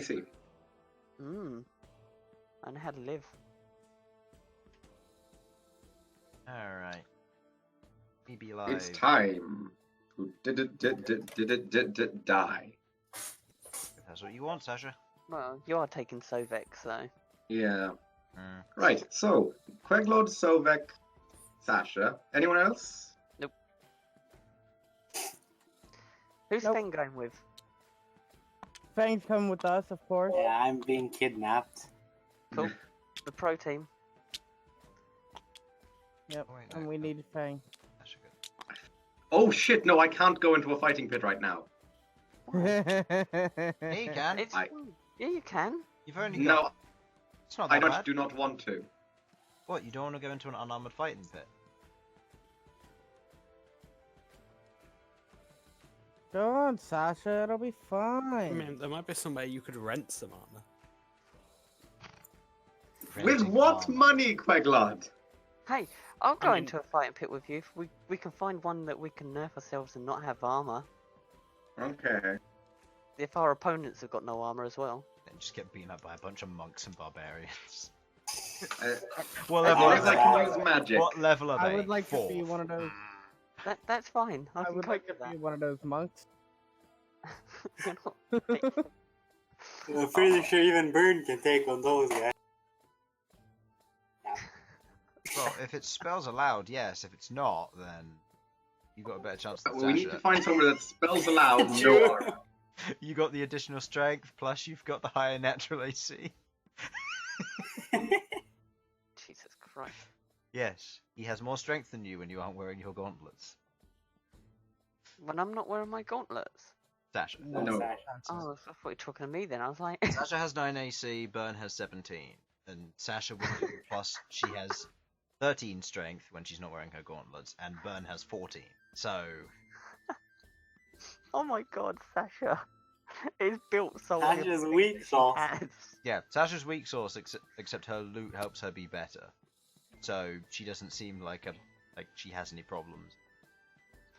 See. I know how to live. Alright. Me be live. It's time. Who did it die? If that's what you want, Sasha. Well, you are taking Sovak, so... Yeah. Right, so, Queglod, Sovak, Sasha. Anyone else? Nope. Who's Feng going with? Fang's coming with us, of course. Yeah, I'm being kidnapped. Cool. The pro team. Yep, Oh, wait, no, and we no. need Fang. Sasha, good. Oh shit, no, I can't go into a fighting pit right now. Yeah, you can. It's... I- Yeah, you can. You've only No, got... It's not that I don't, bad. do not want to. What, you don't want to go into an unarmored fighting pit? Go on, Sasha, it'll be fine. I mean, there might be somewhere you could rent some armor. With Renting what armor. money, Queglod? Hey, I'll go I mean- into a fighting pit with you if we can find one that we can nerf ourselves and not have armor. Okay. If our opponents have got no armor as well. Then just get beaten up by a bunch of monks and barbarians. Uh, What as level long are as I they? can use magic. What level are they? I would like to 4. be one of those. That's fine. I I can would cope like to with be one of those monks. that. You're not- I'm pretty sure even Bern can take on those guys. Well, if it's spells allowed, yes. If it's not, then you've got a better chance than We need to Sasha. find somewhere that spells allowed no armor. You got the additional strength, plus you've got the higher natural AC. Jesus Christ. Yes, he has more strength than you when you aren't wearing your gauntlets. When I'm not wearing my gauntlets. Sasha. No. Sasha. Oh, I thought you were talking to me then. I was like... Sasha has 9 AC, Bern has 17. And Sasha will do, plus she has 13 strength when she's not wearing her gauntlets, and Bern has 14. So, Oh my god, Sasha. It's built so Sasha's everything weak that she sauce. has. yeah, Sasha's weak source, except her loot helps her be better. So, she doesn't seem like she has any problems.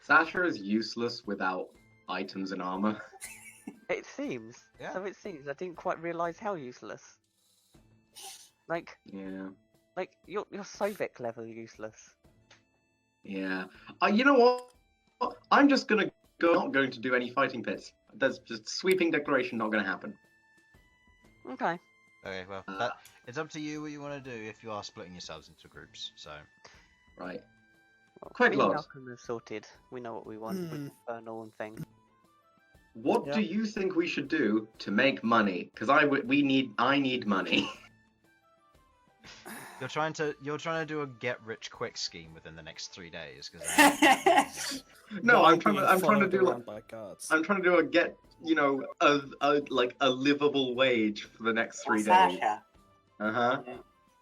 Sasha is useless without items and armor. It seems. Yeah. So it seems. I didn't quite realise how useless. Like, Yeah. you're Sovak level useless. Yeah. You know what? I'm just gonna go. Not going to do any fighting pits. There's just sweeping declaration not gonna happen. Okay. Okay, well, Uh, it's up to you what you want to do if you are splitting yourselves into groups, so... Right. Well, Quite me and lot. Malcom have sorted. We know what we want with Infernal and things. What Yep. do you think we should do to make money? Because I need money. You're trying to do a get-rich-quick scheme within the next 3 days, because... No, While I'm trying being to followed do around by guards. I'm trying to do a livable wage for the next 3 days. Sasha, Uh-huh.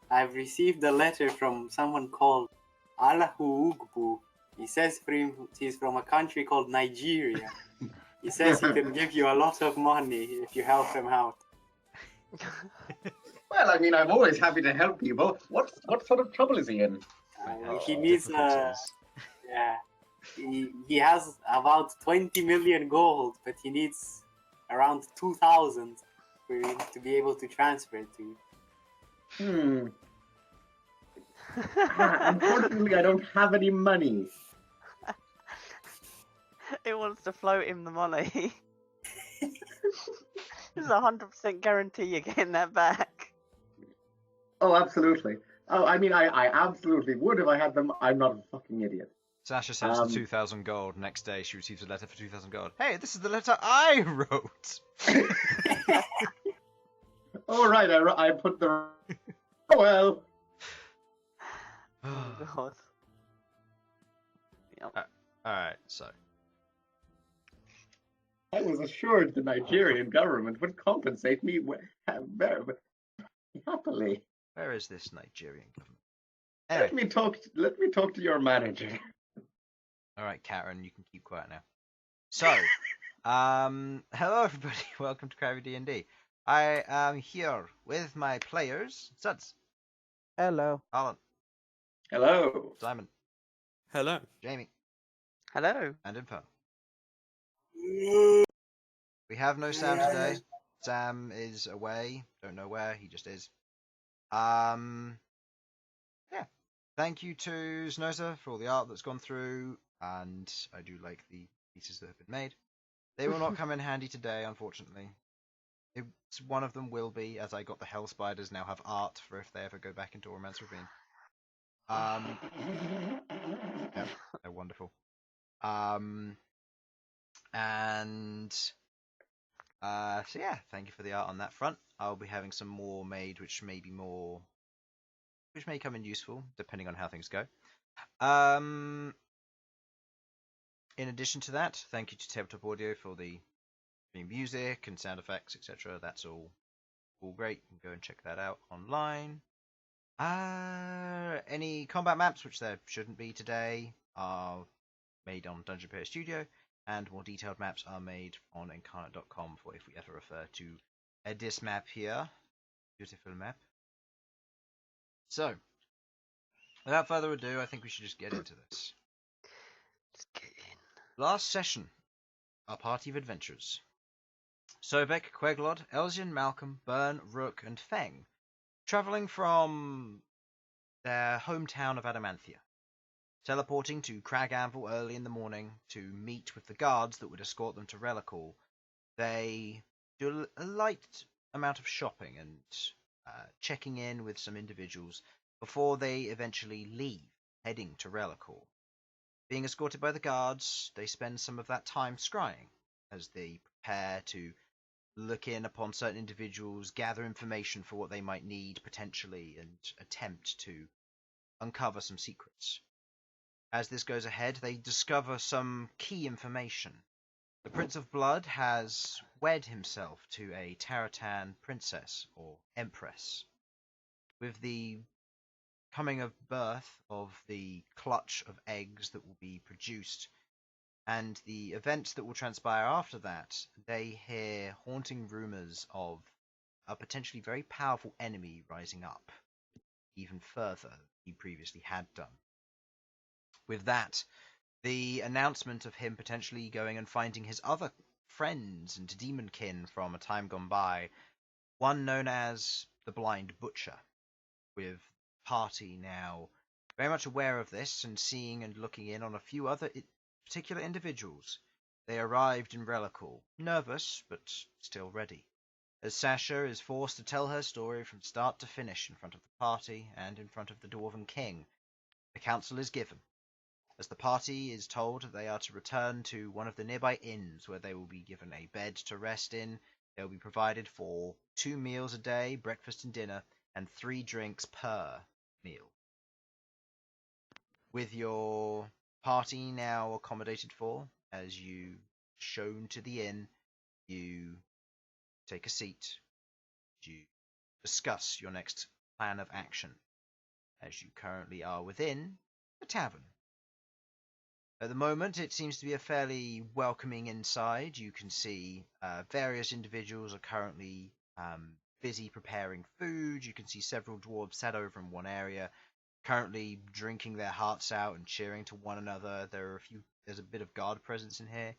I've received a letter from someone called Allahu Ugbu. He says he's from a country called Nigeria. He says he can give you a lot of money if you help him out. Well, I mean, I'm always happy to help people. What sort of trouble is he in? He needs yeah. He has about 20 million gold, but he needs around 2,000 for him to be able to transfer it to you. Unfortunately, I don't have any money. It wants to float him the money. There's a 100% guarantee you're getting that back. Oh, absolutely. Oh, I mean, I absolutely would if I had them. I'm not a fucking idiot. Sasha sends the 2,000 gold. Next day, she receives a letter for 2,000 gold. Hey, this is the letter I wrote! Oh, right, I put the... Oh, well. Oh god. Yep. Alright, so... I was assured the Nigerian government would compensate me very happily. Where is this Nigerian government? Let Anyway, me talk to your manager. alright, Karen, you can keep quiet now. So, hello everybody, welcome to Crabby D&D. I am here with my players, Sudz, Hello. Harlan, Hello. Simon, Hello. Jamie, Hello. and Infernal. We have no Sam today. Sam is away. Don't know where. He just is. Yeah. Thank you to Snoza for all the art that's gone through, and I do like the pieces that have been made. They will not come in handy today, unfortunately. One of them will be, as I got the Hell Spiders now have art for if they ever go back into Romance Ravine. Yeah, they're wonderful. So yeah, thank you for the art on that front. I'll be having some more made, which may come in useful depending on how things go. In addition to that, thank you to Tabletop Audio for the music and sound effects, etc. That's all great. You can go and check that out online. Any combat maps, which there shouldn't be today, are made on Dungeon Player Studio, and more detailed maps are made on incarnate.com for if we ever refer to this map here. Beautiful map. So, without further ado, I think we should just get into this. Let's get in. Last session, our party of adventurers. Sovak, Queglod, Elsian, Malcom, Bern, Rook, and Feng, travelling from their hometown of Adamanthia, teleporting to Crag Anvil early in the morning to meet with the guards that would escort them to Relical. They do a light amount of shopping and checking in with some individuals before they eventually leave, heading to Relical. Being escorted by the guards, they spend some of that time scrying as they prepare to look in upon certain individuals, gather information for what they might need potentially, and attempt to uncover some secrets. As this goes ahead, they discover some key information. The Prince of Blood has wed himself to a Taratan princess, or empress. With the coming of birth of the clutch of eggs that will be produced, and the events that will transpire after that, they hear haunting rumours of a potentially very powerful enemy rising up, even further than he previously had done. With that, the announcement of him potentially going and finding his other friends and demonkin from a time gone by, one known as the Blind Butcher, with the party now very much aware of this and seeing and looking in on a few other particular individuals. They arrived in Relical, nervous but still ready, as Sasha is forced to tell her story from start to finish in front of the party and in front of the Dwarven King. The counsel is given, as the party is told they are to return to one of the nearby inns where they will be given a bed to rest in. They will be provided for 2 meals a day, breakfast and dinner, and 3 drinks per meal. With your party now accommodated for, as you shown to the inn, you take a seat, you discuss your next plan of action, as you currently are within the tavern. At the moment, it seems to be a fairly welcoming inside. You can see various individuals are currently busy preparing food. You can see several dwarves sat over in one area, currently drinking their hearts out and cheering to one another. There's a bit of guard presence in here.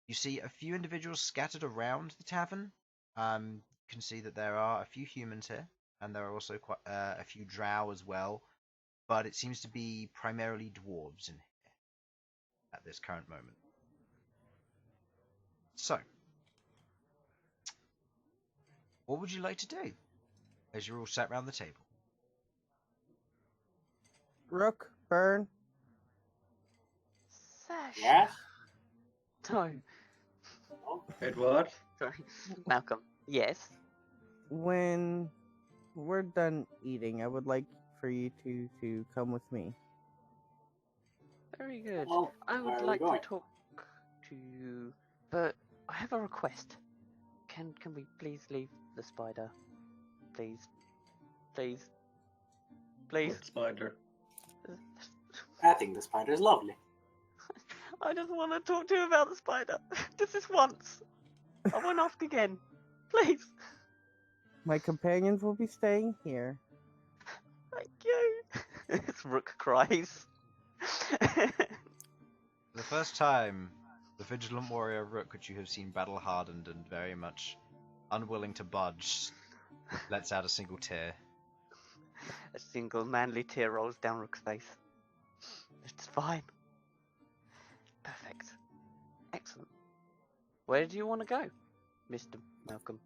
You see a few individuals scattered around the tavern. You can see that there are a few humans here, and there are also quite a few drow as well, but it seems to be primarily dwarves in here at this current moment. So, what would you like to do as you're all sat round the table? Rook, Bern. Sasha. Yes? No. Edward? Sorry. Malcolm. Yes. When we're done eating, I would like for you two to come with me. Very good. Well, I where would are we like to going? talk to you, but I have a request. Can we please leave the spider? Please. Please. Please. What spider? I think the spider is lovely. I just want to talk to you about the spider. Just this once. I won't ask again. Please. My companions will be staying here. Thank you. Rook cries. For the first time, the Vigilant Warrior Rook, which you have seen battle-hardened and very much unwilling to budge, lets out a single tear. A single manly tear rolls down Rook's face. It's fine. Perfect. Excellent. Where do you want to go, Mr. Malcolm?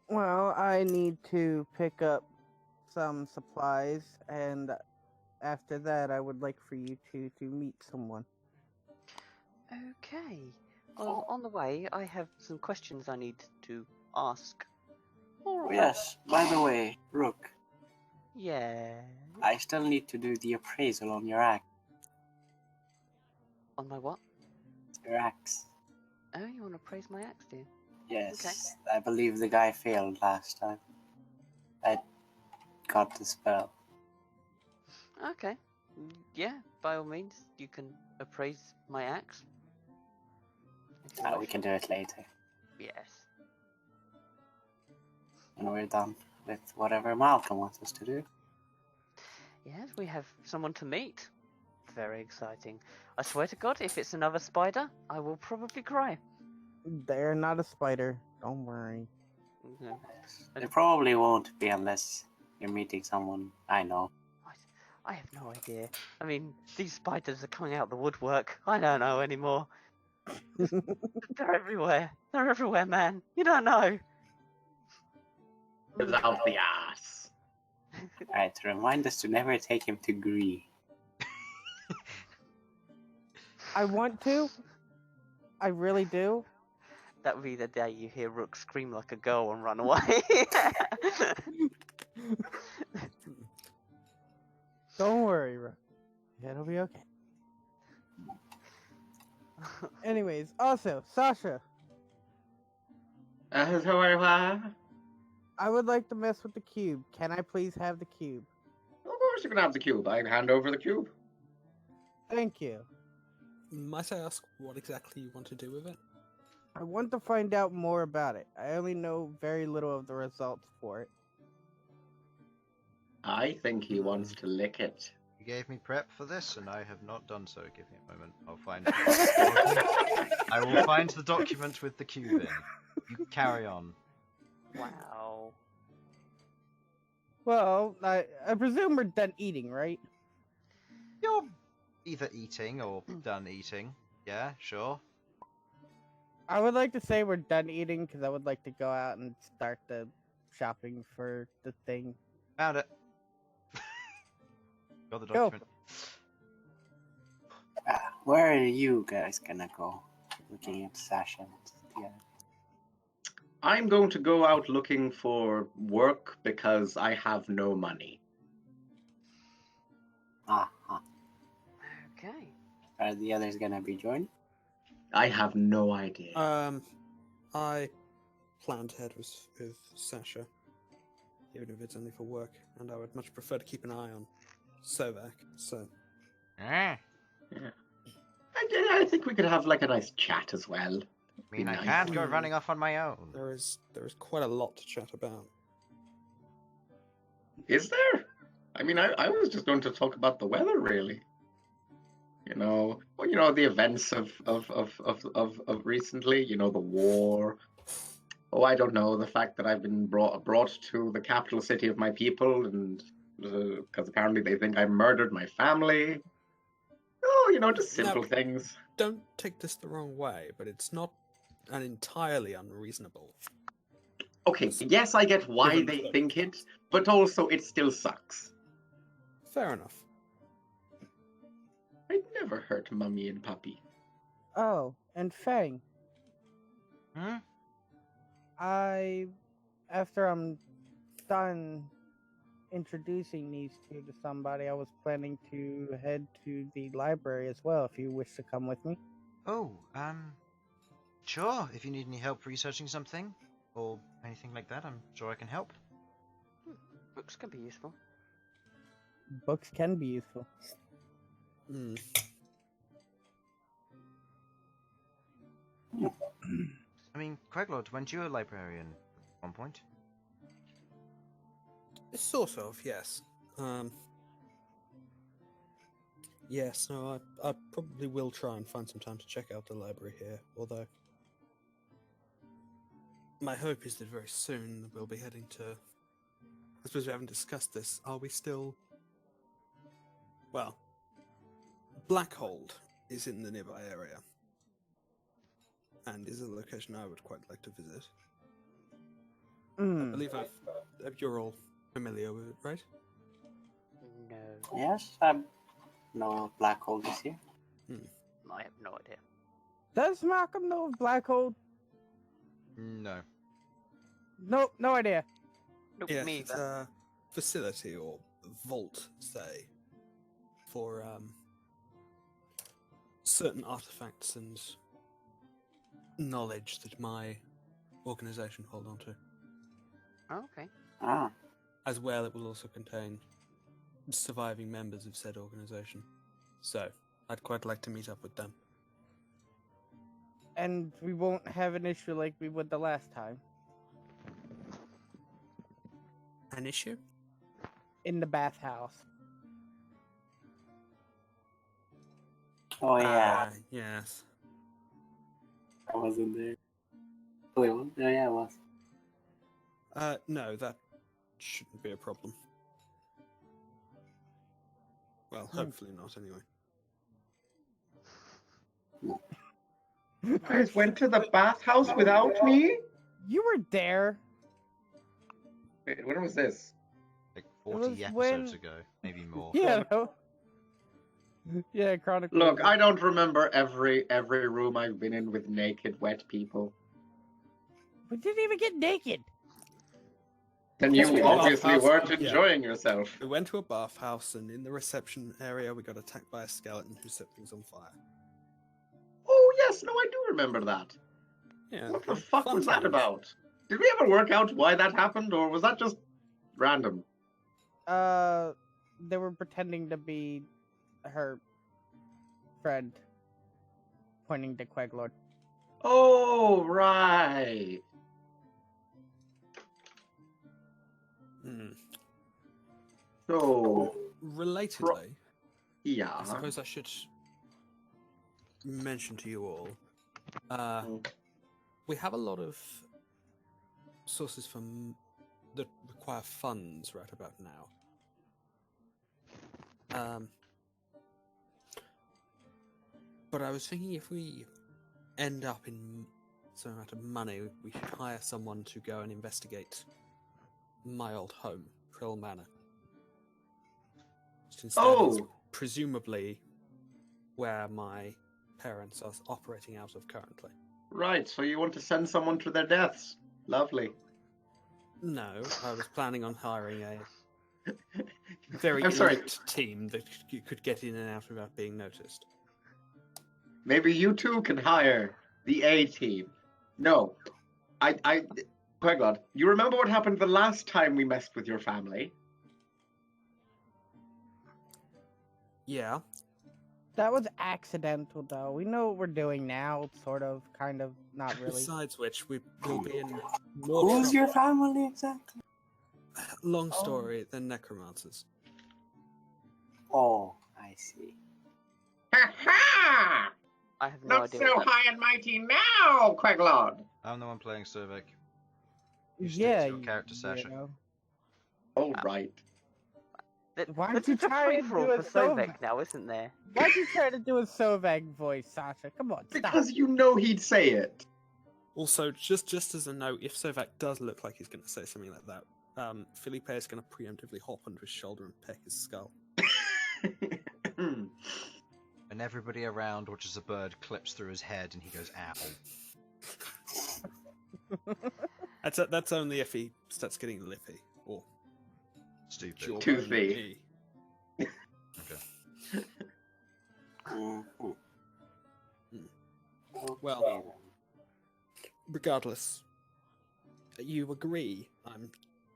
Well, I need to pick up some supplies, and after that, I would like for you to meet someone. Okay. Well, on the way, I have some questions I need to ask. Oh, yes, by the way, Rook, Yeah. I still need to do the appraisal on your axe. On my what? Your axe. Oh, you want to praise my axe, do you? Yes, I believe the guy failed last time. I got the spell. Okay. Yeah, by all means, you can appraise my axe. If you We wish. can do it later. Yes. When we're done with whatever Malcolm wants us to do. Yes, we have someone to meet. Very exciting. I swear to God, if it's another spider, I will probably cry. They're not a spider. Don't worry. No. It probably won't be unless you're meeting someone I know. I have no idea. I mean, these spiders are coming out the woodwork. I don't know anymore. They're everywhere. They're everywhere, man. You don't know. It's out the ass. Alright, remind us to never take him to Gree. I want to. I really do. That would be the day you hear Rook scream like a girl and run away. Don't worry, Rook. It'll be okay. Anyways, also, Sasha, I would like to mess with the cube. Can I please have the cube? Of course you can have the cube. I hand over the cube. Thank you. Might I ask what exactly you want to do with it? I want to find out more about it. I only know very little of the results for it. I think he wants to lick it. You gave me prep for this, and I have not done so. Give me a moment. I'll find. I will find the document with the cube in. You carry on. Wow. Well, I presume we're done eating, right? You're either eating or done eating. Yeah, sure. I would like to say we're done eating because I would like to go out and start the shopping for the thing. Found it. Got the Go. document. Where are you guys gonna go? Looking at Sasha. Yeah. I'm going to go out looking for work because I have no money. Uh-huh. Okay. Are the others gonna be joined? I have no idea. I plan to head with Sasha, even if it's only for work, and I would much prefer to keep an eye on Sovak, so... Ah, I think we could have like a nice chat as well. I mean, I Nice. can't go running off on my own. There is quite a lot to chat about. Is there? I mean, I was just going to talk about the weather, really. Well, the events of recently. The war. Oh, I don't know, the fact that I've been brought to the capital city of my people, and because apparently they think I murdered my family. Oh, just simple No. things. Don't take this the wrong way, but it's not an entirely unreasonable. Okay, yes, I get why Given they the think it, but also it still sucks. Fair enough. I'd never hurt Mummy and Puppy. Oh, and Fang, Hmm? after I'm done introducing these two to somebody, I was planning to head to the library as well, if you wish to come with me. Oh, sure. If you need any help researching something or anything like that, I'm sure I can help. Books can be useful. Books can be useful. Hmm. I mean, Queglod, weren't you a librarian at one point? Sort of, yes. Yes, no, I probably will try and find some time to check out the library here, although... my hope is that very soon we'll be heading to. I suppose we haven't discussed this. Are we still? Well, Blackhold is in the nearby area, and is a location I would quite like to visit. I believe you're all familiar with it, right? No. Yes, I know Black Hole is here. I have no idea. Does Malcolm know of Black Hole? No. Nope, no idea. Nope, Yes, me it's either. a facility or vault, say, for certain artifacts and knowledge that my organization hold on to. Oh, okay. Ah, As well, it will also contain surviving members of said organization. So, I'd quite like to meet up with them. And we won't have an issue like we would the last time. An issue? In the bathhouse. oh yeah, Yes. I wasn't there. Wait, what? Oh yeah, I was. No, that shouldn't be a problem. Well, hopefully not, anyway. You guys went to the bathhouse without me? You were there. Wait, when was this? Like was 40 episodes when- ago, maybe more. Yeah. No? Yeah, Chronicle. Look, I don't remember every room I've been in with naked, wet people. We didn't even get naked. Then Yes, we you did. obviously Bathhouse, weren't yeah. enjoying yourself. We went to a bathhouse, and in the reception area, we got attacked by a skeleton who set things on fire. Oh yes, no, I do remember that. Yeah. What the fuck fun was that times. about? Did we ever work out why that happened, or was that just random? They were pretending to be her friend, pointing to Queglod. Oh, right. Hmm. So, Relatedly, yeah. I suppose I should mention to you all, we have a lot of sources that require funds right about now. But I was thinking if we end up in some amount of money, we should hire someone to go and investigate my old home, Prill Manor. Since that is presumably where my parents are operating out of currently. Right, so you want to send someone to their deaths. Lovely. No, I was planning on hiring a very I'm sorry. elite team that you could get in and out without being noticed. Maybe you two can hire the A team. No. Queglod, you remember what happened the last time we messed with your family? Yeah, That was accidental, though. We know what we're doing now, sort of, kind of, not really. besides which, we will be in more Who's trouble. your family exactly? Long story than necromancers. Oh, I see. Ha ha! I have no Not idea. so what that- high and mighty now, Queglod! I'm the one playing Sovak. You stick Yeah, to your character, Sasha. know. Oh, right. Why This don't you is a try and free-for-all do a for Sovak Sovak? now, isn't there? Why'd you try to do a Sovak voice, Sasha? Come on, stop. Because you know he'd say it. Also, just as a note, if Sovak does look like he's going to say something like that, Felipe is going to preemptively hop onto his shoulder and peck his skull. And everybody around watches a bird clips through his head and he goes, ow. That's only if he starts getting lippy or Stupid. jawbone-y. Toothy. Okay. Mhm. Well, Okay, then. regardless, you agree.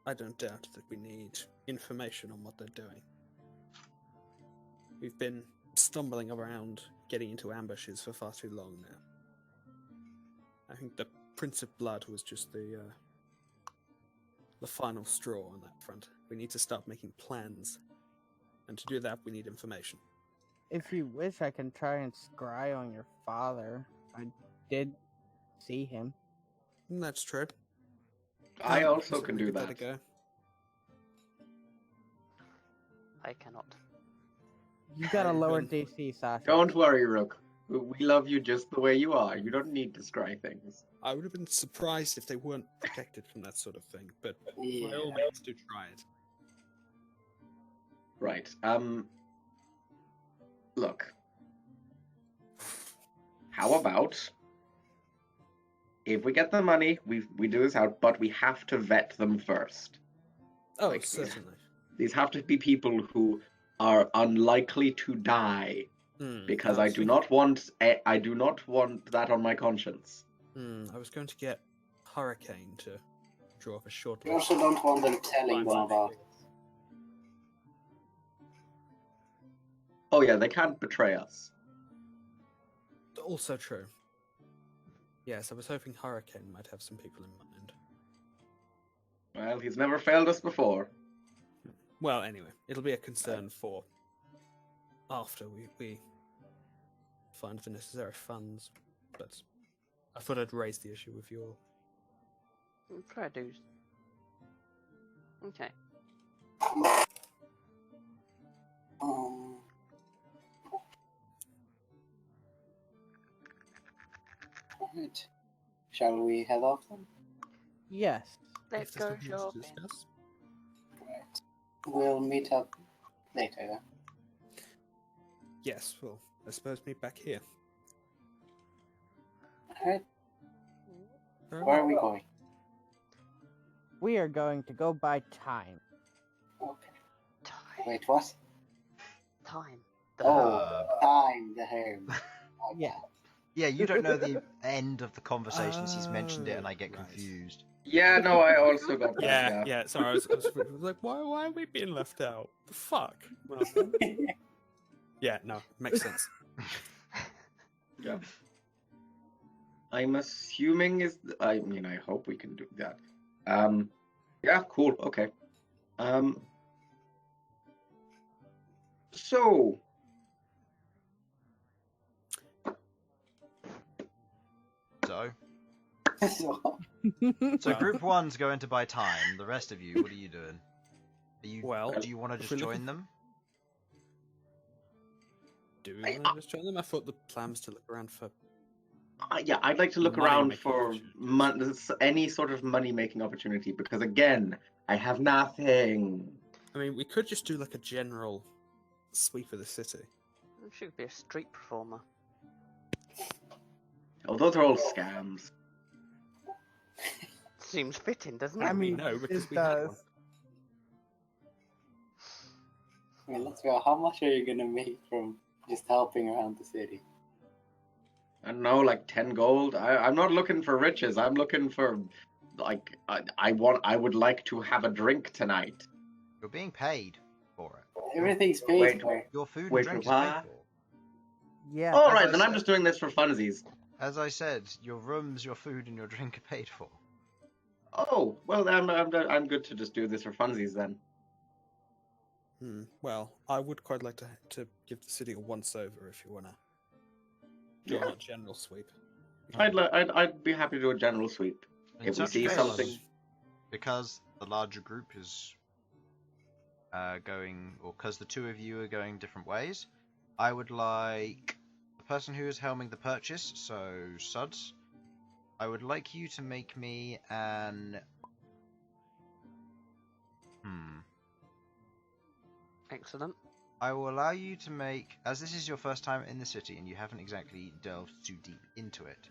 I don't doubt that we need information on what they're doing. We've been stumbling around, getting into ambushes for far too long now. I think the Prince of Blood was just the final straw on that front. We need to start making plans, and to do that, we need information. If you wish, I can try and scry on your father. I did see him. And that's true. I also so can we do let it that. go. I cannot. You got a Very lower good. DC, Sasha. Don't worry, Rook. We love you just the way you are. You don't need to scry things. I would have been surprised if they weren't protected from that sort of thing, but by Yeah. all means do try it. Right. Look. How about if we get the money, we do this out, but we have to vet them first. Oh, Like, certainly. These have to be people who are unlikely to die, because I do not want that on my conscience. I was going to get Hurricane to draw up a short We list. also don't want them telling them about it. Oh yeah, they can't betray us. Also true. Yes, I was hoping Hurricane might have some people in mind. Well, he's never failed us before. Well, anyway, it'll be a concern for after we find the necessary funds, but I thought I'd raise the issue with you all. Fair dues. Okay. Alright. Shall we head off then? Yes. Let's If there's go nothing else to shopping. discuss. Right. We'll meet up later then. Yes, well, I suppose meet back here. Alright. Very Where well. are we going? We are going to go buy time. Okay. Time. Wait, what? Time. Oh, time, the herb. Yeah. Yeah, you don't know the end of the conversations. He's mentioned it, and I get Right. confused. Yeah, no, I also got that. Yeah, yeah. Sorry, I was like, why are we being left out? The fuck? Well, yeah, no, makes sense. Yeah. I'm assuming I mean, I hope we can do that. Yeah, cool. Okay. So, So group one's going to buy time. The rest of you, what are you doing? Well, do you want to if just we're join looking- them? Do we want to just join them? I thought the plan was to look around for. yeah, I'd like to look Money around making for any sort of money-making opportunity, because again, I have nothing. I mean, we could just do like a general sweep of the city. You should be a street performer. Oh, those are all scams. Seems fitting, doesn't it? I mean, no, because it we had does. one. I mean, let's go. How much are you gonna make from just helping around the city? I don't know, like 10 gold. I'm not looking for riches. I'm looking for, like, I would like to have a drink tonight. You're being paid for it. Everything's paid Wait. for. Your food and Wait, drink is what? paid for. Yeah. All As right, I then I'm said- just doing this for funsies. As I said, your rooms, your food, and your drink are paid for. Oh, well, I'm good to just do this for funsies then. Well, I would quite like to give the city a once-over if you wanna do Yeah. a general sweep. I'd be happy to do a general sweep. In If we such see case, something, because the larger group is going, or because the two of you are going different ways, I would like the person who is helming the purchase, so Sudz, I would like you to make me an... Excellent. I will allow you to make, as this is your first time in the city and you haven't exactly delved too deep into it,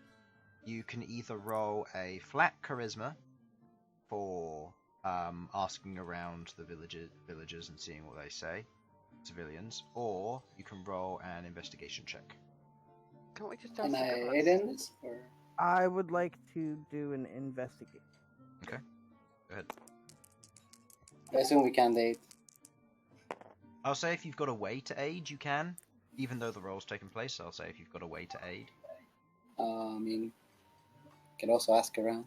you can either roll a flat charisma for asking around the villagers and seeing what they say, civilians, or you can roll an investigation check. Can't we just do Can I cigarettes? aid in this? Or... I would like to do an investigation. Go ahead. I assume we can't aid. I'll say if you've got a way to aid, you can. Even though the roll's taken place, I'll say if you've got a way to aid. I mean, can also ask around.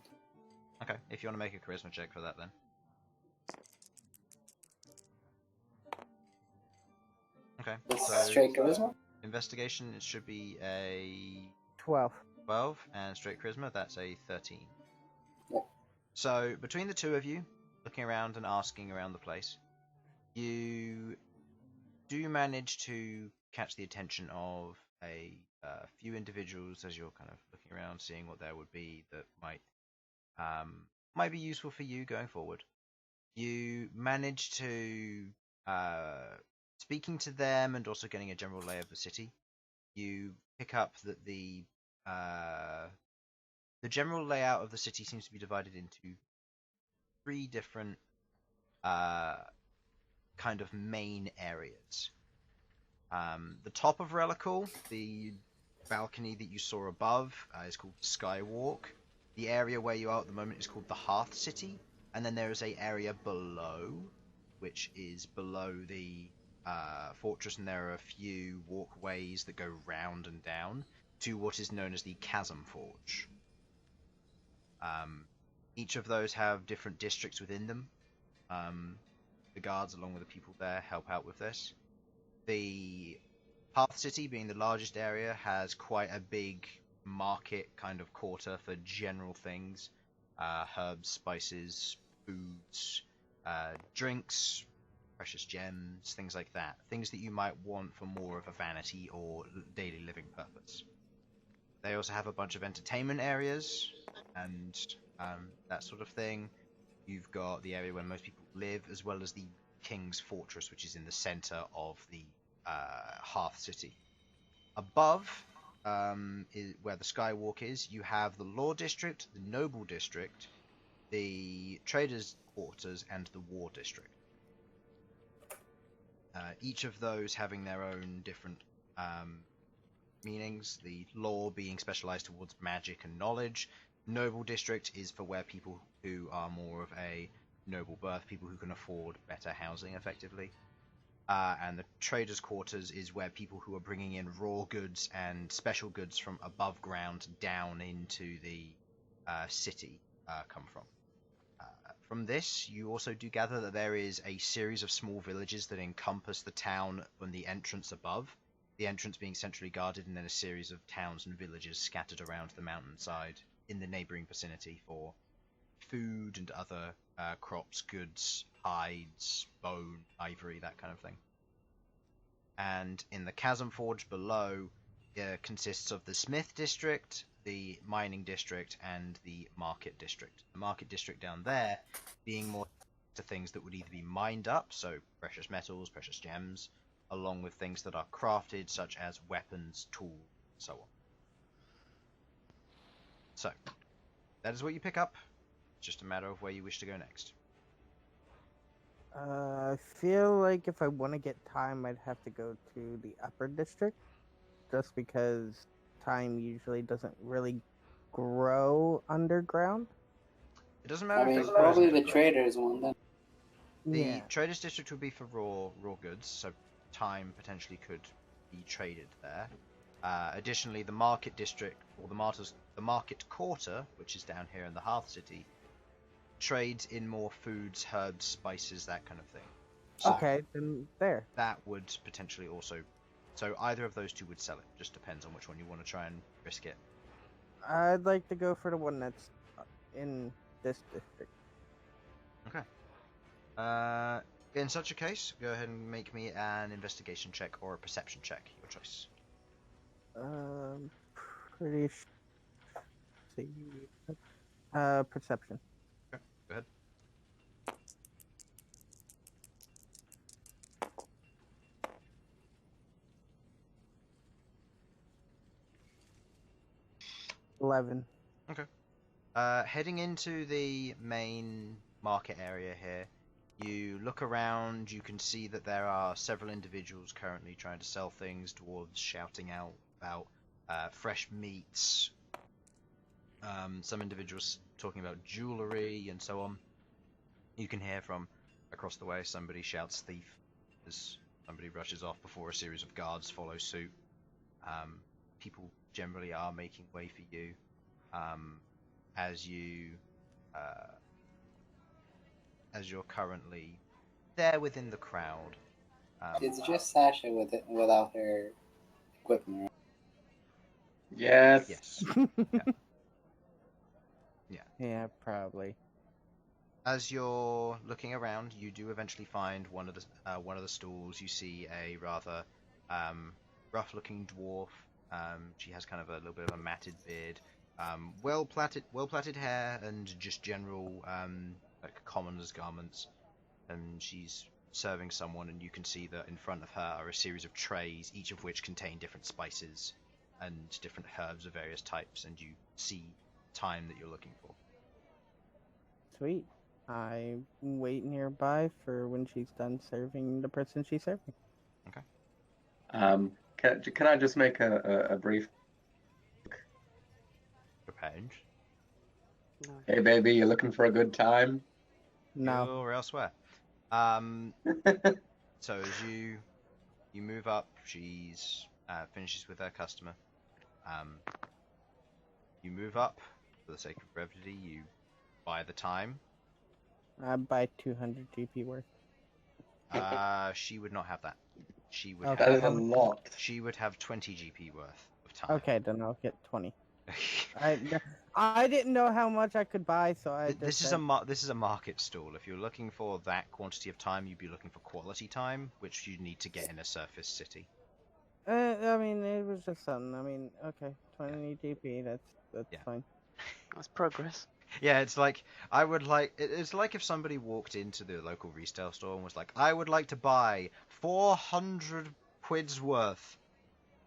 Okay, if you want to make a charisma check for that then. Okay, That's so straight charisma. investigation, it should be a 12. 12, and straight charisma, that's a 13. Yep. So between the two of you, looking around and asking around the place, you do manage to catch the attention of a few individuals as you're kind of looking around, seeing what there would be that might be useful for you going forward. You manage to speaking to them and also getting a general lay of the city. You pick up that the general layout of the city seems to be divided into 3 different kind of main areas. The top of Relical, the balcony that you saw above, is called the Skywalk. The area where you are at the moment is called the Hearth City, and then there is a area below, which is below the fortress, and there are a few walkways that go round and down to what is known as the Chasm Forge. Each of those have different districts within them. The guards, along with the people there, help out with this. The Hearth City, being the largest area, has quite a big market kind of quarter for general things. Herbs, spices, foods, drinks, precious gems, things like that. Things that you might want for more of a vanity or daily living purpose. They also have a bunch of entertainment areas and that sort of thing. You've got the area where most people live, as well as the King's Fortress, which is in the center of the Hearth City. Above is where the Skywalk is. You have the Law District, the Noble District, the Traders' Quarters, and the War District. Each of those having their own different meanings. The Law being specialized towards magic and knowledge. Noble District is for where people who are more of a noble birth, people who can afford better housing effectively. And the Traders' Quarters is where people who are bringing in raw goods and special goods from above ground down into the city come from. From this, you also do gather that there is a series of small villages that encompass the town on the entrance above, the entrance being centrally guarded, and then a series of towns and villages scattered around the mountainside in the neighbouring vicinity for food and other crops, goods, hides, bone, ivory, that kind of thing. And in the Chasm Forge below consists of the Smith District, the Mining District, and the Market District. The Market District down there being more to things that would either be mined up, so precious metals, precious gems, along with things that are crafted, such as weapons, tools, and so on. So, that is what you pick up. It's just a matter of where you wish to go next. I feel like if I want to get time, I'd have to go to the upper district, just because time usually doesn't really grow underground. It doesn't I matter if mean, it probably grows the traders one then. The Yeah. Traders District would be for raw goods, so time potentially could be traded there. Additionally, the Market District, or the Market Quarter, which is down here in the Hearth City, trades in more foods, herbs, spices, that kind of thing. So Okay, then there. that would potentially also... So either of those two would sell it. Just depends on which one you want to try and risk it. I'd like to go for the one that's in this district. Okay. In such a case, go ahead and make me an investigation check or a perception check, your choice. Pretty see. Perception. Okay, go ahead. $11. Okay. Heading into the main market area here, you look around, you can see that there are several individuals currently trying to sell things, dwarves shouting out about fresh meats, some individuals talking about jewellery and so on. You can hear from across the way somebody shouts thief as somebody rushes off before a series of guards follow suit. People generally are making way for you as you're currently there within the crowd. It's just Sasha with it without her equipment. Yes. Yes. Yeah. Yeah, probably. as you're looking around, you do eventually find one of the stalls. You see a rather rough-looking dwarf. She has kind of a little bit of a matted beard, well plaited hair, and just general like commoners' garments. And she's serving someone, and you can see that in front of her are a series of trays, each of which contain different spices and different herbs of various types, and you see thyme that you're looking for. Sweet. I wait nearby for when she's done serving the person she's serving. Can I just make a brief? Prepared. No. Hey, baby, you looking for a good time? No. You're elsewhere. So as you move up, she's finishes with her customer. You move up for the sake of brevity. You buy the time. I buy 200 GP worth. She would not have that. She would Okay. That have is a lot. She would have 20 GP worth of time. Okay, then I'll get 20. I didn't know how much I could buy, so I. This is a market stall. If you're looking for that quantity of time, you'd be looking for quality time, which you need to get in a surface city. I mean, it was just something. I mean, okay, 20 GP. That's Yeah. fine. That's progress. Yeah, it's like it's like if somebody walked into the local retail store and was like, "I would like to buy 400 quids worth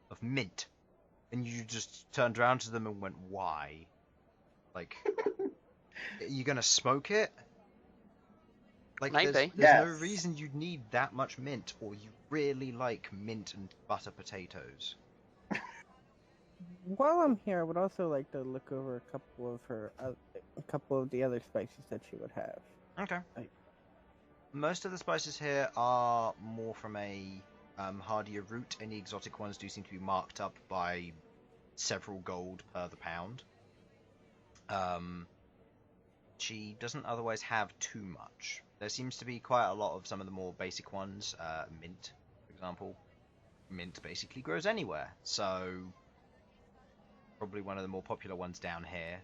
of mint," and you just turned around to them and went, "Why? Like, are you gonna smoke it?" Like, Maybe. there's no Yes. reason you'd need that much mint, or you really like mint and butter potatoes. While I'm here, I would also like to look over a couple of the other spices that she would have. Okay. Like- Most of the spices here are more from a hardier root. Any exotic ones do seem to be marked up by several gold per the pound. She doesn't otherwise have too much. There seems to be quite a lot of some of the more basic ones. Mint, for example. Mint basically grows anywhere, so probably one of the more popular ones down here,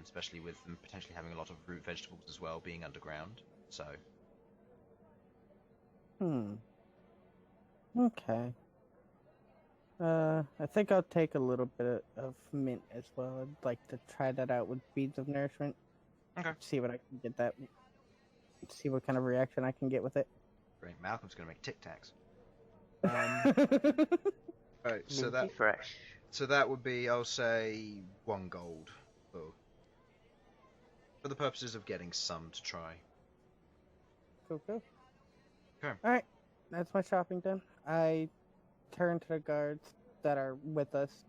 especially with them potentially having a lot of root vegetables as well being underground. So. Okay. I think I'll take a little bit of mint as well. I'd like to try that out with beads of nourishment. Okay. See what I can get that. See what kind of reaction I can get with it. Great. Malcolm's gonna make Tic Tacs. Alright, so Minty fresh. that would be, I'll say, 1 gold for the purposes of getting some to try. Cool. Okay. Alright, that's my shopping done. I turn to the guards that are with us.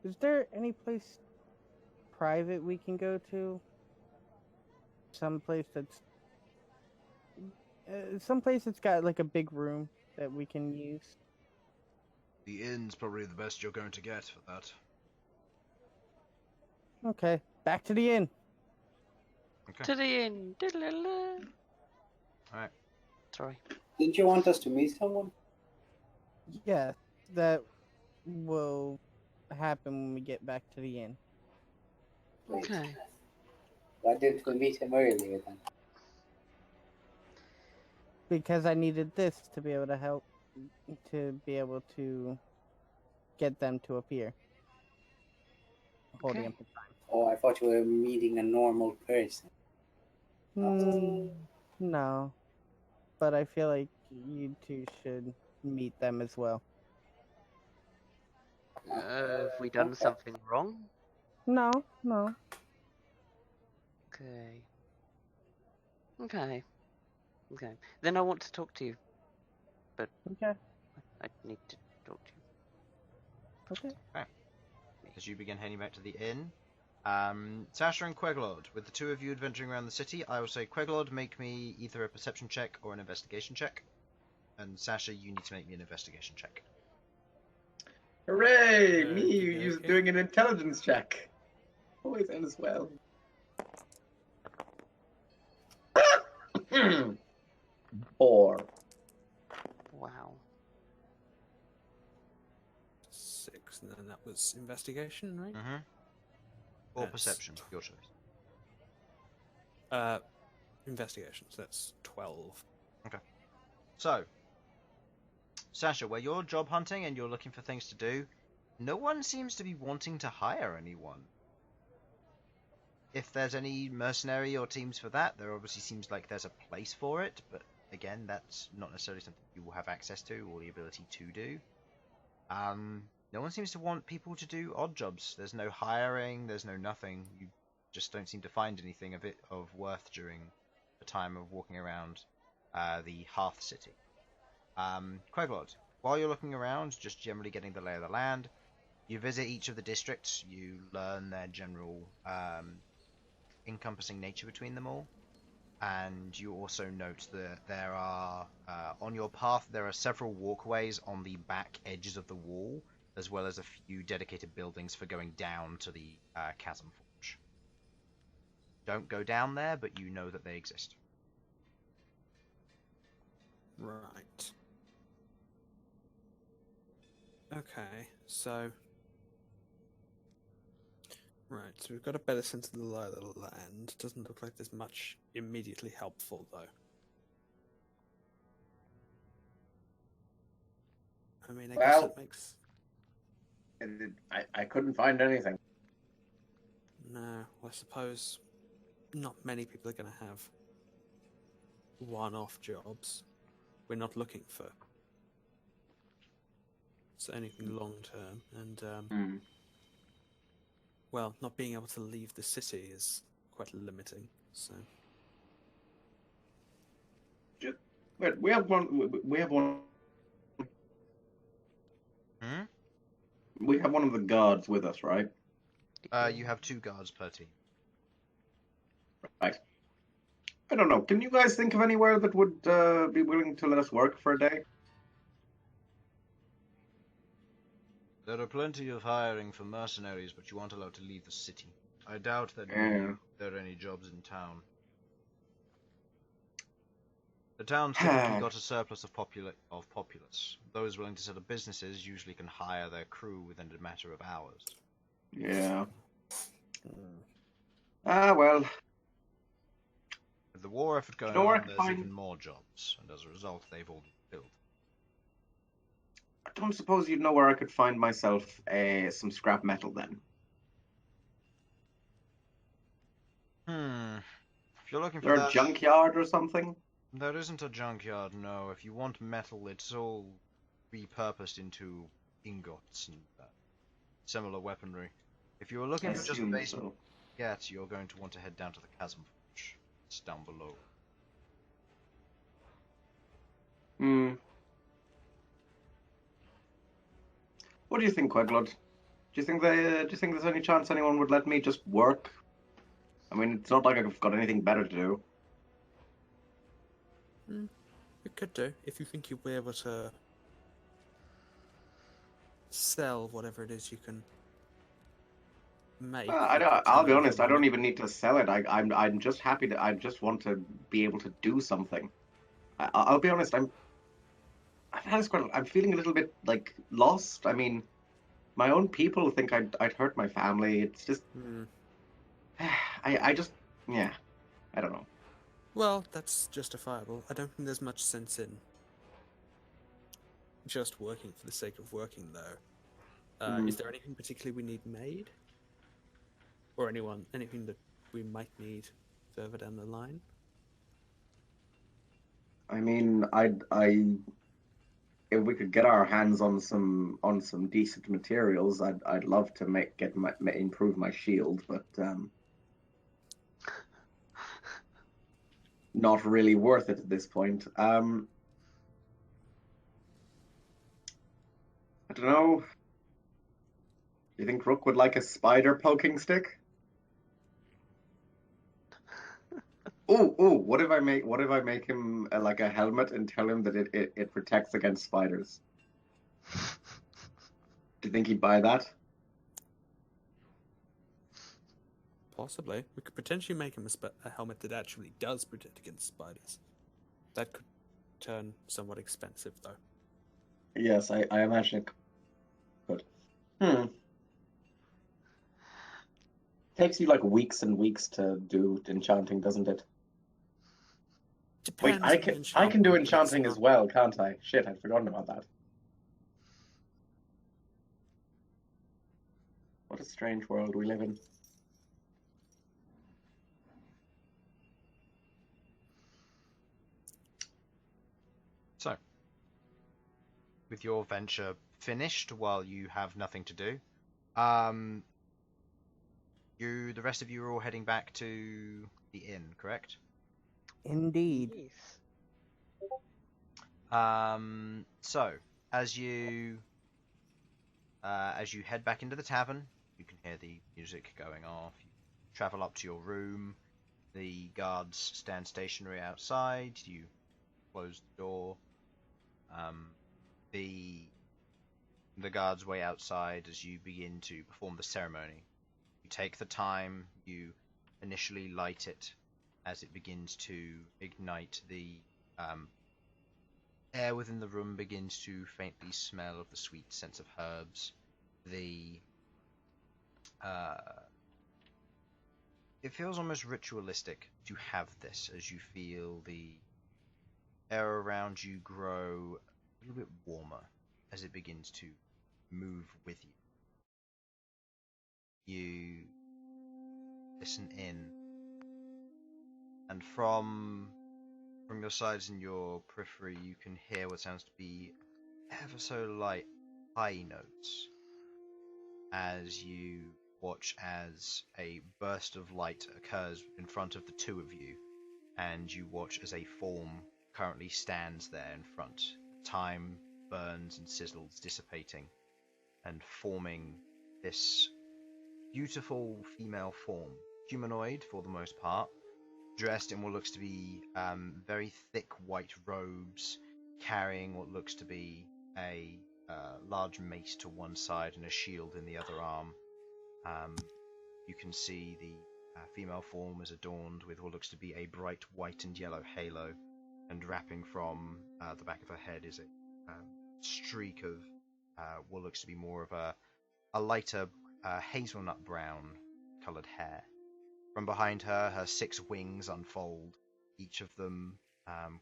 Is there any place private we can go to? Someplace that's got like a big room that we can use. The inn's probably the best you're going to get for that. Okay, back to the inn. Okay. To the inn. Alright. Sorry. Didn't you want us to meet someone? Yeah, that will happen when we get back to the inn. Wait. Okay. Why didn't we meet him earlier then? Because I needed this to be able to get them to appear. Holding Okay. up the time. Oh, I thought you were meeting a normal person. No, but I feel like you two should meet them as well. Have we done Okay. something wrong? No. Okay. Then I want to talk to you. Okay. I need to talk to you. Okay. As you begin heading back to the inn, Sasha and Queglod, with the two of you adventuring around the city, I will say, Queglod, make me either a perception check or an investigation check. And Sasha, you need to make me an investigation check. Hooray! Me Okay. doing an intelligence check. Always ends well. 4. Wow. 6, and then that was investigation, right? Mm-hmm. Or That's- perception, your choice. Investigations. That's 12. So, Sasha, where you're job hunting and you're looking for things to do, no one seems to be wanting to hire anyone. If there's any mercenary or teams for that, there obviously seems like there's a place for it, but again, that's not necessarily something you will have access to or the ability to do. No one seems to want people to do odd jobs. There's no hiring, there's no nothing. You just don't seem to find anything of worth during the time of walking around the Hearth City. Queglod, while you're looking around, just generally getting the lay of the land, you visit each of the districts, you learn their general encompassing nature between them all, and you also note that there are, on your path, there are several walkways on the back edges of the wall, as well as a few dedicated buildings for going down to the Chasm Forge. Don't go down there, but you know that they exist. Right. Okay, so... Right, so we've got a better sense of the lie of the land. Doesn't look like there's much immediately helpful, though. I mean, I guess Well, it makes... I couldn't find anything. No, well, I suppose not many people are going to have one-off jobs. We're not looking for anything long-term, and well, not being able to leave the city is quite limiting. So, Wait, we have one. We have one. Hmm? We have one of the guards with us, right? You have 2 guards per team. Right. I don't know. Can you guys think of anywhere that would be willing to let us work for a day? There are plenty of hiring for mercenaries, but you aren't allowed to leave the city. I doubt that Yeah. there are any jobs in town. The town's typically got a surplus of populace. Those willing to set up businesses usually can hire their crew within a matter of hours. Yeah. Ah, well. With the war effort going You know where I on, could there's find- even more jobs, and as a result, they've all been filled. I don't suppose you'd know where I could find myself some scrap metal then. If you're looking Is for there that, a junkyard or something? there isn't a junkyard, no. If you want metal, it's all repurposed into ingots and similar weaponry. If you were looking I for just assume base so. get, you're going to want to head down to the Chasm Forge. It's down below. What do you think, Queglod? Do you think there's any chance anyone would let me just work? I mean, it's not like I've got anything better to do. it could do if you think you'll be able to sell whatever it is you can make. I'll be honest. I don't even need to sell it. I'm just happy to. I just want to be able to do something. I'll be honest. I'm feeling a little bit like lost. I mean, my own people think I'd hurt my family. It's just. I just. Yeah. I don't know. Well, that's justifiable. I don't think there's much sense in just working for the sake of working, though. Is there anything particularly we need made? Or anything that we might need further down the line? I mean, if we could get our hands on some decent materials, I'd love to improve my shield, but not really worth it at this point. I don't know. Do you think Rook would like a spider poking stick? What if I make him like a helmet and tell him that it protects against spiders? Do you think he'd buy that? Possibly. We could potentially make him a helmet that actually does protect against spiders. That could turn somewhat expensive, though. Yes, I imagine it could. Takes you like weeks and weeks to do enchanting, doesn't it? Wait, Depends on the I enchantment, can do but it's enchanting as not- well, can't I? Shit, I'd forgotten about that. What a strange world we live in. So, with your venture finished, while you have nothing to do, the rest of you are all heading back to the inn, correct? Indeed. Yes. So as you head back into the tavern, you can hear the music going off. You travel up to your room. The guards stand stationary outside. You close the door. The guards wait outside as you begin to perform the ceremony. You take the time. You initially light it as it begins to ignite. The air within the room begins to faintly smell of the sweet sense of herbs. It feels almost ritualistic to have this, as you feel the air around you grow a little bit warmer as it begins to move with you. You listen in, and from your sides and your periphery, you can hear what sounds to be ever so light high notes as you watch as a burst of light occurs in front of the two of you, and you watch as a form currently stands there in front. Time burns and sizzles, dissipating and forming this beautiful female form, humanoid for the most part, dressed in what looks to be very thick white robes, carrying what looks to be a large mace to one side and a shield in the other arm. You can see the female form is adorned with what looks to be a bright white and yellow halo, and wrapping from the back of her head is a streak of what looks to be more of a lighter hazelnut brown coloured hair. From behind her, her 6 wings unfold, each of them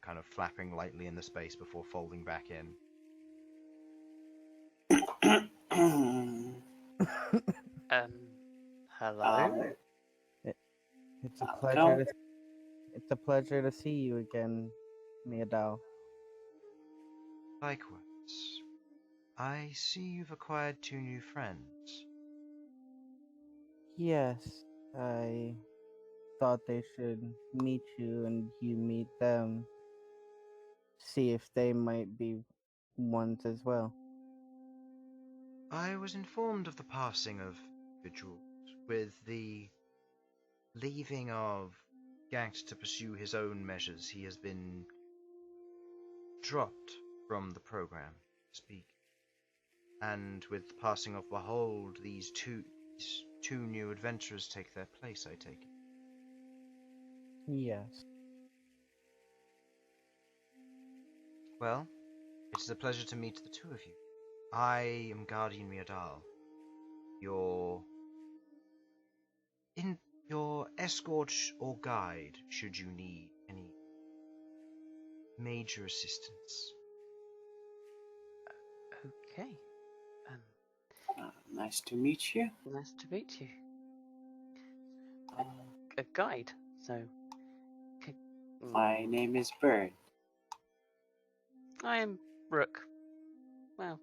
kind of flapping lightly in the space before folding back in. Hello? It's a Hello? pleasure. It's a pleasure to see you again, Miadao. Likewise. I see you've acquired 2 new friends. Yes, I thought they should meet you and you meet them. See if they might be ones as well. I was informed of the passing of individuals with the leaving of Gankt to pursue his own measures. He has been dropped from the program, to speak. And with the passing of Behold, these two new adventurers take their place, I take it. Yes. Well, it is a pleasure to meet the two of you. I am Guardian Miadal, your escort or guide should you need any major assistance. Okay. Nice to meet you. Nice to meet you. A guide, so... My name is Bern. I am Rook. Well,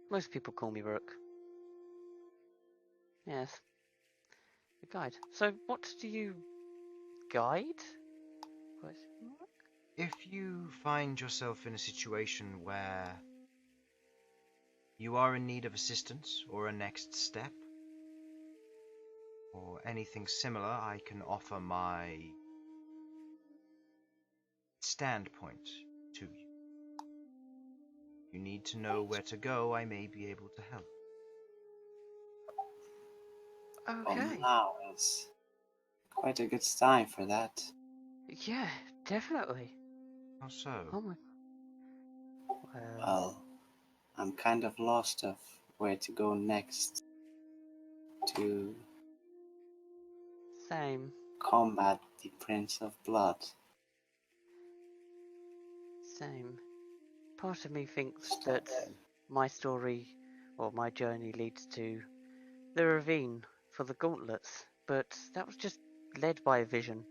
most people call me Rook. Yes. A guide. So, what do you... guide? Question mark? If you find yourself in a situation where you are in need of assistance or a next step, or anything similar, I can offer my standpoint to you. You need to know where to go, I may be able to help. Okay. Now is quite a good time for that. Yeah, definitely. How so? Oh my... Well, I'm kind of lost of where to go next to Same. combat the Prince of Blood. Same. Part of me thinks that my story, or my journey, leads to the ravine for the gauntlets, but that was just led by a vision.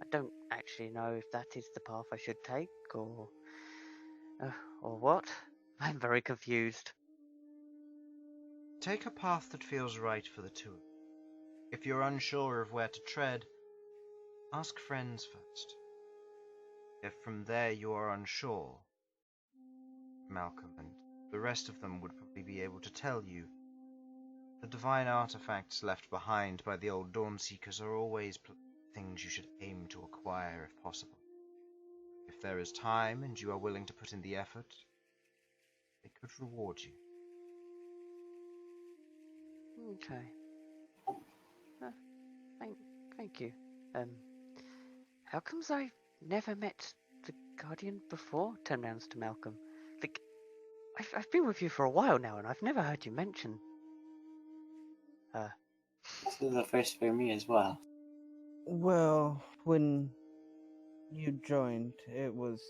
I don't actually know if that is the path I should take, or what. I'm very confused. Take a path that feels right for the two of you. If you're unsure of where to tread, ask friends first. If from there you are unsure, Malcolm and the rest of them would probably be able to tell you. The divine artifacts left behind by the old Dawnseekers are always things you should aim to acquire if possible. If there is time and you are willing to put in the effort, they could reward you. Okay. Thank you. How comes I never met the Guardian before? Turn rounds to Malcolm. Like, I've been with you for a while now, and I've never heard you mention. This is the first for me as well. Well, when you joined, it was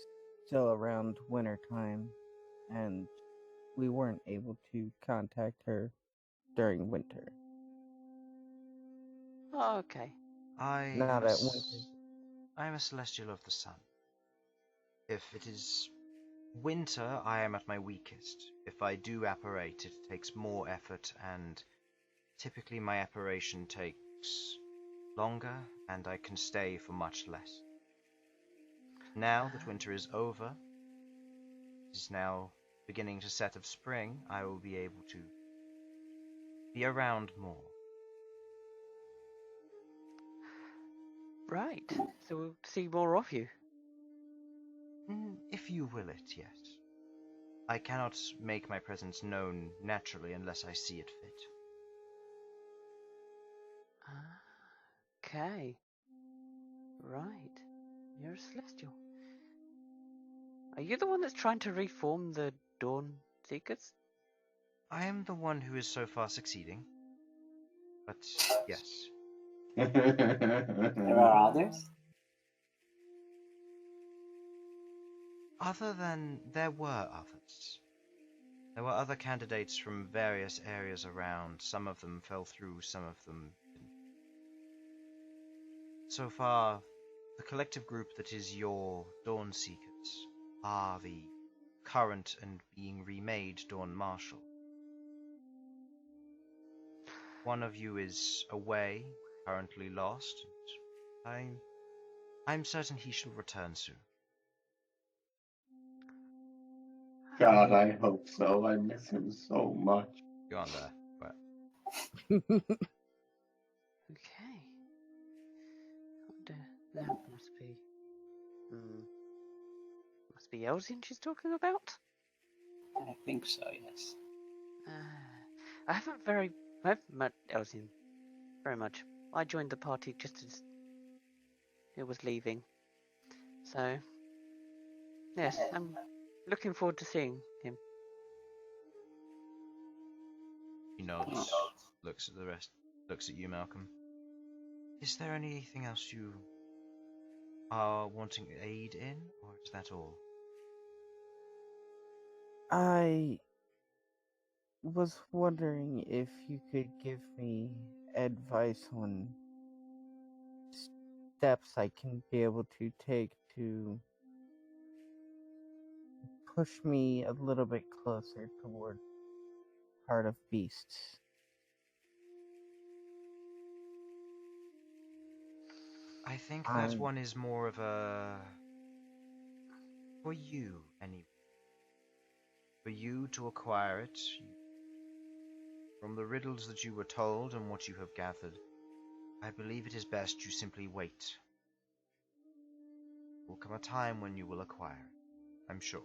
still around winter time, and we weren't able to contact her during winter. Oh, okay. I Now that winter. am a celestial of the sun. If it is winter, I am at my weakest. If I do apparate, it takes more effort, and typically my apparation takes longer, and I can stay for much less. Now that winter is over, it is now beginning to set of spring, I will be able to be around more. Right. So we'll see more of you. If you will it, yes. I cannot make my presence known naturally unless I see it fit. Okay. Right. You're a celestial. Are you the one that's trying to reform the Dawn Seekers? I am the one who is so far succeeding. But yes. There are others? There were others. There were other candidates from various areas around. Some of them fell through, some of them didn't. So far, the collective group that is your Dawn Seekers are the current and being remade Dawn Marshal. One of you is away, currently lost, and I'm certain he shall return soon. God, I hope so. I miss him so much. Go on there. But Okay. That must be Elsin she's talking about? I think so, yes. I haven't met Elsin very much. I joined the party just as it was leaving. So, yes, I'm looking forward to seeing him. he nods, looks at the rest, looks at you, Malcolm. Is there anything else you are wanting aid in, or is that all? I was wondering if you could give me advice on steps I can be able to take to push me a little bit closer toward Heart of Beasts. I think that one is more of a... for you, anyway. For you to acquire it, from the riddles that you were told and what you have gathered, I believe it is best you simply wait. There will come a time when you will acquire it, I'm sure.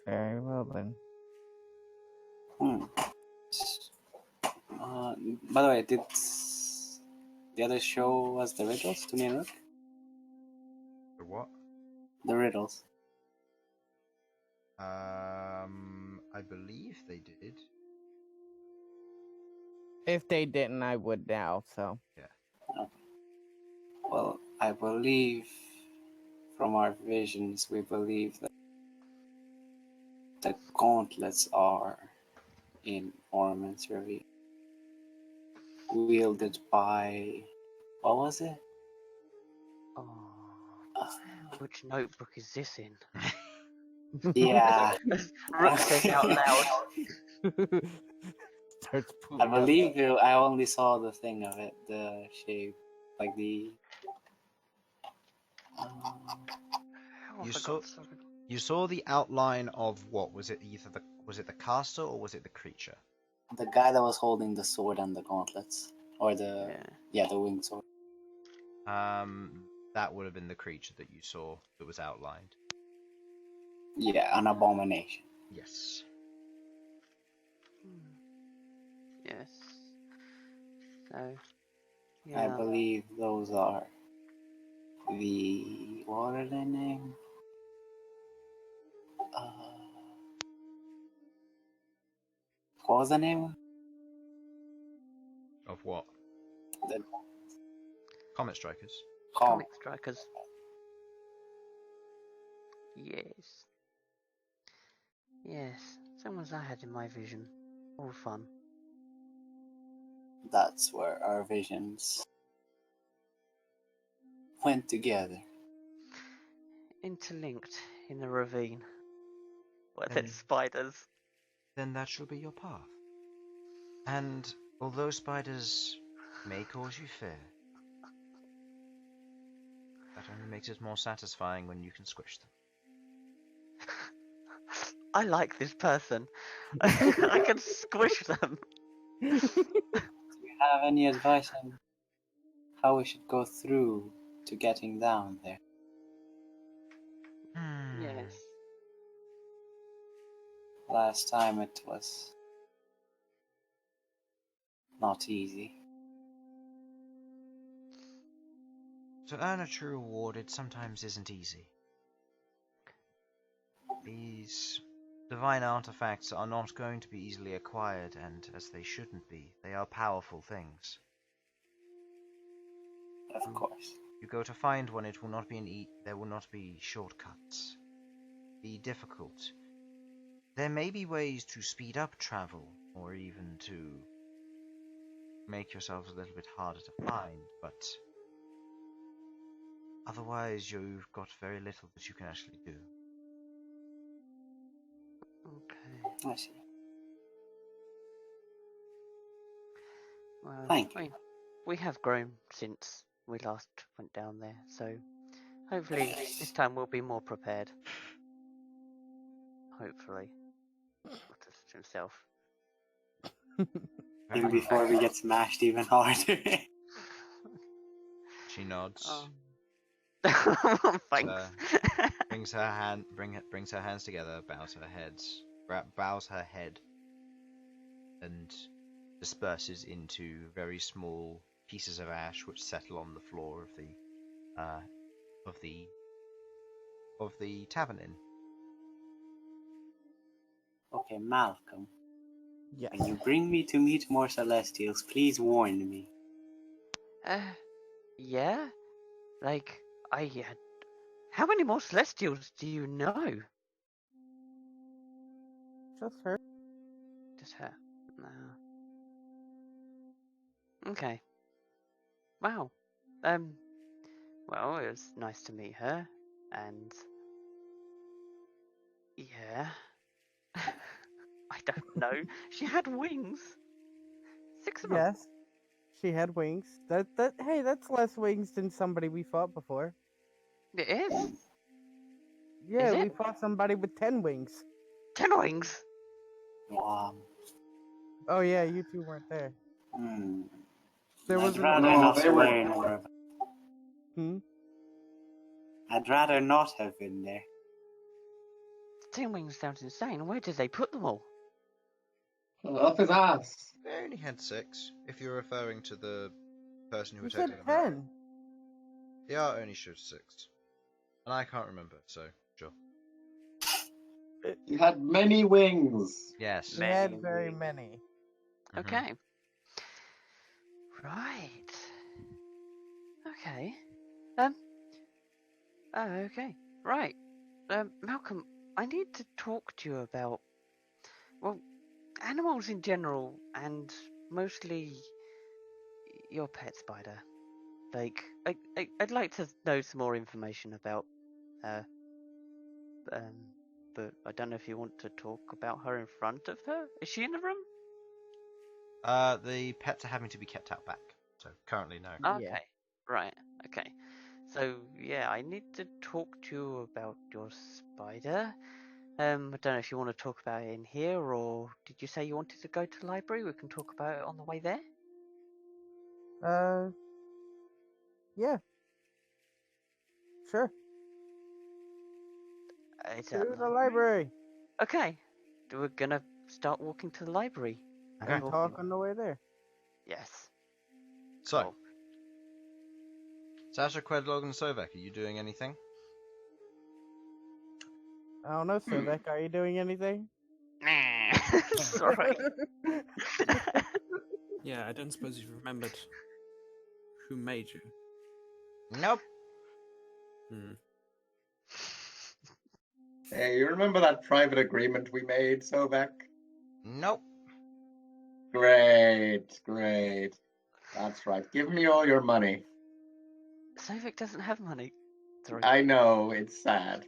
Very well then. By the way, did the other show was the riddles to me and Rook? The what? The riddles. I believe they did. If they didn't, I would now, so. Yeah. Okay. Well, I believe From our visions, we believe that the gauntlets are in Ormond's Ravine, wielded by, what was it? Oh, Uh, which notebook is this in? yeah, Rook says out loud. Starts I pulling out. believe I only saw the thing of it, the shape, like the. Oh, I You forgot saw- something. You saw the outline of what was it? Was it the caster or was it the creature? The guy that was holding the sword and the gauntlets, or the the winged sword. That would have been the creature that you saw that was outlined. Yeah, an abomination. Yes. Yes. So, I yeah. believe those are the, what are their name? What was the name? Of what? The Comet strikers. Comic strikers. Yes. Yes. Same as I had in my vision. All fun. That's where our visions went together. Interlinked in the ravine. Where And- there's spiders. Then that shall be your path. And although spiders may cause you fear, that only makes it more satisfying when you can squish them. I like this person. I can squish them. Do you have any advice on how we should go through to getting down there? Yes. Last time it was not easy. To earn a true reward, it sometimes isn't easy. These divine artifacts are not going to be easily acquired, and as they shouldn't be, they are powerful things. Of course. You go to find one, it will not be there will not be shortcuts. Be difficult. There may be ways to speed up travel, or even to make yourselves a little bit harder to find, but otherwise you've got very little that you can actually do. Okay. I see. Well, Thank you. we have grown since we last went down there, so hopefully this time we'll be more prepared. Hopefully. Mutters to himself. Even before we get smashed even harder. She nods. Thanks. Brings her hands together, bows her head, and disperses into very small pieces of ash which settle on the floor of the tavern inn. Okay, Malcolm. Yes. When you bring me to meet more Celestials, please warn me. Yeah? Like, I had... How many more Celestials do you know? Just her. Just her. No. Okay. Wow. Well, it was nice to meet her, and... Yeah. I don't know. She had wings. 6 of them. Yes. She had wings. Hey, that's less wings than somebody we fought before. It is. Yeah, Is we it? fought somebody with 10 wings. 10 wings. Wow. Oh yeah, you two weren't there. There I'd was rather No, not they were- swear more about. I'd rather not have been there. 10 wings sounds insane. Where did they put them all? Up his ass. They only had 6, if you're referring to the person who You attacked said them. 10. Yeah, only showed 6. And I can't remember, so sure. He had many wings. Yes. We had Many very wings. many. Mhm. Okay. Right. Okay. Oh, okay. Right. Malcolm, I need to talk to you about, well, animals in general, and mostly your pet spider. Like, I'd like to know some more information about her. But I don't know if you want to talk about her in front of her. Is she in the room? The pets are having to be kept out back, so currently no. Okay. Yeah. Right. Okay. So yeah, I need to talk to you about your spider. I don't know if you want to talk about it in here, or did you say you wanted to go to the library? We can talk about it on the way there. Yeah. Sure. Is To that the library. Okay. We're gonna start walking to the library. Okay. And talk on the way there. Yes. So, Cool. Sasha, Queglod, and Sovak, are you doing anything? I don't know, Sovak. Are you doing anything? Sorry. Yeah, I don't suppose you've remembered who made you. Nope. Hmm. Hey, you remember that private agreement we made, Sovak? Nope. Great, great. That's right. Give me all your money. Sovak doesn't have money. Sorry. I know, it's sad.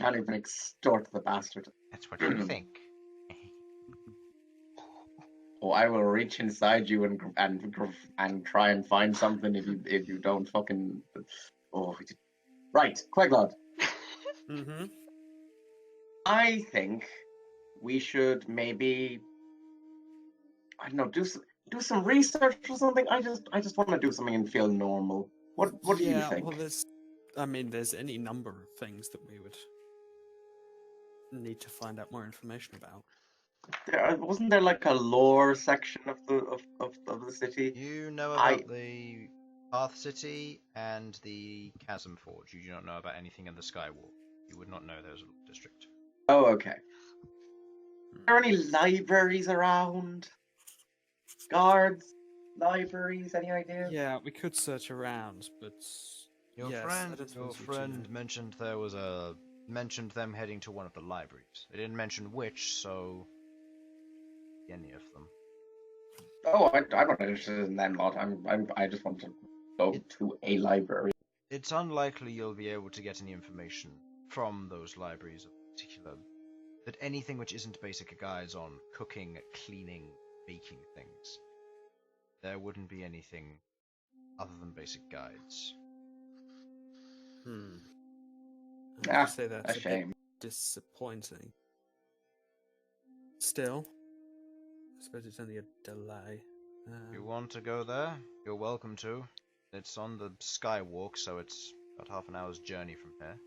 Can't even extort the bastard. That's what you think. Oh, I will reach inside you and try and find something if you don't fucking. Oh, right, Queglod. Mm-hmm. I think we should maybe, I don't know, do some research or something. I just want to do something and feel normal. What do you think? Well, there's any number of things that we would need to find out more information about. Wasn't there like a lore section of the city? You know about the Path City and the Chasm Forge. You do not know about anything in the Skywalk. You would not know there's a district. Oh, okay. Are there any libraries around? Guards? Libraries? Any ideas? Yeah, we could search around, but Your yes, I friend, don't suppose you two know. mentioned them heading to one of the libraries. They didn't mention which, so any of them. Oh, I'm not interested in that lot. I just want to go to a library. It's unlikely you'll be able to get any information from those libraries of particular. That anything which isn't basic guides on cooking, cleaning, baking things. There wouldn't be anything other than basic guides. I have to say that's a a shame. bit disappointing. Still, I suppose it's only a delay. If you want to go there, you're welcome to. It's on the Skywalk, so it's about half an hour's journey from here.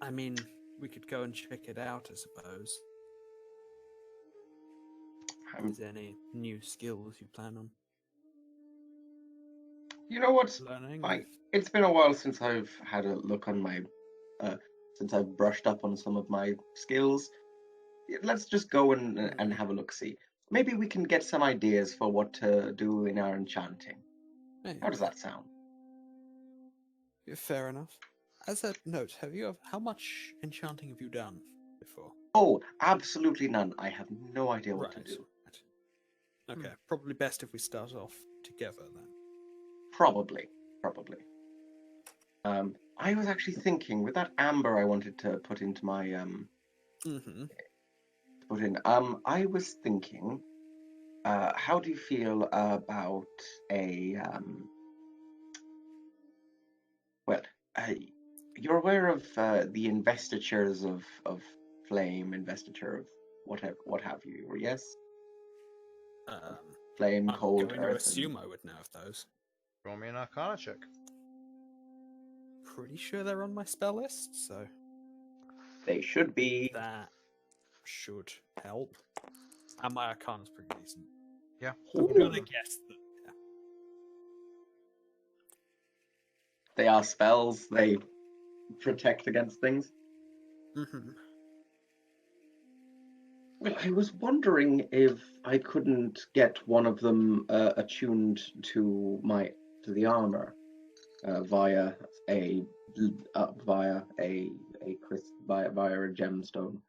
I mean, we could go and check it out, I suppose. Is there any new skills you plan on You know what? learning? It's been a while since I've had a look on my, since I've brushed up on some of my skills. Let's just go and have a look. See, maybe we can get some ideas for what to do in our enchanting. Hey, How does that sound? fair enough. As a note, how much enchanting have you done before? Oh, absolutely none. I have no idea what to do. Right. Okay, probably best if we start off together then. Probably. I was actually thinking with that amber I wanted to put into my I was thinking, how do you feel about a you're aware of the investitures of flame, investiture of what have you, yes? Flame, I'm cold, going to earth. assume I would know of those. Roll me an Arcana check. Pretty sure they're on my spell list, so They should be. that should help. And my Arcana's pretty decent. Yeah. I'm gonna guess that. Yeah. They are spells. They protect against things. I was wondering if I couldn't get one of them attuned to the armor via a via a gemstone.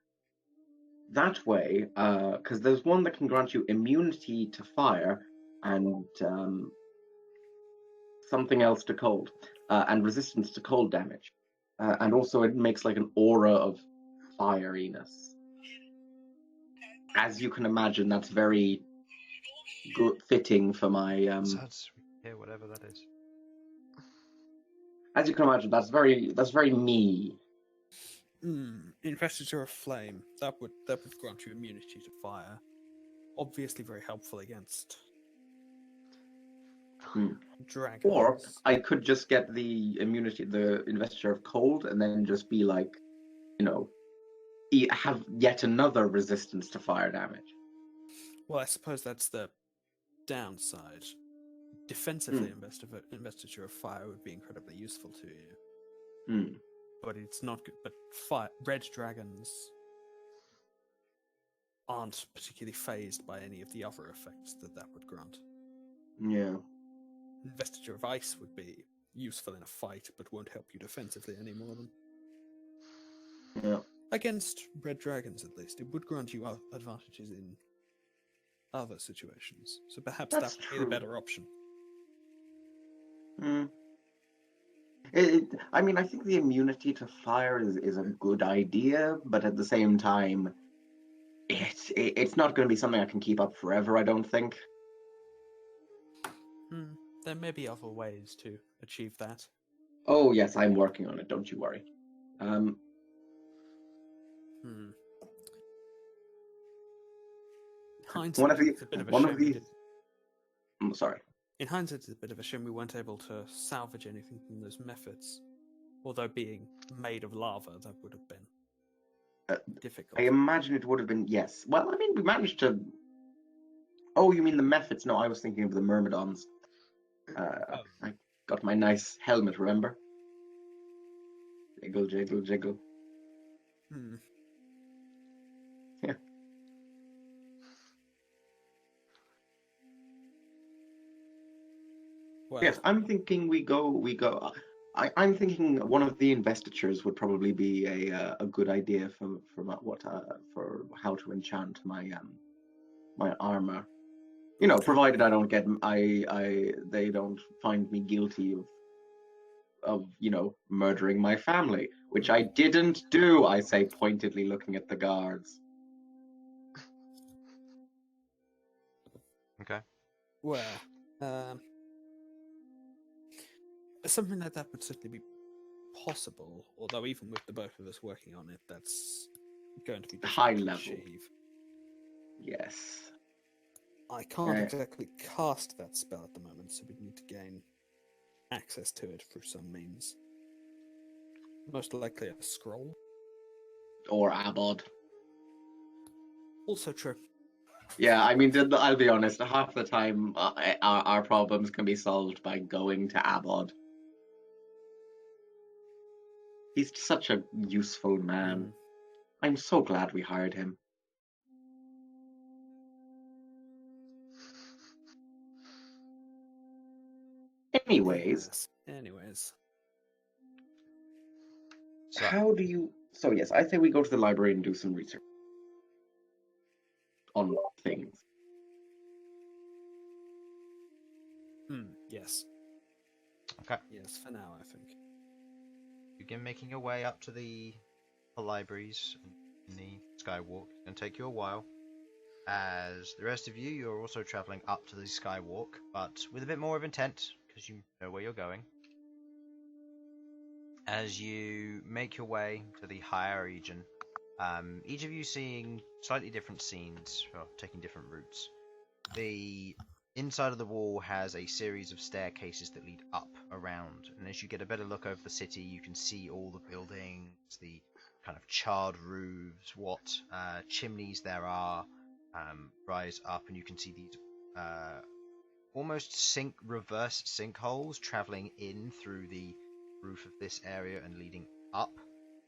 That way, because there's one that can grant you immunity to fire and something else to cold, and resistance to cold damage, and also it makes like an aura of fieriness. As you can imagine, that's very good fitting for my Sudz, yeah, whatever that is. as you can imagine, that's very me. Investiture of Flame. That would grant you immunity to fire. Obviously very helpful against dragons. Or I could just get the immunity, the investiture of cold, and then just be like, have yet another resistance to fire damage. Well, I suppose that's the downside. Defensively, investiture of fire would be incredibly useful to you. But it's not good. But red dragons aren't particularly phased by any of the other effects that would grant. Yeah. Investiture of ice would be useful in a fight, but won't help you defensively any more than. Yeah. Against red dragons, at least, it would grant you advantages in other situations. So perhaps that would be the better option. I mean, I think the immunity to fire is a good idea, but at the same time, it's not going to be something I can keep up forever, I don't think. There may be other ways to achieve that. Oh, yes, I'm working on it, don't you worry. Hindsight, it's a bit of a shame. I'm sorry. In hindsight, it's a bit of a shame we weren't able to salvage anything from those methods. Although being made of lava, that would have been difficult. I imagine it would have been, yes. Well, I mean, we managed to... Oh, you mean the methods? No, I was thinking of the myrmidons. I got my nice helmet, remember? Jiggle, jiggle, jiggle. Yeah. Well, yes, I'm thinking we go. I'm thinking one of the investitures would probably be a good idea for how to enchant my my armor. Provided I don't get they don't find me guilty of murdering my family, which I didn't do. I say pointedly, looking at the guards. Okay. Well, something like that would certainly be possible, although even with the both of us working on it, that's going to be high to level. Achieve. Yes. I can't exactly cast that spell at the moment, so we'd need to gain access to it through some means. Most likely a scroll. Or Abbot. Also true. Yeah, I mean, I'll be honest, half the time our problems can be solved by going to Abbot. He's such a useful man. I'm so glad we hired him. Anyways. How do you... So yes, I say we go to the library and do some research on things. Yes. Okay. Yes, for now, I think. Begin making your way up to the libraries in the Skywalk. It's going to take you a while. As the rest of you, you're also travelling up to the Skywalk, but with a bit more of intent, because you know where you're going. As you make your way to the higher region, each of you seeing slightly different scenes, or taking different routes. The inside of the wall has a series of staircases that lead up around, and as you get a better look over the city, you can see all the buildings, the kind of charred roofs, what chimneys there are rise up, and you can see these almost reverse sinkholes travelling in through the roof of this area and leading up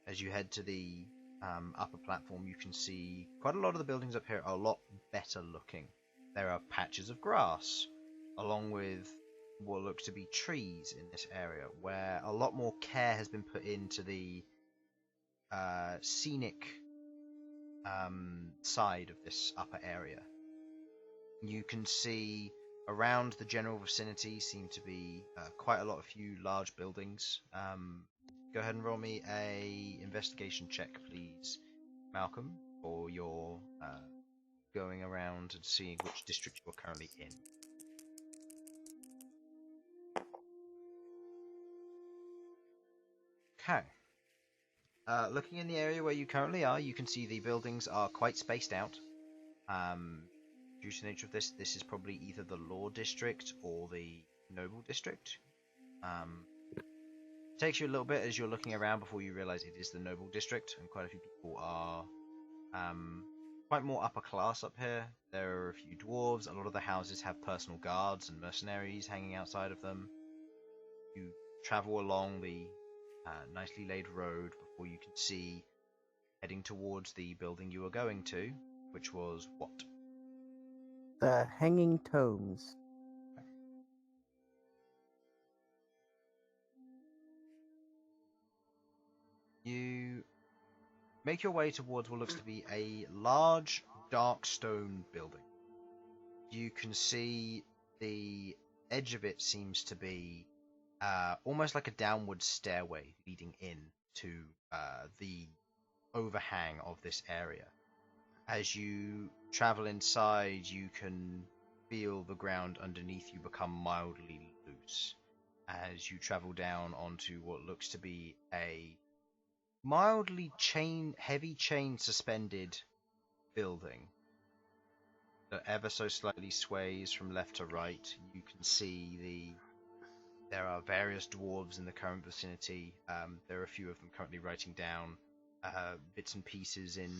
as you head to the upper platform, you can see quite a lot of the buildings up here are a lot better looking. There are patches of grass, along with what look to be trees in this area, where a lot more care has been put into the scenic side of this upper area. You can see around the general vicinity seem to be quite a lot of few large buildings. Go ahead and roll me a investigation check, please, Malcolm, for your going around and seeing which district you're currently in. Okay. Looking in the area where you currently are, you can see the buildings are quite spaced out. Due to the nature of this is probably either the Law District or the Noble District. It takes you a little bit as you're looking around before you realise it is the Noble District, and quite a few people are quite more upper class up here. There are a few dwarves. A lot of the houses have personal guards and mercenaries hanging outside of them. You travel along the nicely laid road before you can see, heading towards the building you were going to, which was what? The Hanging Tomes. You make your way towards what looks to be a large, dark stone building. You can see the edge of it seems to be almost like a downward stairway leading in to the overhang of this area. As you travel inside, you can feel the ground underneath you become mildly loose as you travel down onto what looks to be a mildly heavy chain suspended building that ever so slightly sways from left to right. You can see there are various dwarves in the current vicinity. There are a few of them currently writing down bits and pieces in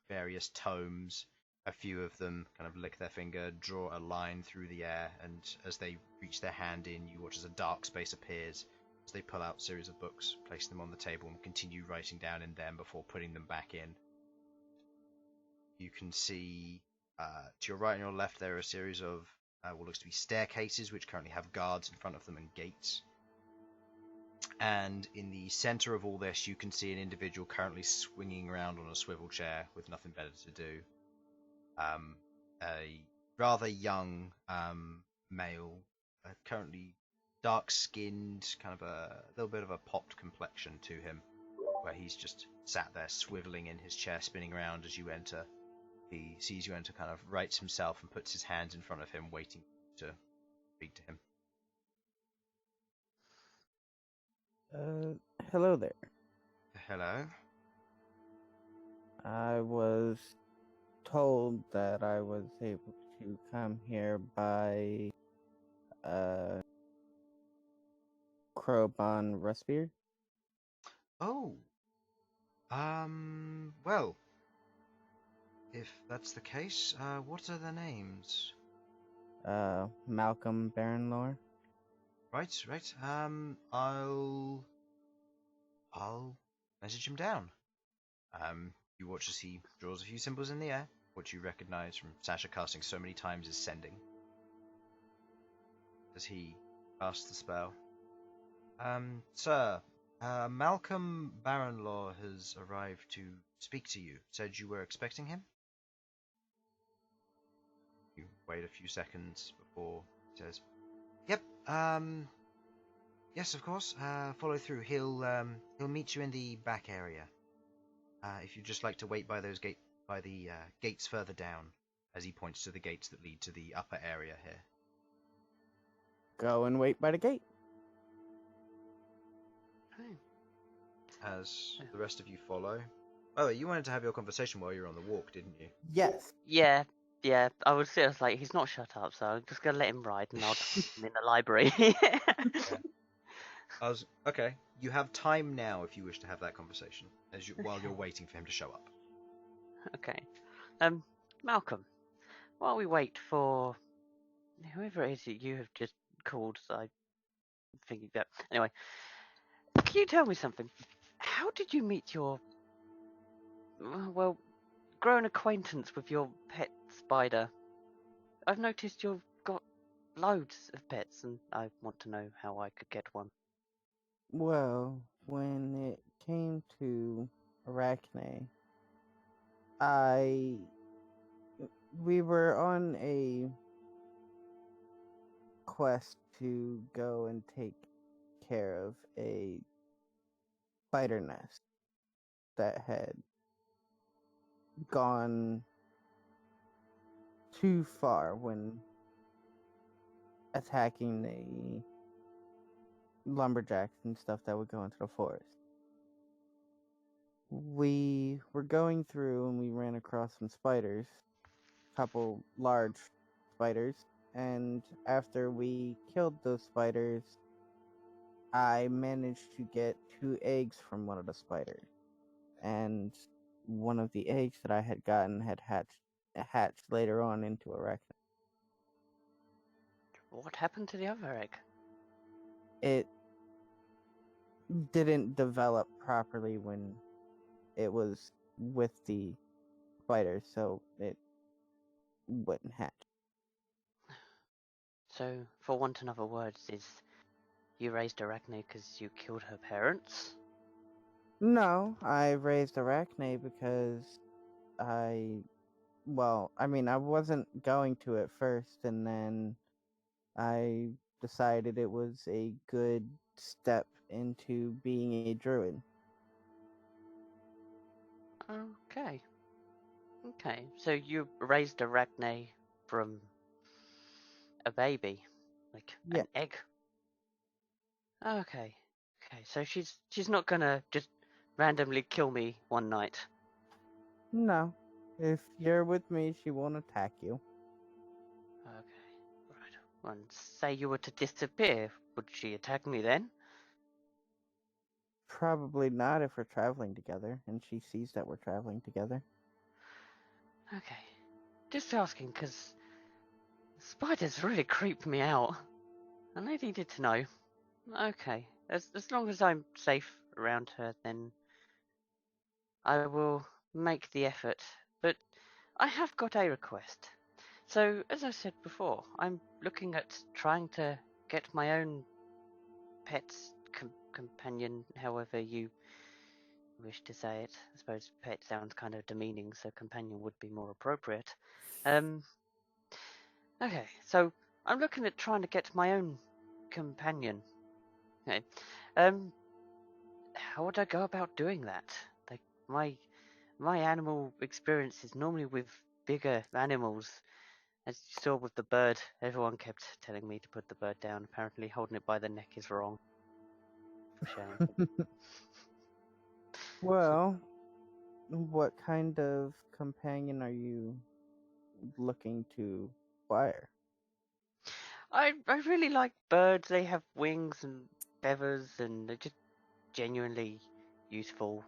various tomes. A few of them kind of lick their finger, draw a line through the air, and as they reach their hand in, you watch as a dark space appears as they pull out a series of books, place them on the table, and continue writing down in them before putting them back in. You can see to your right and your left there are a series of what looks to be staircases which currently have guards in front of them and gates. And in the center of all this, you can see an individual currently swinging around on a swivel chair with nothing better to do. A rather young male, currently dark-skinned, kind of a little bit of a popped complexion to him, where he's just sat there swiveling in his chair, spinning around as you enter. He sees you enter, kind of rights himself and puts his hands in front of him, waiting to speak to him. Hello there. Hello. I was told that I was able to come here by Crowbon Ruspier. Oh. Well, if that's the case, what are their names? Malcom Baronlore. Right. I'll message him down. You watch as he draws a few symbols in the air, which you recognize from Sasha casting so many times as sending. As he casts the spell. Sir, Malcom Baronlore has arrived to speak to you. Said you were expecting him? You wait a few seconds before he says, "Yep, yes, of course. Follow through. He'll meet you in the back area. If you'd just like to wait by the gates further down," as he points to the gates that lead to the upper area here. Go and wait by the gate. As the rest of you follow. Oh, you wanted to have your conversation while you were on the walk, didn't you? Yes. Yeah. I was like, he's not shut up, so I'm just gonna let him ride, and I'll just him in the library. Okay. You have time now if you wish to have that conversation, while you're waiting for him to show up. Okay. Malcolm, while we wait for whoever it is that you have just called, I'm thinking that. Anyway, can you tell me something? How did you meet your well, grow an acquaintance with your pet spider. I've noticed you've got loads of pets, and I want to know how I could get one. Well, when it came to Arachne, we were on a quest to go and take care of a spider nest that had gone too far when attacking the lumberjacks and stuff that would go into the forest. We were going through and we ran across some spiders, a couple large spiders, and after we killed those spiders, I managed to get 2 eggs from one of the spiders. And one of the eggs that I had gotten had hatched later on into a arachne. What happened to the other egg? It didn't develop properly when it was with the spider, so it wouldn't hatch. So, for want of other words, is you raised Arachne because you killed her parents? No, I raised Arachne because I wasn't going to at first, and then I decided it was a good step into being a druid. Okay. Okay, so you raised Arachne from a baby, like Yeah. an egg. Okay. Okay, so she's not gonna just randomly kill me one night. No. If you're with me, she won't attack you. Okay, right. And say you were to disappear, would she attack me then? Probably not if we're traveling together, and she sees that we're traveling together. Okay. Just asking, because spiders really creep me out. And I needed to know. Okay. As long as I'm safe around her, then I will make the effort. But I have got a request. So, as I said before, I'm looking at trying to get my own pet's companion, however you wish to say it. I suppose pet sounds kind of demeaning, so companion would be more appropriate. Okay, so I'm looking at trying to get my own companion. Okay. How would I go about doing that? Like my animal experience is normally with bigger animals. As you saw with the bird, everyone kept telling me to put the bird down. Apparently holding it by the neck is wrong. For shame. Well, what kind of companion are you looking to acquire? I really like birds. They have wings and feathers, and they're just genuinely useful.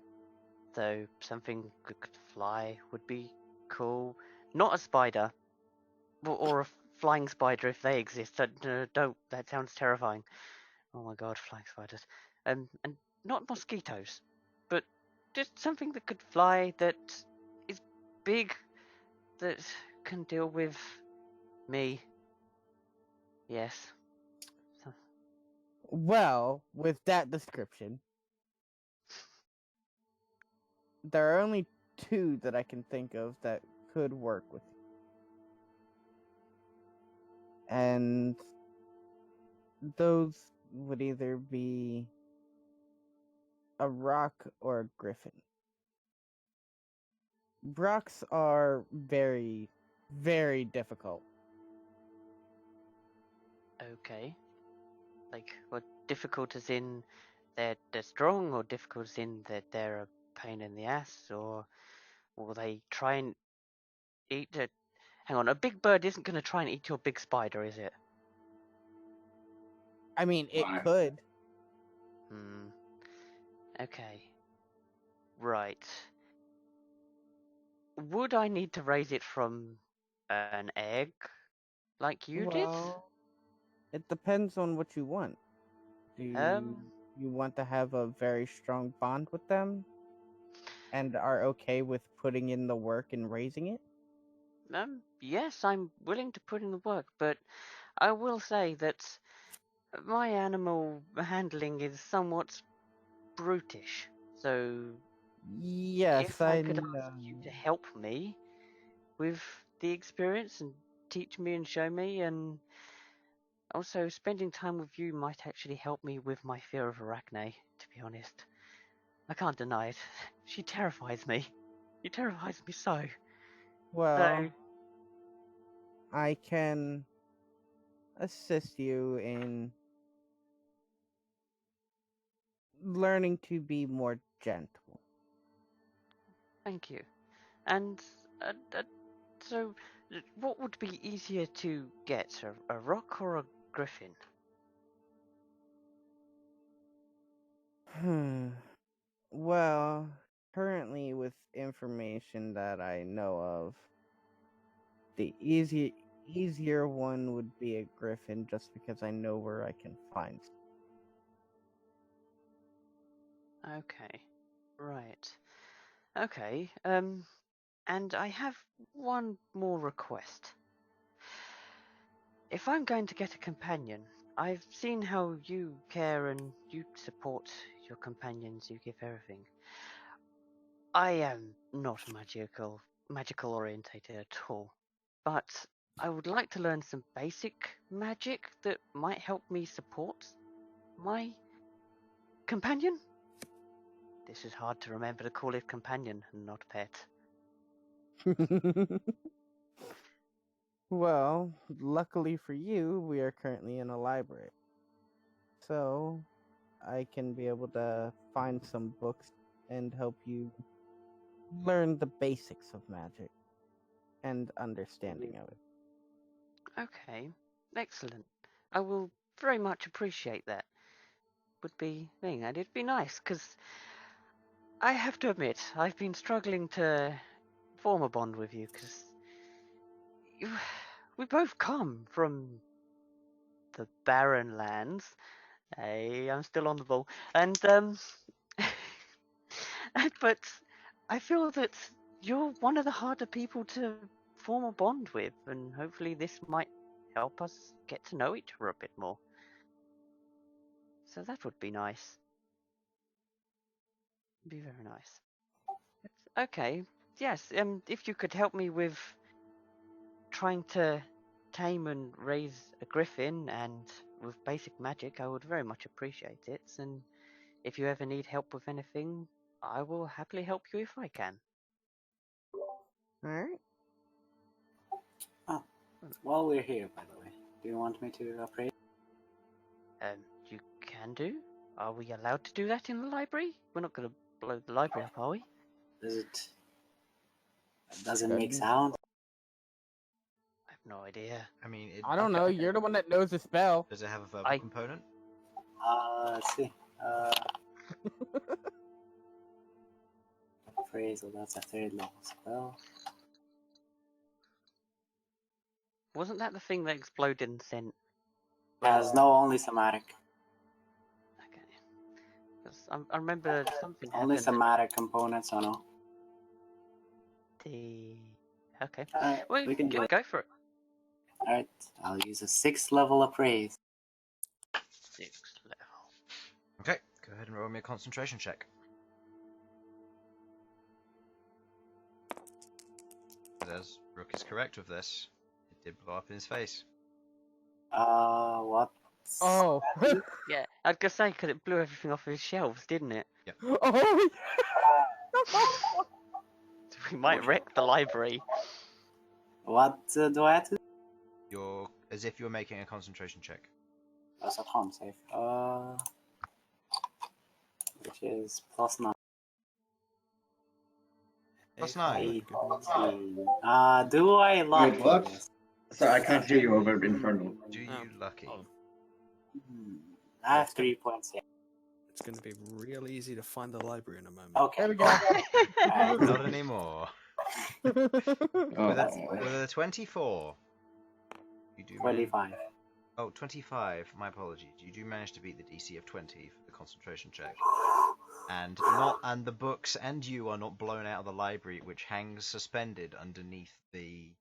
So something that could fly would be cool. Not a spider, or a flying spider if they exist. Don't. That sounds terrifying. Oh my god, flying spiders. And not mosquitoes, but just something that could fly, that is big, that can deal with me. Yes. So, Well, with that description, there are only 2 that I can think of that could work with you. And those would either be a rock or a griffin. Rocks are very, very difficult. okay. Like, what, difficult as in they're strong, or difficult as in that they're a pain in the ass, or will they try and eat it? Hang on, a big bird isn't going to try and eat your big spider, is it? I mean, it Why? could. Okay. Right. Would I need to raise it from an egg, like you did? Well, it depends on what you want. Do Um, you want to have a very strong bond with them and are okay with putting in the work and raising it? Yes, I'm willing to put in the work, but I will say that my animal handling is somewhat brutish. So Yes, if I I could know. ask you to help me with the experience and teach me and show me, and also spending time with you might actually help me with my fear of Arachne, to be honest. I can't deny it. She terrifies me. She terrifies me so. Well, I can assist you in learning to be more gentle. Thank you. And so, what would be easier to get, a rock or a griffin? Well, currently with information that I know of, the easier one would be a griffin, just because I know where I can find. Okay, right. Okay, and I have one more request. If I'm going to get a companion, I've seen how you care and you support your companions, you give everything. I am not magical orientated at all, but I would like to learn some basic magic that might help me support my companion. This is hard to remember to call it companion and not pet. Well, luckily for you, we are currently in a library. So, I can be able to find some books and help you learn the basics of magic and understanding of it. Okay, excellent. I will very much appreciate that. Would be thing, and it'd be nice because I have to admit I've been struggling to form a bond with you because we both come from the barren lands. Hey, I'm still on the ball, and but I feel that you're one of the harder people to form a bond with, and hopefully this might help us get to know each other a bit more. So that would be nice. Be very nice. Okay. Yes. If you could help me with trying to tame and raise a griffin and with basic magic, I would very much appreciate it. And if you ever need help with anything, I will happily help you if I can. Alright. Oh, while we're here, by the way, do you want me to appraise? You can do. Are we allowed to do that in the library? We're not going to blow the library up, are we? Does it make sound? I have no idea. I mean, I don't know. You're the one that knows the spell. Does it have a verbal component? Let's see. Appraisal, that's a 3rd level spell. Wasn't that the thing that exploded and sent? Has no, only somatic. Okay. 'Cause I remember something Only happened. somatic components, I know. Okay. Well, we can go for it. Alright, I'll use a 6th level appraise. 6th level. Okay, go ahead and roll me a concentration check. As Rook is correct with this, it did blow up in his face. What? Oh. Yeah, I was gonna say because it blew everything off his shelves, didn't it? Yeah. Oh. So we might wreck the library. What do I have to do? You're as if you're making a concentration check. That's a con save. Which is +9. +9. 18. Do I luck? Wait, what? Sorry, I can't hear you over Infernal. Do you lucky? I have 3 points, yeah. It's going to be real easy to find the library in a moment. Okay. There we go. Not anymore. Oh, With a 24, you do 25. Oh, 25. My apologies. You do manage to beat the DC of 20 for the concentration check. and the books and you are not blown out of the library, which hangs suspended underneath the.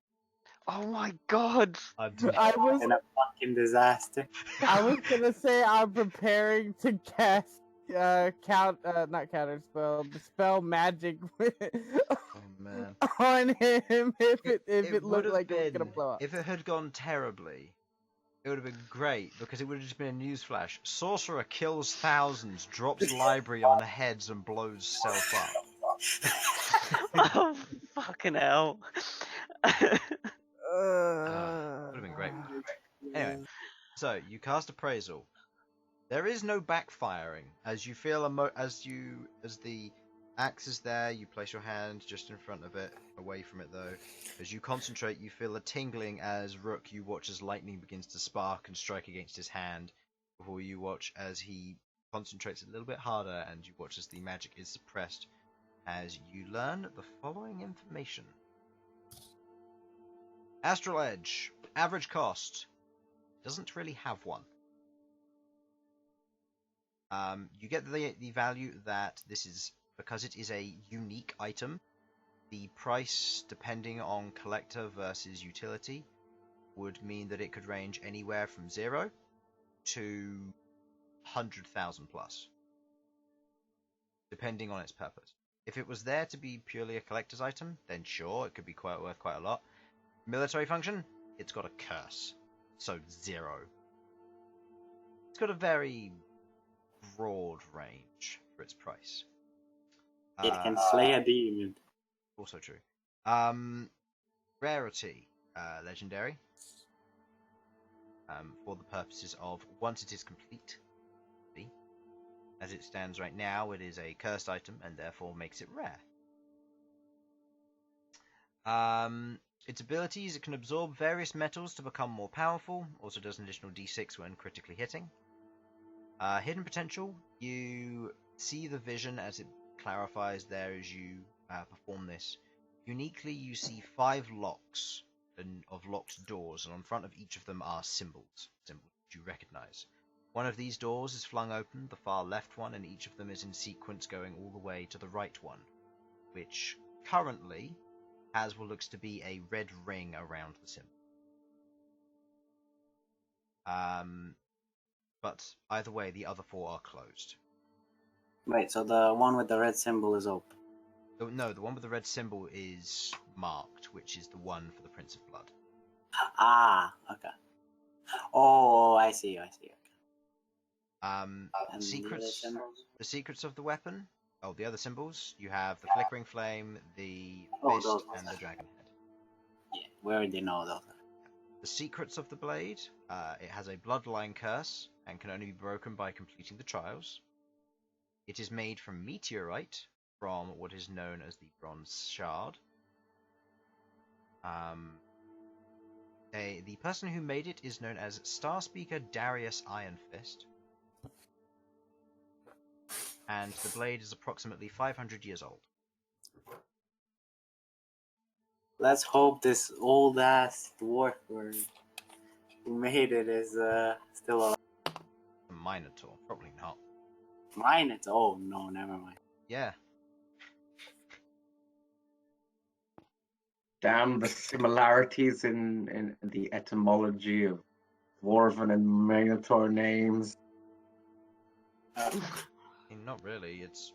Oh my god! I was In a fucking disaster. I was gonna say I'm preparing to cast not counter spell, dispel magic Oh man! on him if it would looked have like it was been, gonna blow up. if it had gone terribly, it would have been great because it would have just been a newsflash. Sorcerer kills thousands, drops library on heads, and blows self up. Oh fucking hell! Would have been great. Anyway, so you cast appraisal. There is no backfiring as you feel as the axe is there. You place your hand just in front of it, away from it though. As you concentrate, you feel a tingling as Rook. You watch as lightning begins to spark and strike against his hand. Before you watch as he concentrates a little bit harder, and you watch as the magic is suppressed. As you learn the following information. Astral Edge. Average cost. Doesn't really have one. You get the value that this is, because it is a unique item, the price, depending on collector versus utility, would mean that it could range anywhere from 0 to 100,000 plus, depending on its purpose. If it was there to be purely a collector's item, then sure, it could be worth quite a lot. Military function, it's got a curse, so 0. It's got a very broad range for its price. It can slay a demon. Also true. Rarity, legendary. For the purposes of once it is complete. As it stands right now, it is a cursed item and therefore makes it rare. Its abilities, it can absorb various metals to become more powerful. Also does an additional d6 when critically hitting. Hidden potential, you see the vision as it clarifies there as you perform this. Uniquely, you see 5 locks of locked doors, and on front of each of them are symbols you recognize. One of these doors is flung open, the far left one, and each of them is in sequence going all the way to the right one, which currently has what looks to be a red ring around the symbol. But either way, the other 4 are closed. Wait, so the one with the red symbol is open? No, the one with the red symbol is marked, which is the one for the Prince of Blood. Ah, okay. Oh, I see. Okay. The secrets of the weapon. Oh, the other symbols. You have the flickering flame, the fist, and the dragon head. Yeah, we already know those. The secrets of the blade. It has a bloodline curse and can only be broken by completing the trials. It is made from meteorite, from what is known as the Bronze Shard. The person who made it is known as Star Speaker Darius Ironfist. And the blade is approximately 500 years old. Let's hope this old ass dwarf who made it is still alive. A Minotaur, probably not. Minotaur? Oh no, never mind. Yeah. Damn the similarities in the etymology of Dwarven and Minotaur names. I mean, not really, it's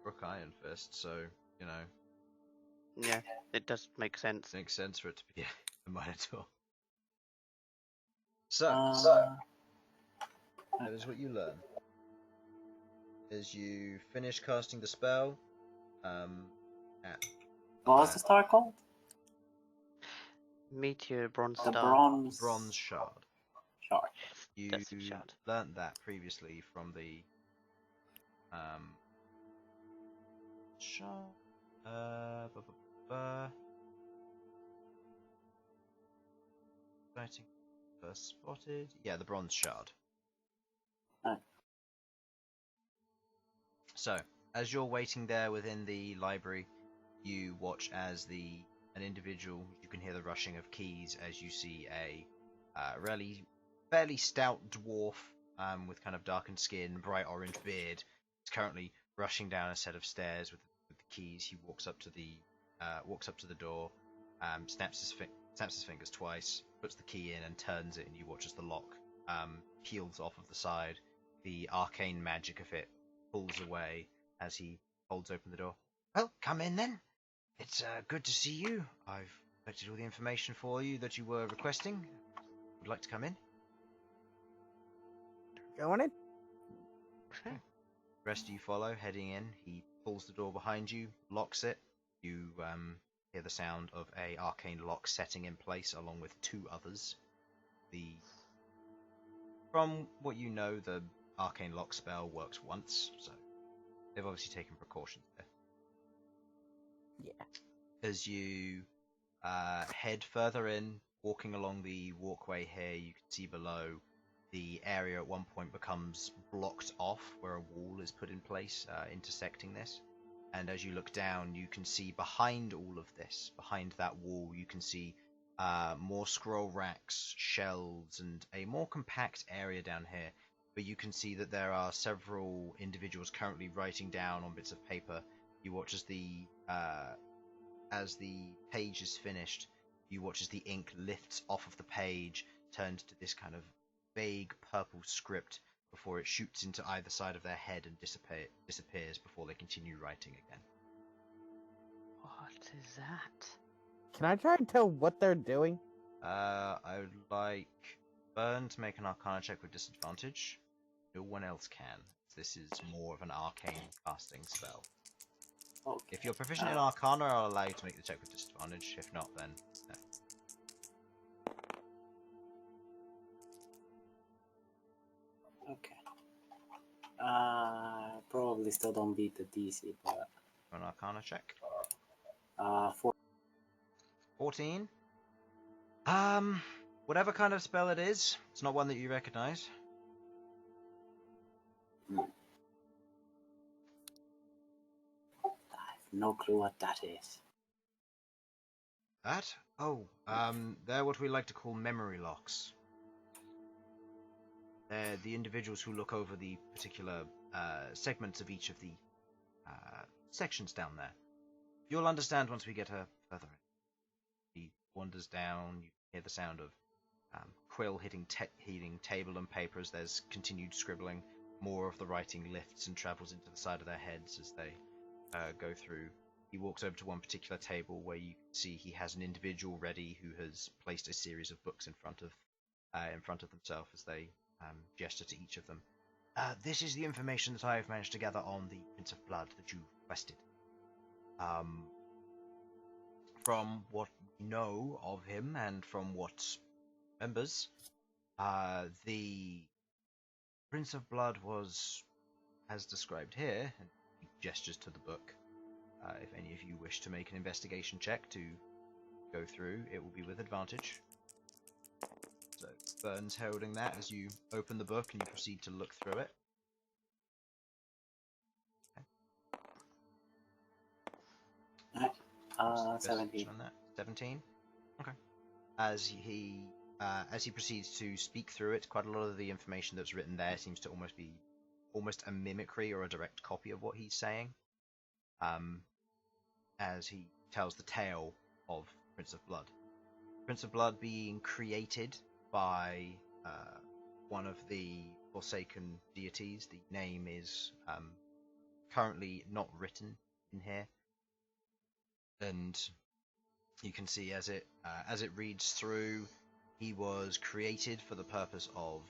Rook Ironfist, so, you know. Yeah, it does make sense. It makes sense for it to be a Minotaur. So, that is what you learn. As you finish casting the spell, what was the star called? Meteor Bronze The Star. Bronze Shard. Shard. You That's a shard. learnt that previously from the shard. Sighting first spotted. Yeah, the Bronze Shard. Oh. So, as you're waiting there within the library, you watch as an individual. You can hear the rushing of keys as you see a fairly stout dwarf with kind of darkened skin, bright orange beard. Is currently rushing down a set of stairs with the keys. He walks up to the door, snaps his fingers twice, puts the key in and turns it, and you watch as the lock peels off of the side. The arcane magic of it pulls away as he holds open the door. Well, come in then. It's good to see you. I've collected all the information for you that you were requesting. Would like to come in? Going in? Okay. The rest of you follow, heading in. He pulls the door behind you, locks it. You hear the sound of a arcane lock setting in place, along with two others. From what you know, the arcane lock spell works once, so they've obviously taken precautions there. Yeah. As you head further in, walking along the walkway here, you can see below the area at one point becomes blocked off, where a wall is put in place, intersecting this. And as you look down, you can see behind all of this, behind that wall, you can see more scroll racks, shelves, and a more compact area down here. But you can see that there are several individuals currently writing down on bits of paper. You watch as the page is finished, you watch as the ink lifts off of the page, turns to this kind of vague purple script before it shoots into either side of their head and disappears before they continue writing again. What is that? Can I try and tell what they're doing? I would like Bern to make an Arcana check with disadvantage. No one else can. This is more of an arcane casting spell. Okay. If you're proficient in Arcana, I'll allow you to make the check with disadvantage. If not, then no. Okay. Probably still don't beat the DC, but An Arcana check. 14. Whatever kind of spell it is, it's not one that you recognize. I have no clue what that is. That? Oh, they're what we like to call memory locks. They're the individuals who look over the particular segments of each of the sections down there. You'll understand once we get her further in. He wanders down, you hear the sound of quill hitting table and paper as there's continued scribbling. More of the writing lifts and travels into the side of their heads as they go through. He walks over to one particular table where you can see he has an individual ready who has placed a series of books in front of themselves as they gesture to each of them. This is the information that I have managed to gather on the Prince of Blood that you requested. From what we know of him and from what members, the Prince of Blood was, as described here, and he gestures to the book. If any of you wish to make an investigation check to go through, it will be with advantage. So, Bern's holding that as you open the book and you proceed to look through it. Okay. What's the 17. on that? 17? Okay. As he proceeds to speak through it, quite a lot of the information that's written there seems to almost be a mimicry or a direct copy of what he's saying. As he tells the tale of Prince of Blood. Prince of Blood being created by one of the Forsaken deities. The name is currently not written in here. And you can see as it reads through, he was created for the purpose of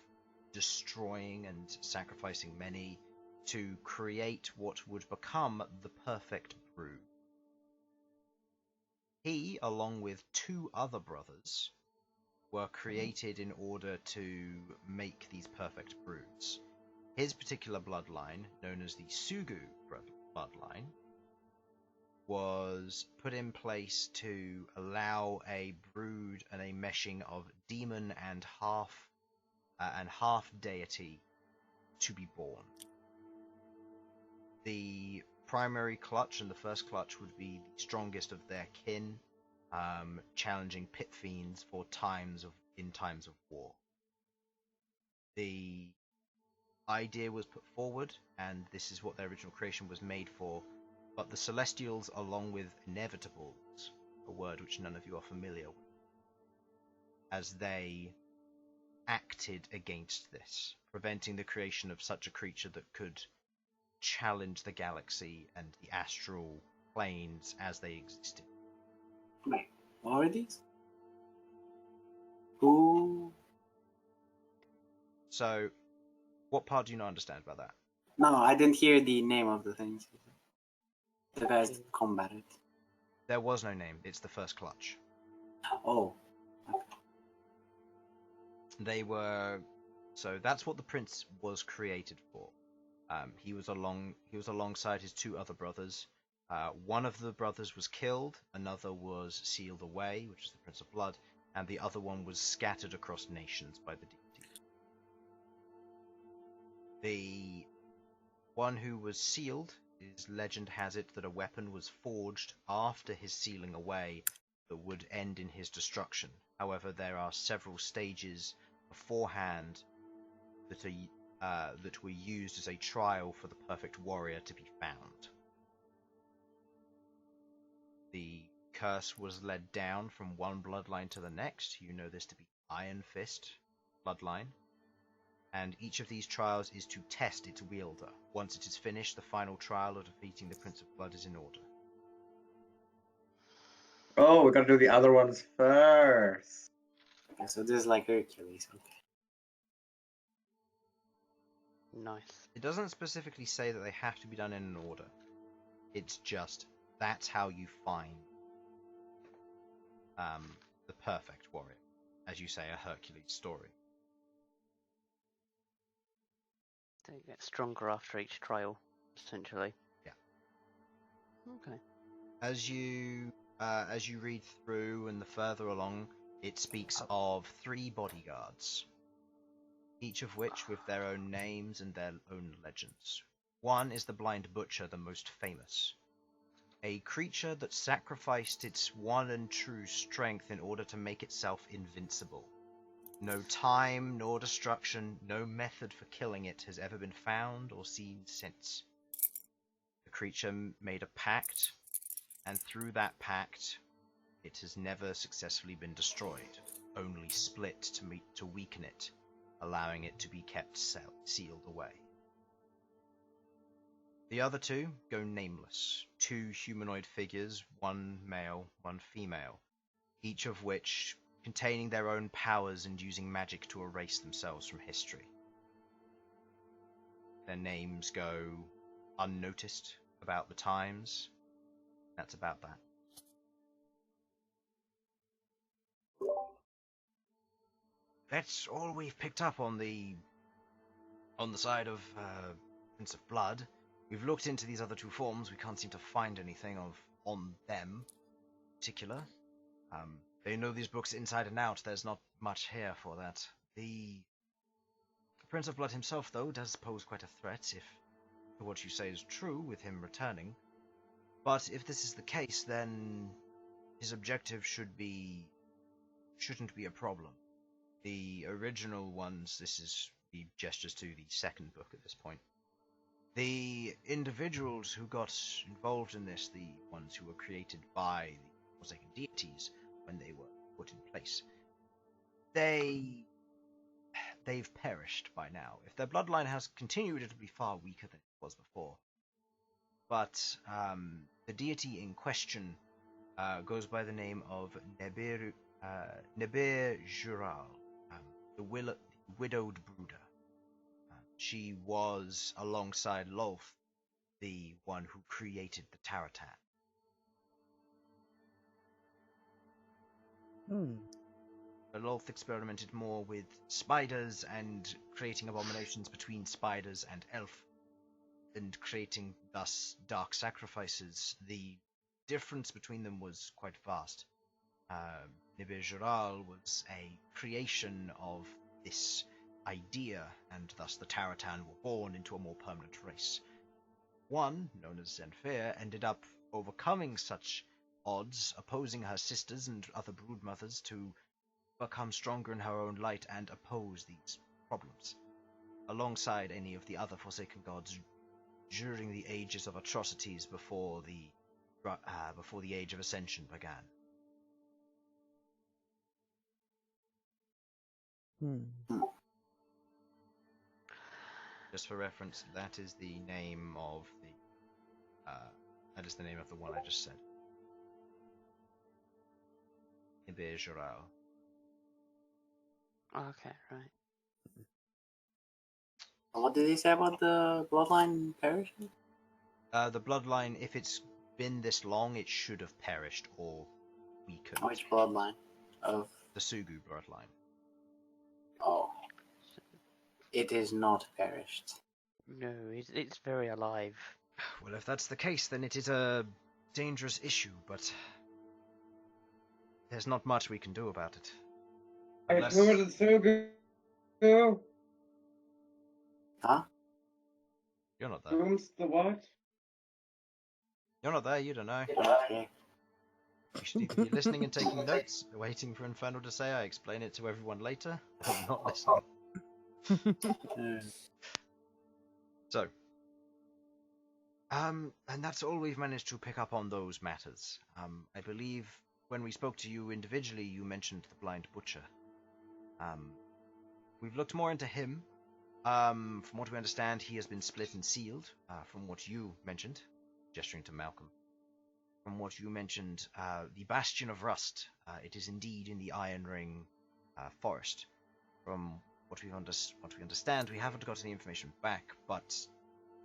destroying and sacrificing many to create what would become the perfect brew. He, along with two other brothers, were created in order to make these perfect brews. His particular bloodline, known as the Sugu bloodline, was put in place to allow a brood and a meshing of demon and half deity to be born. The primary clutch and the first clutch would be the strongest of their kin, challenging pit fiends for times of war. The idea was put forward, and this is what their original creation was made for. But the Celestials, along with Inevitables, a word which none of you are familiar with, as they acted against this, preventing the creation of such a creature that could challenge the galaxy and the astral planes as they existed. Wait, what are these? Who? So, what part do you not understand about that? No, I didn't hear the name of the things. The guys that combated. There was no name. It's the first clutch. Oh. They were... So that's what the prince was created for. He was alongside his two other brothers. One of the brothers was killed, another was sealed away, which is the Prince of Blood, and the other one was scattered across nations by the deity. The one who was sealed, his legend has it that a weapon was forged after his sealing away that would end in his destruction. However, there are several stages beforehand that were used as a trial for the perfect warrior to be found. The curse was led down from one bloodline to the next. You know this to be Iron Fist bloodline. And each of these trials is to test its wielder. Once it is finished, the final trial of defeating the Prince of Blood is in order. Oh, we gotta do the other ones first. Okay, so this is like Hercules. Okay. Nice. It doesn't specifically say that they have to be done in an order. It's just, that's how you find the perfect warrior. As you say, a Hercules story. They get stronger after each trial, essentially. Yeah. Okay. As you read through and the further along, it speaks of 3 bodyguards, each of which with their own names and their own legends. One is the Blind Butcher, the most famous. A creature that sacrificed its one and true strength in order to make itself invincible. No time, nor destruction, no method for killing it has ever been found or seen since. The creature made a pact, and through that pact, it has never successfully been destroyed, only split to weaken it, allowing it to be kept sealed away. The other 2 go nameless, 2 humanoid figures, one male, one female, each of which containing their own powers and using magic to erase themselves from history. Their names go unnoticed about the times. That's about that. That's all we've picked up on the side of Prince of Blood. We've looked into these other 2 forms. We can't seem to find anything on them in particular. They know these books inside and out. There's not much here for that. The Prince of Blood himself, though, does pose quite a threat if what you say is true with him returning. But if this is the case, then his objective shouldn't be a problem. The original ones, this is the gestures to the second book at this point. The individuals who got involved in this, the ones who were created by the Forsaken deities when they were put in place, they've perished by now. If their bloodline has continued, it'll be far weaker than it was before. But the deity in question goes by the name of Neber Jural, the widowed brooder. She was, alongside Lolth, the one who created the Taratan. Lolth experimented more with spiders and creating abominations between spiders and elf, and creating thus dark sacrifices. The difference between them was quite vast. Neber Jural was a creation of this idea, and thus the Taratan were born into a more permanent race. One, known as Zenfir, ended up overcoming such odds, opposing her sisters and other broodmothers to become stronger in her own light and oppose these problems. alongside any of the other Forsaken Gods during the ages of atrocities before the Age of Ascension began. Just for reference, that is the name of the one I just said. Ibejural. Okay, right. What did he say about the bloodline perishing? The bloodline, if it's been this long, it should have perished or weakened. Which bloodline? Of... The Sugu bloodline. Oh. It is not perished. No, it's very alive. Well, if that's the case, then it is a dangerous issue, but there's not much we can do about it. Unless... Who is Sugu? Huh? You're not there. Whom's the what? You're not there, you don't know. Okay. You should either be listening and taking notes, waiting for Infernal to say I explain it to everyone later, or not listening. So, and that's all we've managed to pick up on those matters. I believe when we spoke to you individually, you mentioned the Blind Butcher. We've looked more into him. From what we understand, he has been split and sealed, from what you mentioned, gesturing to Malcom. From what you mentioned, the Bastion of Rust, it is indeed in the Iron Ring forest. From what we understand, we haven't got any information back, but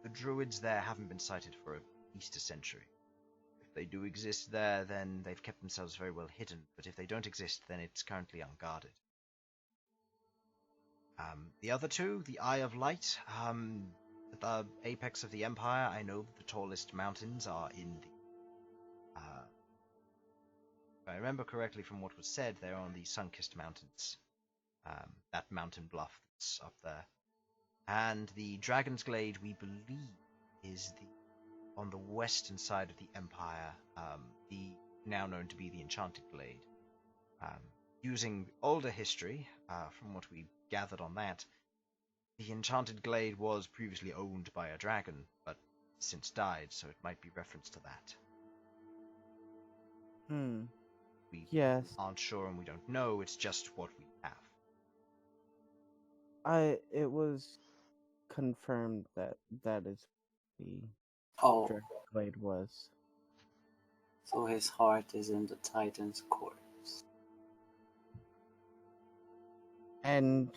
the Druids there haven't been sighted for at least a century. If they do exist there, then they've kept themselves very well hidden, but if they don't exist, then it's currently unguarded. The other two, the Eye of Light, at the apex of the Empire, I know that the tallest mountains are in the... if I remember correctly from what was said, they're on the Sun-Kissed Mountains. That mountain bluff that's up there. And the Dragon's Glade, we believe, is on the western side of the Empire, the now known to be the Enchanted Glade. Using older history, from what we gathered on that, the Enchanted Glade was previously owned by a dragon, but since died, so it might be reference to that. We aren't sure and we don't know, it's just what we have. It was confirmed that is the Dragon Blade was. So his heart is in the Titan's corpse. And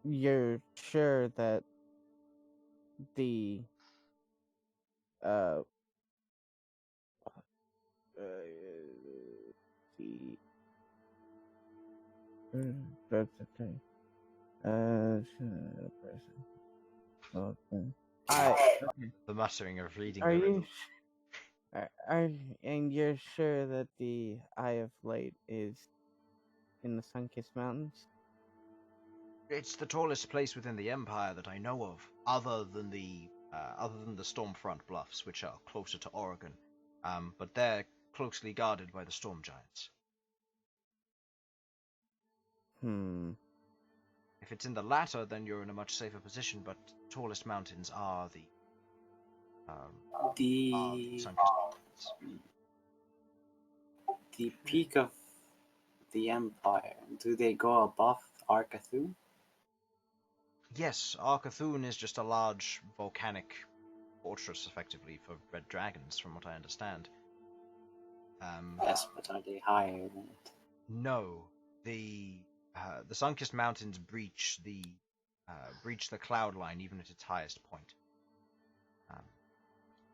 you're sure that the that's the thing. The muttering of reading. Are you? And you're sure that the Eye of Light is in the Sun-Kissed Mountains? It's the tallest place within the Empire that I know of, other than the Stormfront Bluffs, which are closer to Oregon. But they're closely guarded by the Storm Giants. If it's in the latter, then you're in a much safer position, but tallest mountains are the Sun-Kissed Mountains. The peak of the Empire, do they go above Arcathun? Yes, Arcathun is just a large volcanic fortress, effectively, for red dragons, from what I understand. Yes, but are they higher than it? No, the Sun-Kissed Mountains breach the cloud line even at its highest point.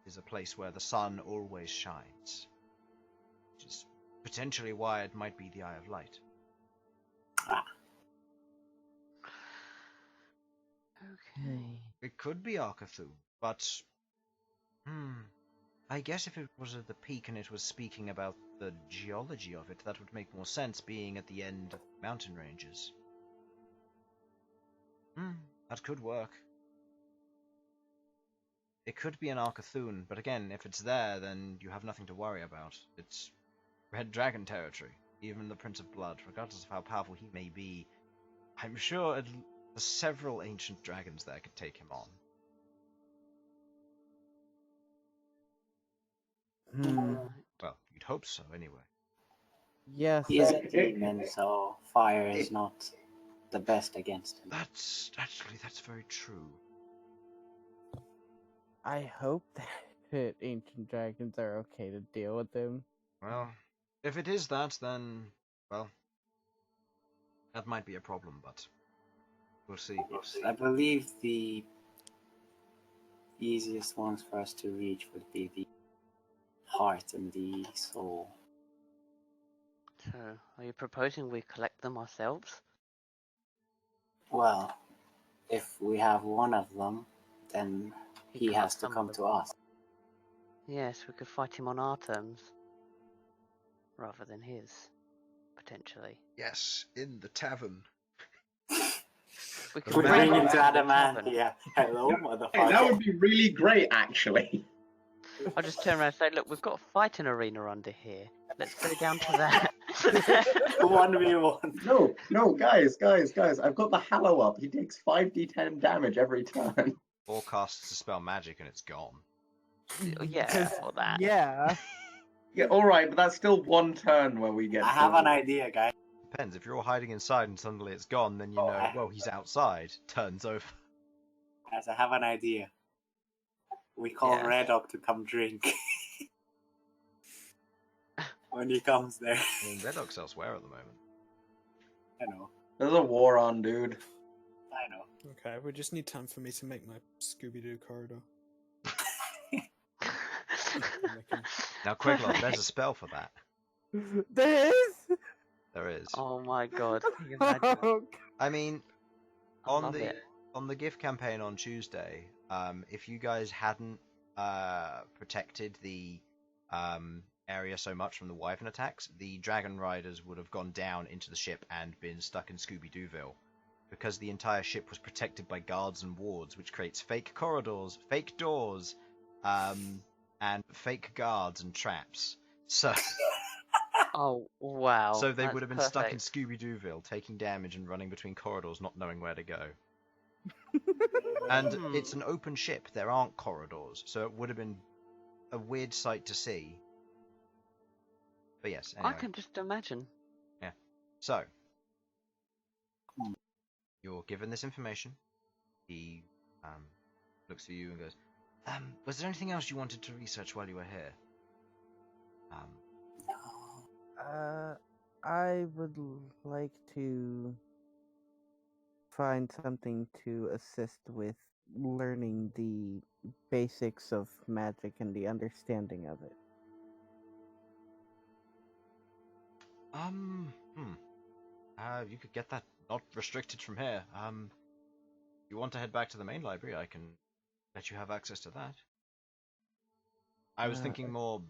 It is a place where the sun always shines, which is potentially why it might be the Eye of Light. Okay. It could be Arcathun, but I guess if it was at the peak and it was speaking about the geology of it, that would make more sense, being at the end of the mountain ranges. That could work. It could be an Arcathun, but again, if it's there, then you have nothing to worry about. It's Red Dragon territory. Even the Prince of Blood, regardless of how powerful he may be, I'm sure There's several ancient dragons there could take him on. Well, you'd hope so, anyway. Yes. He is a demon, so fire is not the best against him. That's very true. I hope that ancient dragons are okay to deal with them. Well, if it is that, then, well, that might be a problem, but we'll see. I believe the easiest ones for us to reach would be the heart and the soul. So, are you proposing we collect them ourselves? Well, if we have one of them, then he cut has to some of come them. to us. Yes, we could fight him on our terms. Rather than his. Potentially. Yes, in the tavern. We could We Imagine bring him him to the Adamant. tavern. Yeah. Hello, Hey, motherfucker. that would be really great, actually. I'll just turn around and say, look, we've got a fighting arena under here. Let's go down to that. 1v1. No, guys. I've got the Hallow up. He takes 5d10 damage every turn. Or casts a spell magic and it's gone. Yeah, or that. Yeah. Yeah, alright, but that's still one turn where we get I have an idea, guys. Depends, if you're all hiding inside and suddenly it's gone, then you know, well, he's outside. Turns over. Guys, I have an idea. We call Yes. Red Dog to come drink. When he comes there. I mean, Red Oak's elsewhere at the moment. I know. There's a war on, dude. I know. Okay, we just need time for me to make my Scooby-Doo corridor. Now, Queglod, there's a spell for that. There is? There is. Oh my god. Can you imagine? Oh, I mean, I love it. on the gift campaign on Tuesday, if you guys hadn't protected the area so much from the wyvern attacks, the dragon riders would have gone down into the ship and been stuck in Scooby-Dooville, because the entire ship was protected by guards and wards, which creates fake corridors, fake doors, and fake guards and traps. So, Oh, wow. so they that's would have been stuck in perfect. Scooby-Dooville, taking damage and running between corridors, not knowing where to go. And it's an open ship, there aren't corridors, so it would have been a weird sight to see. But yes, anyway. I can just imagine. So, you're given this information. He looks at you and goes, was there anything else you wanted to research while you were here? I would like to find something to assist with learning the basics of magic and the understanding of it. You could get that not restricted from here. If you want to head back to the main library, I can let you have access to that. I was thinking more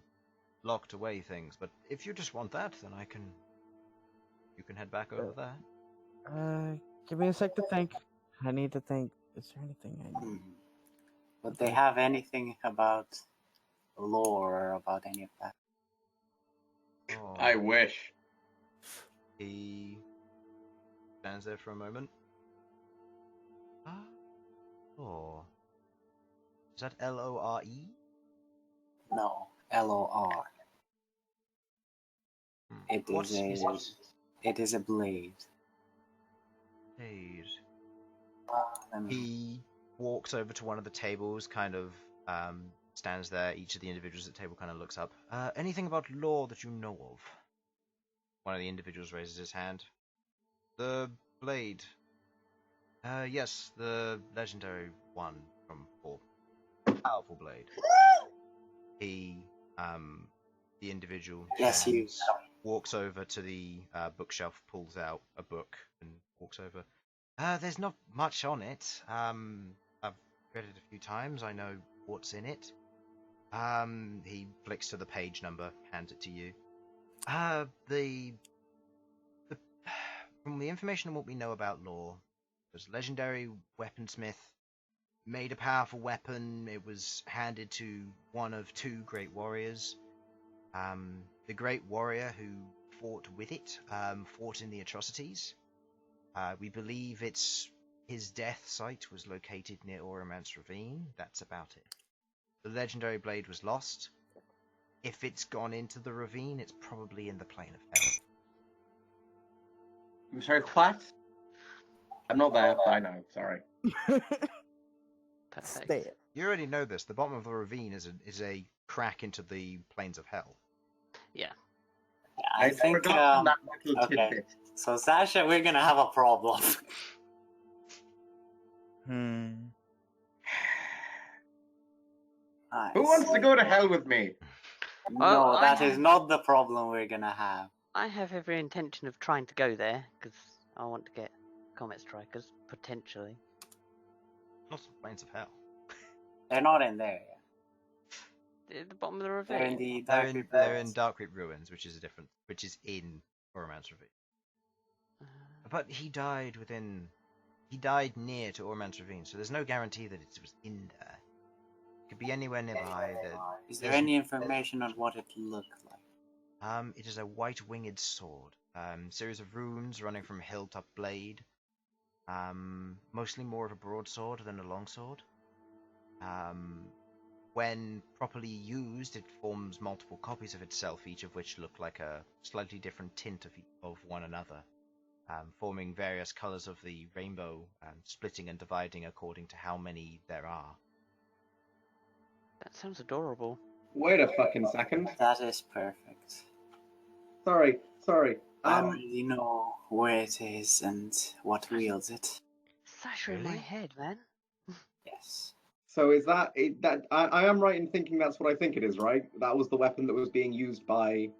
locked away things, but if you just want that, then you can head back over there. Give me a sec to think. I need to think. Is there anything I need? Would they have anything about lore or about any of that? Oh, I wish. He stands there for a moment. Oh. Is that Lore? No, LOR. It is a blade. Blade. Let me- He walks over to one of the tables, kind of stands there. Each of the individuals at the table kind of looks up. Anything about lore that you know of? One of the individuals raises his hand. The blade. Yes, the legendary one from 4. Powerful blade. He, the individual, Yes, you. walks over to the bookshelf, pulls out a book, and walks over. There's not much on it. I've read it a few times. I know what's in it. He flicks to the page number, hands it to you. From the information and what we know about lore, there's a legendary weaponsmith, made a powerful weapon. It was handed to one of 2 great warriors. The great warrior who fought with it, fought in the atrocities. We believe it's his death site was located near Oromance Ravine. That's about it. The legendary blade was lost. If it's gone into the ravine, it's probably in the plane of hell. I'm sorry, what? I'm not there, but I know. Sorry. Perfect. Stay it. You already know this. The bottom of the ravine is a crack into the plains of hell. Yeah. I think. forgot that little Okay. tidbit. So Sasha, we're gonna have a problem. Who wants to go to hell with me? No, Oh, that I is have- not the problem we're gonna have. I have every intention of trying to go there because I want to get Comet Strikers potentially. Not the plains of hell. They're not in there yet. At the bottom of the They're in ravine. the They're Dark in, Reap they're in Ruins. Dark Reap Ruins, which is in Oromance Ravine. But he died near to Oromance Ravine, so there's no guarantee that it was in there. It could be anywhere nearby. Is there there's- any information on what it looked like? It is a white winged sword. Series of runes running from hilt-up blade. Mostly more of a broadsword than a longsword. When properly used, it forms multiple copies of itself, each of which look like a slightly different tint of one another, forming various colors of the rainbow, splitting and dividing according to how many there are. That sounds adorable. Wait a fucking second. That is perfect. Sorry. I already know where it is and what wields it. Sasha in my Really? head, man. Yes. So is that I am right in thinking that's what I think it is, right? That was the weapon that was being used by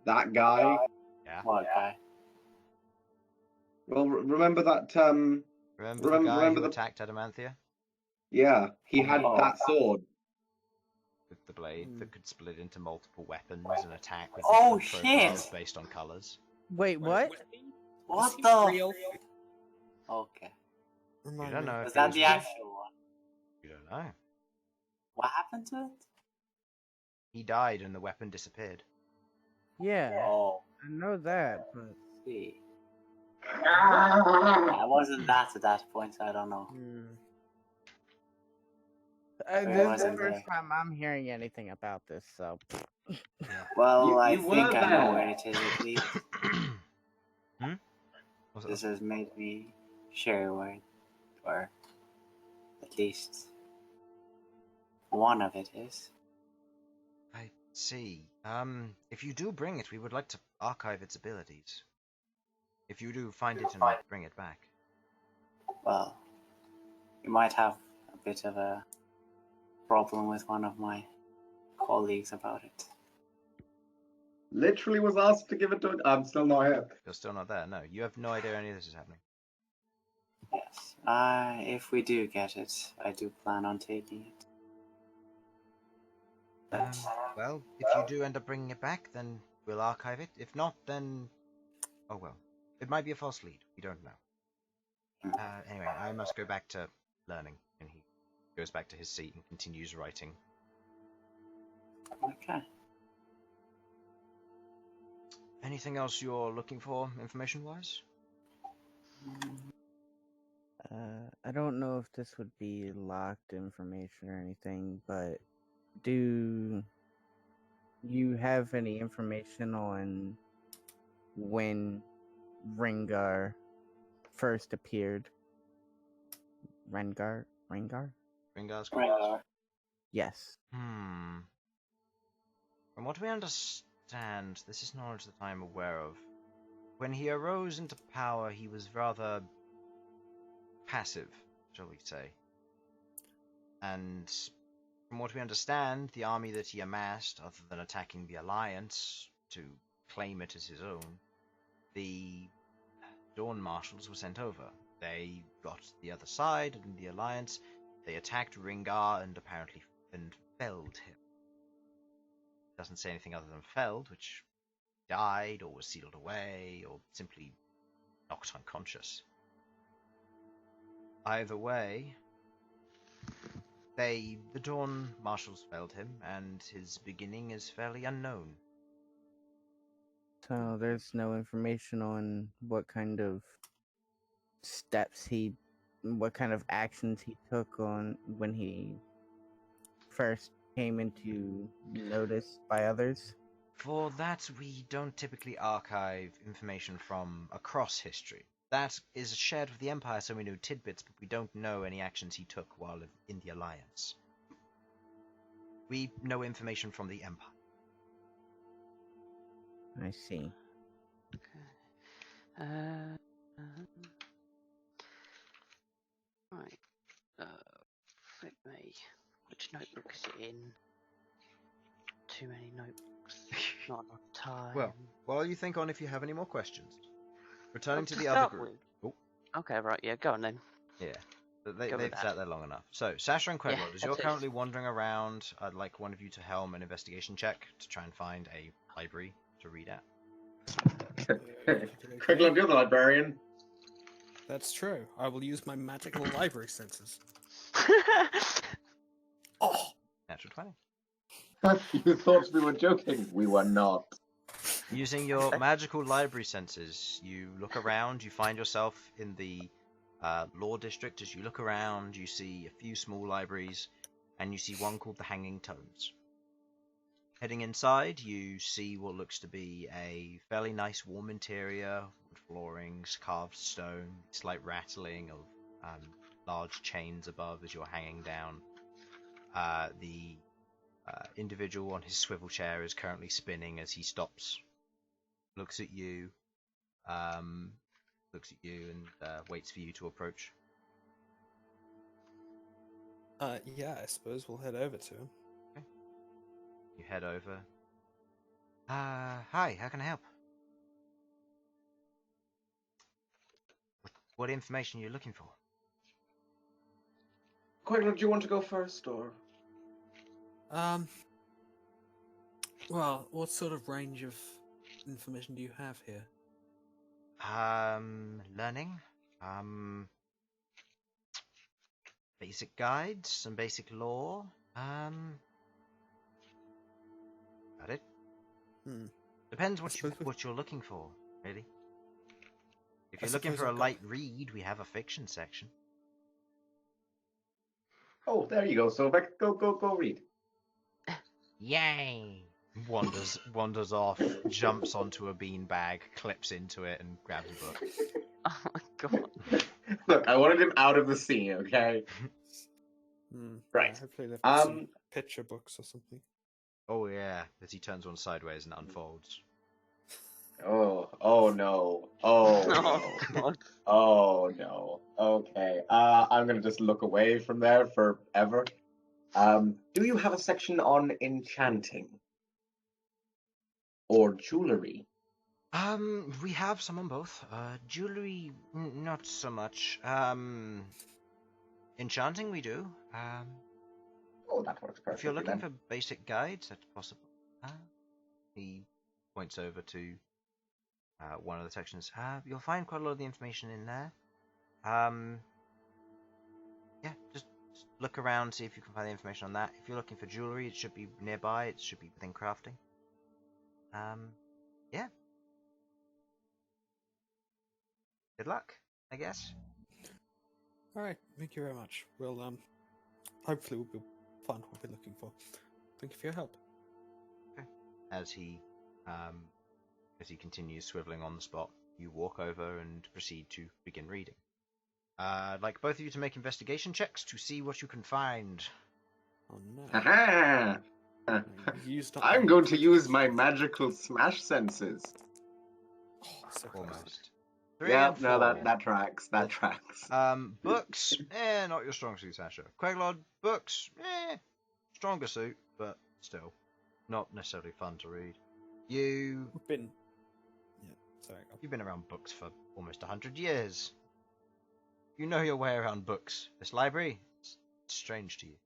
that guy. Yeah. What guy? Well, remember that. Remember the guy who the- attacked Adamanthia Yeah, he had Oh. that sword. with the blade that could split into multiple weapons and attack with Oh, different profiles shit! based on colors? Wait, what? What the? Okay. You don't know. Was if that it the real. actual one? You don't know. What happened to it? He died and the weapon disappeared. Yeah, Oh, I know that, but see. I wasn't that at that point, so I don't know. this is the wasn't first there. time I'm hearing anything about this. So Well, You- I you think were I know there. where it is at least. Was This it? has made me share where, or at least one of it is. I see. If you do bring it, we would like to archive its abilities. If you do find it and bring it back. Well, you might have a bit of a problem with one of my colleagues about it. Literally was asked to give it to. I'm still not here. You're still not there. No, you have no idea any of this is happening. Yes. If we do get it, I do plan on taking it. But Well, if you do end up bringing it back, then we'll archive it. If not, then... Oh well. It might be a false lead. We don't know. Anyway, I must go back to learning. And he goes back to his seat and continues writing. okay. Anything else you're looking for, information-wise? I don't know if this would be locked information or anything, but do you have any information on when Rengar first appeared? Rengar? Ringar's Rengar. Yes. From what we understand, this is knowledge that I am aware of. When he arose into power, he was rather passive, shall we say. And from what we understand, the army that he amassed, other than attacking the Alliance to claim it as his own, the Dawn Marshals were sent over. They got the other side and the Alliance. They attacked Ringar and apparently felled him. Doesn't say anything other than felled, which died or was sealed away or simply knocked unconscious. Either way, the Dawn Marshals felled him, and his beginning is fairly unknown. So there's no information on what kind of what kind of actions he took on when he first came into notice by others? For that, we don't typically archive information from across history. That is shared with the Empire, so we know tidbits, but we don't know any actions he took while in the Alliance. We know information from the Empire. I see. Right. Flip me. Which notebook is it in? Too many notebooks. Not enough time. Well, while you think on if you have any more questions, returning to the start other group. with. Okay, right, yeah, go on then. Yeah, they've that. sat there long enough. So, Sasha and Queglod, Yeah, as you're that's it. currently wandering around, I'd like one of you to helm an investigation check to try and find a library to read at. Queglod, you're the librarian. That's true. I will use my magical library senses. Oh! Natural 20. You thought we were joking. We were not. Using your magical library senses, you look around, you find yourself in the law district. As you look around, you see a few small libraries, and you see one called the Hanging Tomes. Heading inside, you see what looks to be a fairly nice warm interior, wood floorings, carved stone, slight rattling of large chains above as you're hanging down. The individual on his swivel chair is currently spinning as he stops, looks at you, and waits for you to approach. Yeah, I suppose we'll head over to him. Okay. You head over. Hi, how can I help? What information are you looking for? Queglod, do you want to go first, or? Well, what sort of range of information do you have here? Learning. Basic guides, some basic lore. Got it. Depends what you're looking for, really. If you're looking for a light read, we have a fiction section. Oh, there you go, Sovak. Go read. Yay! Wanders off, jumps onto a beanbag, clips into it, and grabs a book. Oh my god. Look, I wanted him out of the scene, okay? Right. Yeah, hopefully they've got some picture books or something. Oh yeah, as he turns one sideways and unfolds. Oh no. Oh no. God. Oh no. Okay. I'm gonna just look away from there forever. Do you have a section on enchanting? Or jewelry? We have some on both. Jewelry, not so much. Enchanting, we do. Oh, that works perfectly. If you're looking then. for basic guides, that's possible. He points over to one of the sections. You'll find quite a lot of the information in there. Yeah, just look around, see if you can find the information on that. If you're looking for jewelry, it should be nearby. It should be within crafting. Yeah. Good luck, I guess. All right, thank you very much. We'll hopefully we'll find what we're looking for. Thank you for your help. Okay. As he continues swiveling on the spot, you walk over and proceed to begin reading. I'd like both of you to make investigation checks to see what you can find. Oh no! Haha! I'm going to use my magical smash senses. Oh, so Almost. Yeah, no, that tracks. That tracks. Books, not your strong suit, Sasha. Queglod, books, stronger suit, but still, not necessarily fun to read. You've been around books for almost 100 years. You know your way around books. This library, it's strange to you.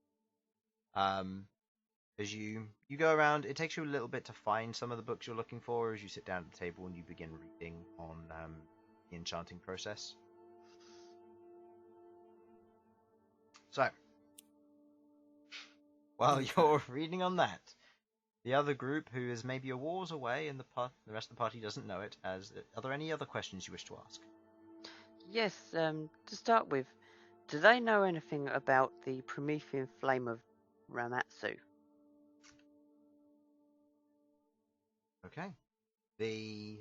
As you go around, it takes you a little bit to find some of the books you're looking for as you sit down at the table and you begin reading on the enchanting process. So, while you're reading on that, the other group, who is maybe a war's away and the rest of the party doesn't know it, are there any other questions you wish to ask? Yes, to start with, do they know anything about the Promethean flame of Ramatsu? Okay. The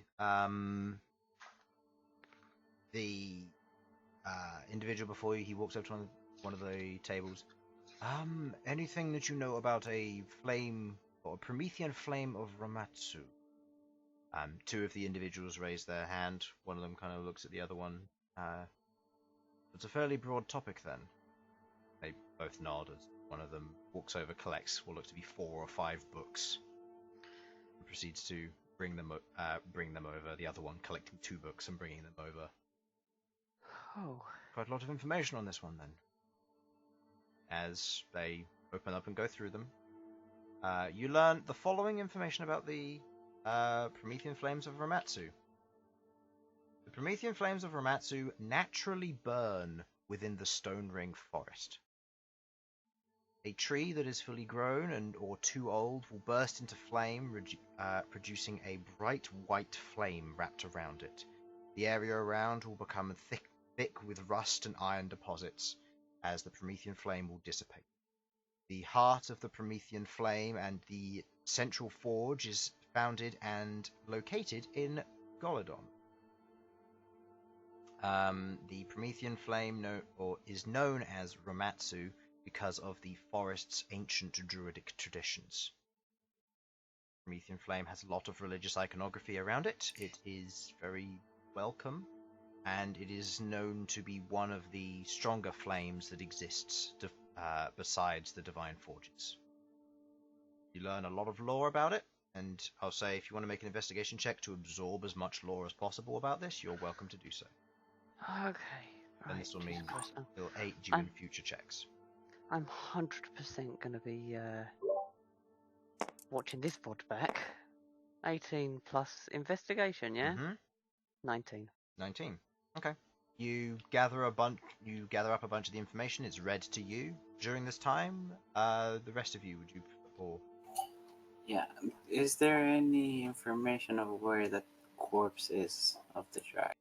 individual before you, he walks up to one of the tables. Anything that you know about a flame or a Promethean flame of Ramatsu? Two of the individuals raise their hand. One of them kind of looks at the other one. It's a fairly broad topic then. They both nod as one of them walks over, collects what looks to be 4 or 5 books, and proceeds to bring them over. The other one collecting 2 books and bringing them over. Oh. Quite a lot of information on this one then. As they open up and go through them, you learn the following information about the Promethean Flames of Ramatsu. The Promethean Flames of Ramatsu naturally burn within the Stone Ring Forest. A tree that is fully grown or too old will burst into flame, producing a bright white flame wrapped around it. The area around will become thick with rust and iron deposits as the Promethean flame will dissipate. The heart of the Promethean flame and the central forge is founded and located in Golodon. The Promethean flame is known as Ramatsu because of the forest's ancient druidic traditions. Promethean flame has a lot of religious iconography around it. It is very welcome, and it is known to be one of the stronger flames that exists besides the divine forges. You learn a lot of lore about it, and I'll say if you want to make an investigation check to absorb as much lore as possible about this, you're welcome to do so. Okay. And Right, this will mean Jesus Christ, it'll aid you in future checks. I'm 100% going to be watching this VOD back. 18 plus investigation, yeah? Mm-hmm. 19. 19. Okay. You gather up a bunch of the information. It's read to you during this time. The rest of you, would you, or Yeah. Is there any information of where the corpse is of the dragon?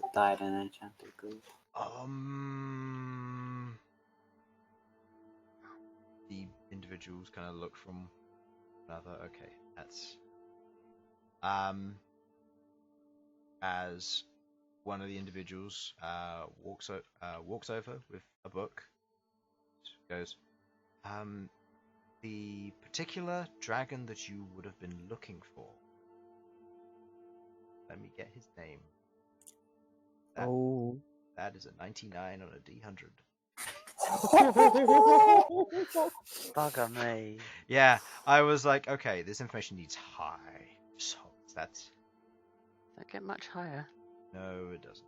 The died and enchanted ghost? the individuals kind of look from another. Okay, that's as one of the individuals walks over with a book. Goes, the particular dragon that you would have been looking for. Let me get his name. That is a 99 on a D100. Bugger me. Yeah, I was like, okay, this information needs high. So that's... Don't get much higher. No, it doesn't.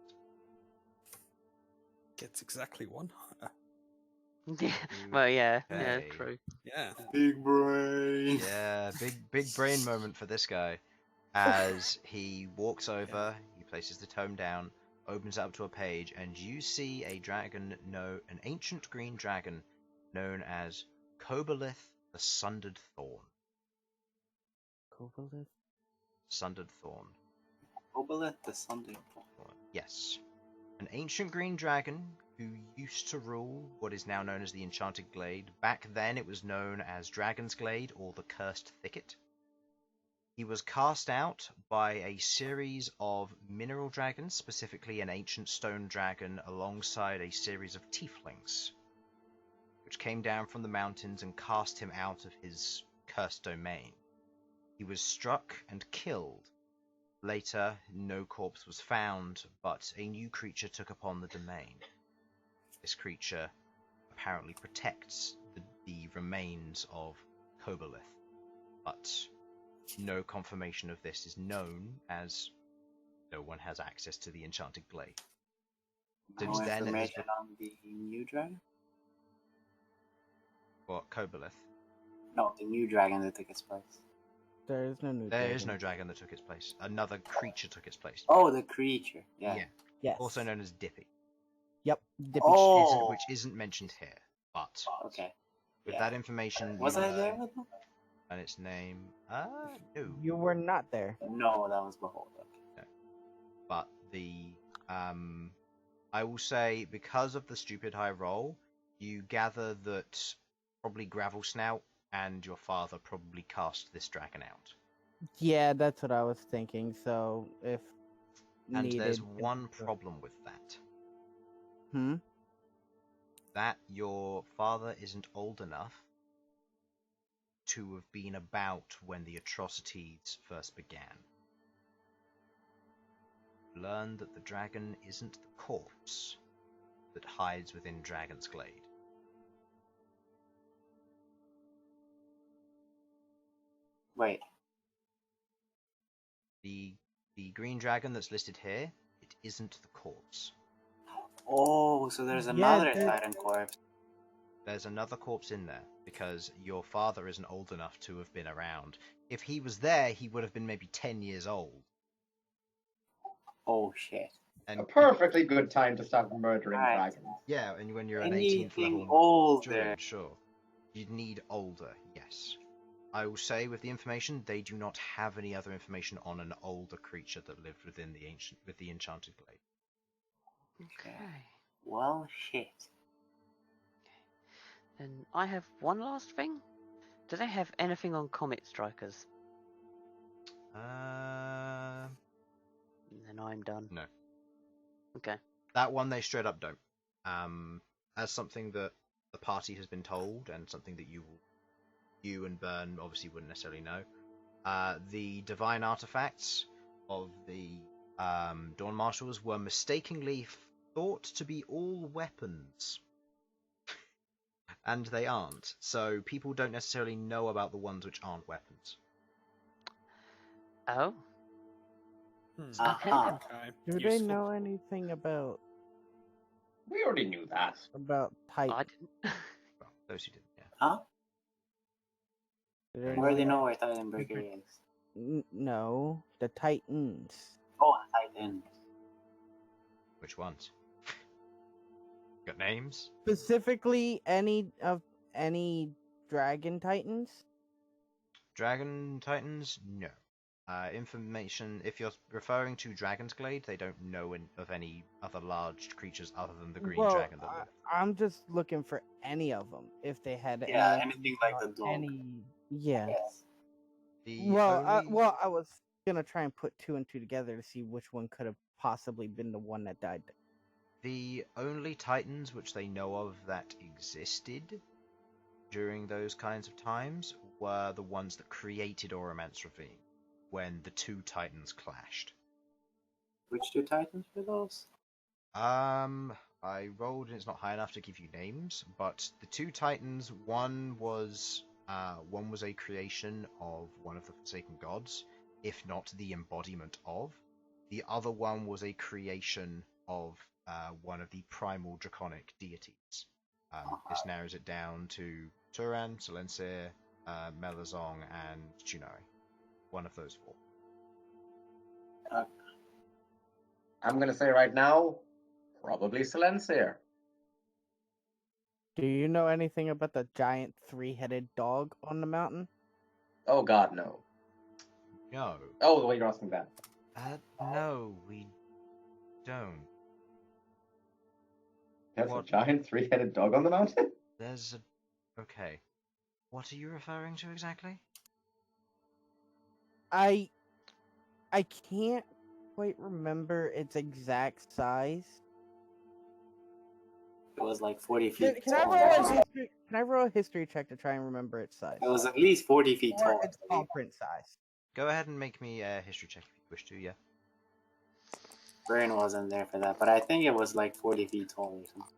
Gets exactly 1 higher. Yeah, well, yeah, Okay. yeah, true. Yeah. Big brain. Yeah, big brain moment for this guy. As he walks over, he places the tome down, opens it up to a page, and you see an ancient green dragon known as Kobolith the Sundered Thorn. Kobolith? Sundered Thorn. Kobolith the Sundered Thorn. Yes. An ancient green dragon who used to rule what is now known as the Enchanted Glade. Back then it was known as Dragon's Glade or the Cursed Thicket. He was cast out by a series of mineral dragons, specifically an ancient stone dragon alongside a series of tieflings, which came down from the mountains and cast him out of his cursed domain. He was struck and killed. Later, no corpse was found, but a new creature took upon the domain. This creature apparently protects the remains of Kobolith, but no confirmation of this is known, as no one has access to the Enchanted Glade. No Since then, information on the new dragon? What, Kobolith? No, the new dragon that took its place. There is no new There dragon. is no dragon that took its place. Another creature took its place. Oh, the creature. Yeah. Yes. Also known as Dippy. Yep. Dippy. Oh. Which isn't mentioned here, but Okay. with Yeah. that information, Was you I learn- there with them? and its name, no. You were not there. No, that was Behold. Okay. But the I will say, because of the stupid high roll, you gather that probably Gravel Snout and your father probably cast this dragon out. Yeah, that's what I was thinking. So if And needed, there's one problem with that. That your father isn't old enough to have been about when the atrocities first began. Learn that the dragon isn't the corpse that hides within Dragon's Glade. Wait. The green dragon that's listed here, it isn't the corpse. Oh, so there's Yeah, another there- Titan corpse. There's another corpse in there, because your father isn't old enough to have been around. If he was there, he would have been maybe 10 years old. Oh shit. And A perfectly good time to start murdering Right. dragons. yeah, and when you're an 18th Anything level older. druid, sure. You'd need older, yes. I will say, with the information, they do not have any other information on an older creature that lived within the Enchanted Glade. Okay. Well, shit. And I have one last thing. Do they have anything on Comet Strikers? Then I'm done. No. Okay. That one they straight up don't. As something that the party has been told, and something that you and Bern obviously wouldn't necessarily know. The divine artifacts of the Dawn Marshals were mistakenly thought to be all weapons. And they aren't. So people don't necessarily know about the ones which aren't weapons. Oh. Aha. Okay. do they useful. know anything about We already knew that. Titan? I didn't. Well, those who didn't, yeah. Huh? Do they Where do they know- know where Titan Breaker is? No, the Titans. Oh, Titan. Which ones? Got names? Specifically, any Dragon Titans? Dragon Titans? No. Information, if you're referring to Dragon's Glade, they don't know of any other large creatures other than the green dragon that live. I'm just looking for any of them. If they had Yeah, any, anything like the dog. Yeah. Yes. The Well, only... I was gonna try and put two and two together to see which one could have possibly been the one that died. The only Titans which they know of that existed during those kinds of times were the ones that created Oromance Ravine, when the two Titans clashed. Which two Titans were those? I rolled and it's not high enough to give you names, but the two Titans, one was a creation of one of the Forsaken Gods, if not the embodiment of. The other one was a creation of one of the primal draconic deities. This narrows it down to Turan, Silencir, Melazong, and Junoi. One of those four. I'm going to say right now, probably Silencir. Do you know anything about the giant three-headed dog on the mountain? Oh God, no. No. Oh, the way you're asking that. No, we don't. There's What? a giant three-headed dog on the mountain? There's a... Okay. What are you referring to exactly? I can't quite remember its exact size. It was like 40 feet Can I tall. roll a history check to try and remember its size? It was at least 40 feet Or tall. its paw print size. Go ahead and make me a history check if you wish to, yeah. Bern wasn't there for that, but I think it was like 40 feet tall or something.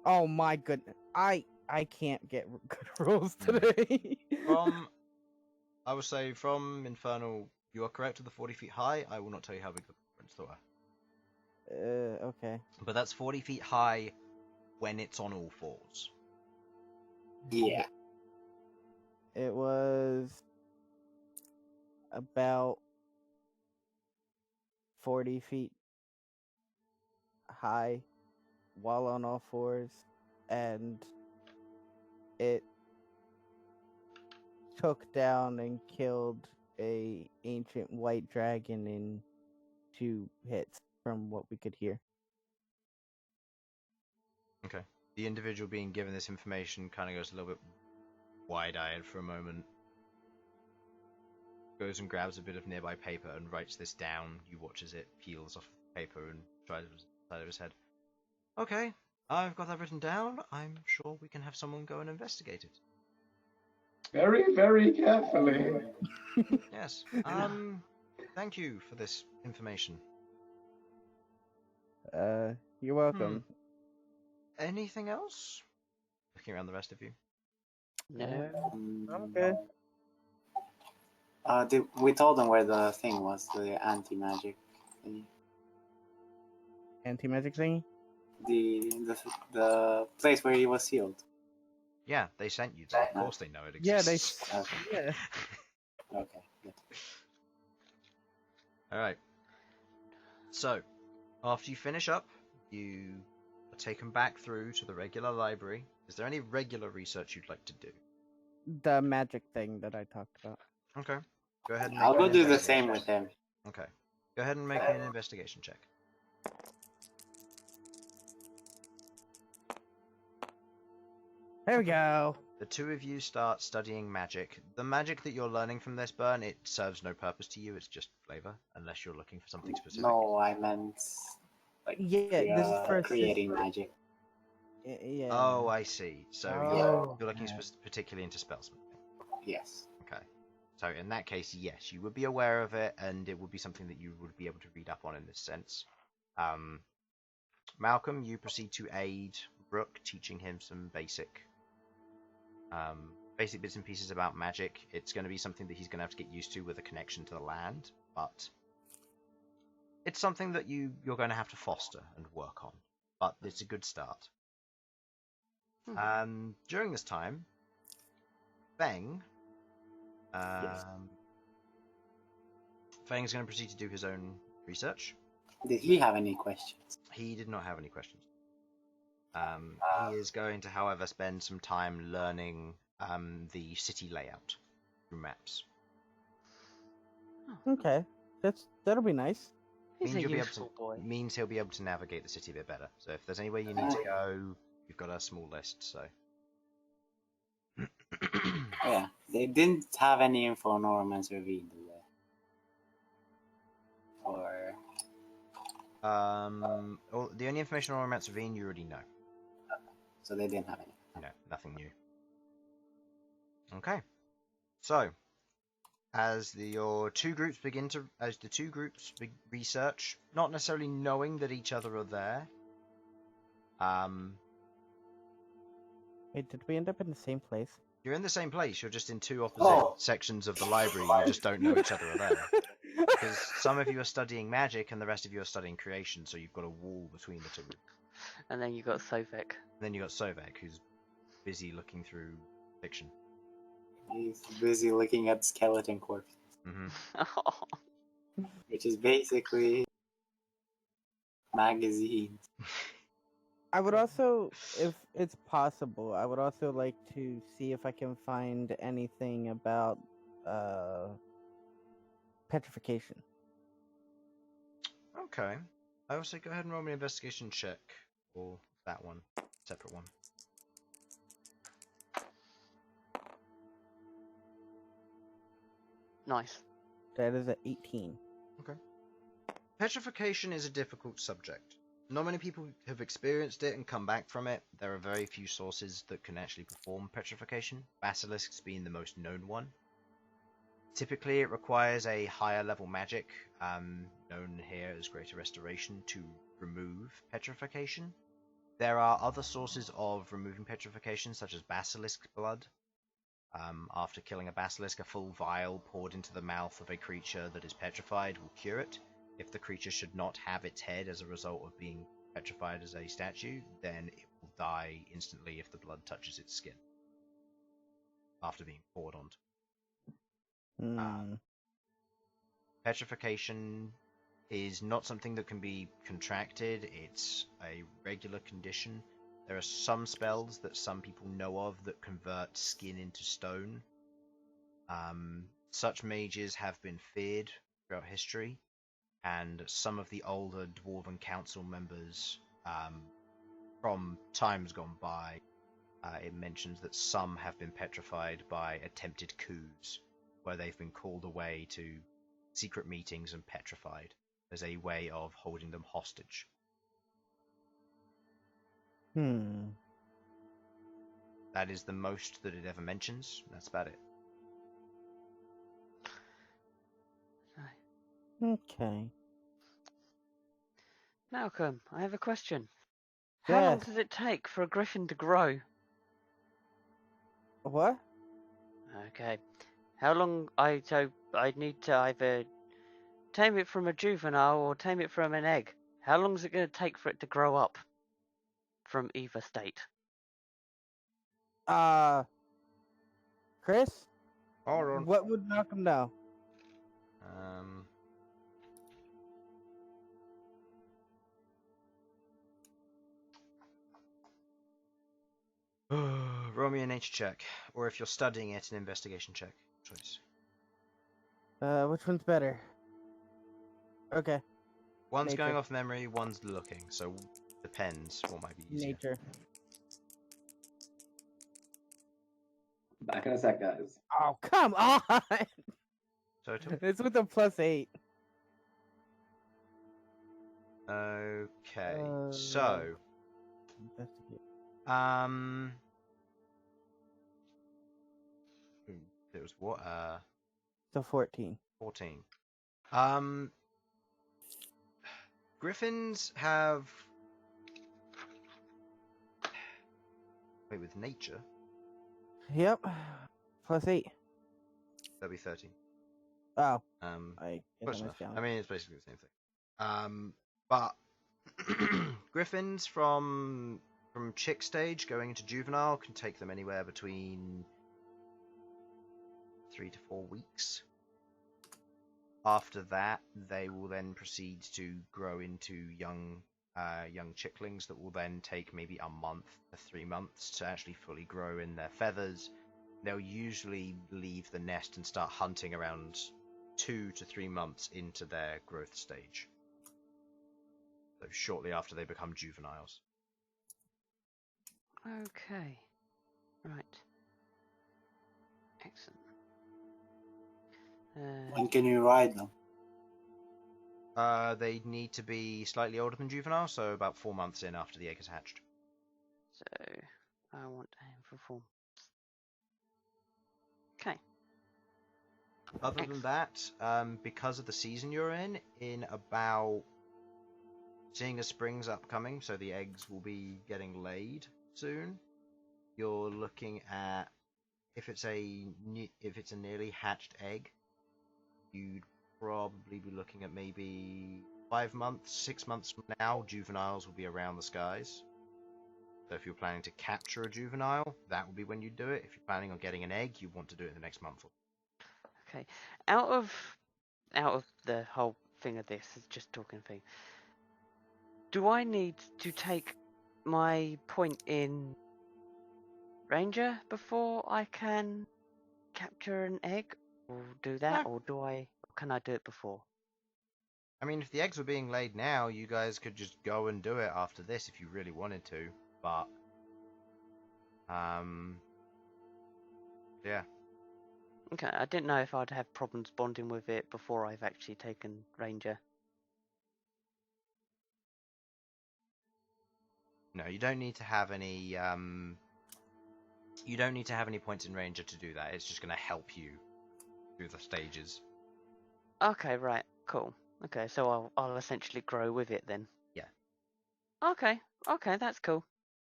Oh my goodness. I can't get good rolls today. I would say from Infernal, you are correct with the 40 feet high. I will not tell you how big the prints were. Okay. But that's 40 feet high when it's on all fours. Yeah. It was about 40 feet high while on all fours, and it took down and killed a ancient white dragon in 2 hits from what we could hear. Okay. The individual being given this information kind of goes a little bit wide-eyed for a moment. Goes and grabs a bit of nearby paper and writes this down. You watch as it peels off the paper and tries it to the side of his head. Okay, I've got that written down. I'm sure we can have someone go and investigate it. Very, very carefully. Yes. Thank you for this information. You're welcome. Anything else? Looking around the rest of you. No. I'm good. We told them where the thing was, the anti-magic thingy. Anti-magic thingy? The place where he was sealed. Yeah, they sent you there. Of course they know it Yeah, exists. yeah. Okay, good. Alright. So, after you finish up, you are taken back through to the regular library. Is there any regular research you'd like to do? The magic thing that I talked about. Okay. Go ahead and I'll make go an do the investigation. same with him. Okay. Go ahead and make me an investigation check. There we go. The two of you start studying magic. The magic that you're learning from this, Bern, it serves no purpose to you. It's just flavor, unless you're looking for something specific. No, I meant like Yeah, this is for creating magic. Yeah. Oh, I see. So you're looking particularly into spellsmithing. Yes. Okay. So in that case, yes, you would be aware of it, and it would be something that you would be able to read up on in this sense. Malcom, you proceed to aid Rook, teaching him some basic bits and pieces about magic. It's going to be something that he's going to have to get used to with a connection to the land, but it's something that you're going to have to foster and work on. But it's a good start. During this time, Feng, Feng's going to proceed to do his own research. Did he have any questions? He did not have any questions. He is going to, however, spend some time learning the city layout through maps. Okay, that'll be nice. He's a Means useful boy. Means he'll be able to navigate the city a bit better. So if there's anywhere you need to go, you've got a small list. So Yeah, they didn't have any info on Orman's Ravine, did they? Or well, the only information on Romance Ravine you already know. so they didn't have any. No, nothing new. Okay, so as the two groups research, not necessarily knowing that each other are there. Wait, did we end up in the same place? You're in the same place. You're just in two opposite sections of the library. You just don't know each other are there. Because some of you are studying magic and the rest of you are studying creation, so you've got a wall between the two. And then you got Sovak. Then you got Sovak, who's busy looking through fiction. He's busy looking at skeleton corpses, which is basically magazines. I would also, if it's possible, I would also like to see if I can find anything about petrification. Okay. I will say go ahead and roll me an investigation check for that one. Separate one. Nice. That is an 18. Okay. Petrification is a difficult subject. Not many people have experienced it and come back from it. There are very few sources that can actually perform petrification, basilisks being the most known one. Typically, it requires a higher level magic, known here as Greater Restoration, to remove petrification. There are other sources of removing petrification, such as basilisk blood. After killing a basilisk, a full vial poured into the mouth of a creature that is petrified will cure it. If the creature should not have its head as a result of being petrified as a statue, then it will die instantly if the blood touches its skin after being poured onto. Petrification is not something that can be contracted. It's a regular condition. There are some spells that some people know of that convert skin into stone. Such mages have been feared throughout history. and some of the older Dwarven Council members from times gone by, it mentions that some have been petrified by attempted coups, where they've been called away to secret meetings and petrified as a way of holding them hostage. That is the most that it ever mentions. That's about it. Okay. Malcolm, I have a question. How long does it take for a griffin to grow? What? Okay. How long I'd need to either tame it from a juvenile or tame it from an egg. How long is it going to take for it to grow up from either state? Chris? Hold on. What would Malcolm know? Roll me a nature check, or if you're studying it, an investigation check. Choice. Which one's better? Okay. One's Nature. going off memory, one's looking, so depends what might be easier. Nature. Back in a sec, guys. Oh, come on! Total? It's with a +8. Okay, so... Investigate. It was what? So 14. 14. Griffins have... Wait, with nature? Yep. +8. That'd be 13. Oh. Close guess I enough. missed out. I mean, it's basically the same thing. But Griffins from chick stage going into juvenile can take them anywhere between 3 to 4 weeks. After that, they will then proceed to grow into young chicklings that will then take maybe a month to 3 months to actually fully grow in their feathers. They'll usually leave the nest and start hunting around 2 to 3 months into their growth stage. So shortly after they become juveniles. Okay. Right. Excellent. When can you ride them? They need to be slightly older than juvenile, so about 4 months in after the egg has hatched. So, I want to aim for 4. Okay. Other than that, because of the season you're in about... Seeing as spring's upcoming, so the eggs will be getting laid soon, you're looking at... If it's a nearly hatched egg, you'd probably be looking at maybe 5 months, 6 months from now, juveniles will be around the skies. So if you're planning to capture a juvenile, that would be when you do it. If you're planning on getting an egg, you want to do it in the next month. Okay. Out of the whole thing of this, is just talking thing. Do I need to take my point in Ranger before I can capture an egg, or do that, No. or can I do it before? I mean, if the eggs were being laid now, you guys could just go and do it after this if you really wanted to, but... yeah. Okay, I didn't know if I'd have problems bonding with it before I've actually taken Ranger. No, you don't need to have any, You don't need to have any points in Ranger to do that. It's just going to help you through the stages. Okay, right, cool. Okay, so I'll essentially grow with it then. Yeah. Okay, that's cool.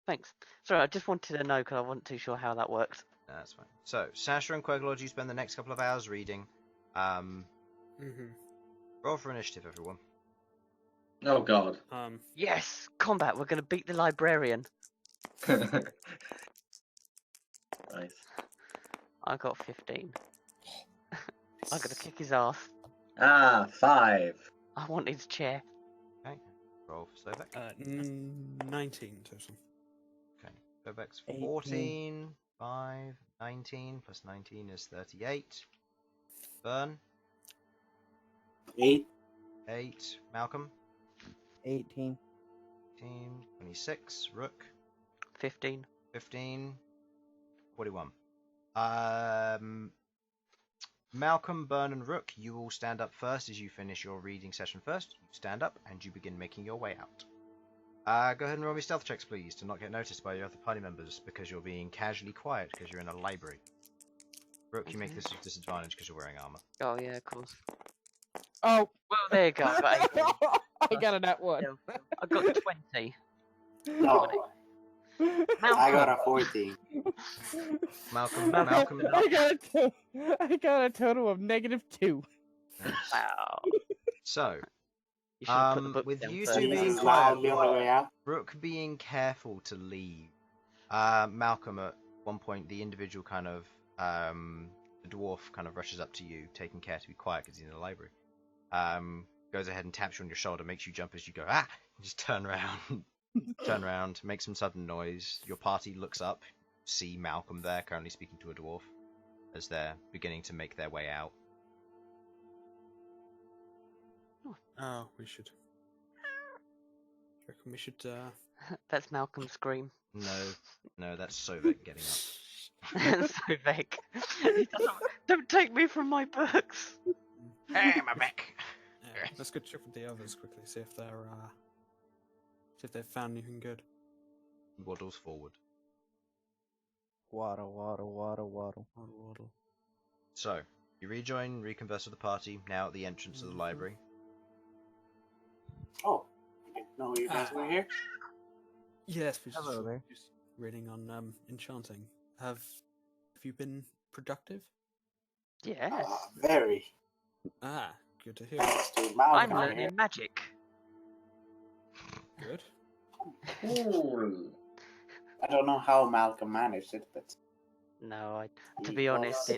Thanks. Sorry, I just wanted to know because I wasn't too sure how that worked. That's fine. So, Sasha and Queglod, you spend the next couple of hours reading. Roll for initiative, everyone. Oh god. Yes! Combat, we're going to beat the librarian. Nice. I got 15. I'm going to kick his ass. 5. I want his chair. Okay. Roll for Sovak. 19 total. Okay. Sovak's 18. 14, 5, 19, plus 19 is 38. Bern? 8. 8. Malcolm? 18. 18. 26. Rook? 15. 15. 41. Malcolm, Bern, and Rook, you all stand up first as you finish your reading session first. You stand up and you begin making your way out. Go ahead and roll me stealth checks, please, to not get noticed by your other party members because you're being casually quiet because you're in a library. Rook, you make Okay. this with disadvantage because you're wearing armor. Oh yeah, of course. Oh! Well, there you go. I got 18. I got a nat 1. I got 20. No, I got a 14. Malcolm, I got a total of -2. Nice. Wow. So, You should have put the book with down you first. two being Jesus, quiet, loudly on the way out. Rook being careful to leave. Malcolm, at one point, the individual kind of, the dwarf kind of rushes up to you, taking care to be quiet because he's in the library. Goes ahead and taps you on your shoulder, makes you jump as you go, ah! Just turn around, make some sudden noise. Your party looks up, see Malcolm there, currently speaking to a dwarf, as they're beginning to make their way out. Oh, we should. Reckon we should. That's Malcolm's scream. No, that's Sovak getting up. Sovak. Don't take me from my books. Hey, my back! Yeah, let's go check with the others quickly. See if they've found anything good. Waddles forward. Waddle, waddle, waddle, waddle. Waddle, waddle. So, you reconverse with the party, now at the entrance of the library. Oh, I didn't know you guys were here. Yes, we Hello there. just reading on enchanting. Have you been productive? Yes. Very. Ah, good to hear. Thanks to I'm Malcolm here. learning magic. Good. Cool. I don't know how Malcolm managed it, but No, to he be honest,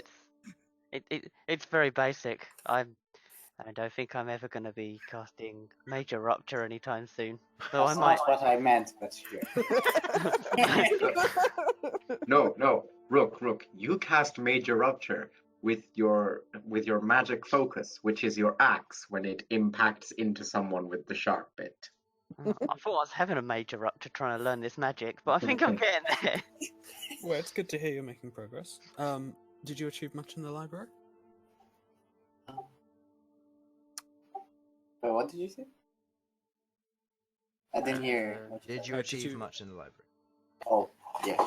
was- it's very basic. I don't think I'm ever going to be casting Major Rupture anytime soon. Though That's I might. not what I meant, but sure. No, Rook, you cast Major Rupture with your magic focus, which is your axe when it impacts into someone with the sharp bit. I thought I was having a Major Rupture trying to learn this magic, but I think I'm getting there. Well, it's good to hear you're making progress. Did you achieve much in the library? Wait, what did you say? I didn't hear. What Did you Did achieve you- much in the library? Oh, yes.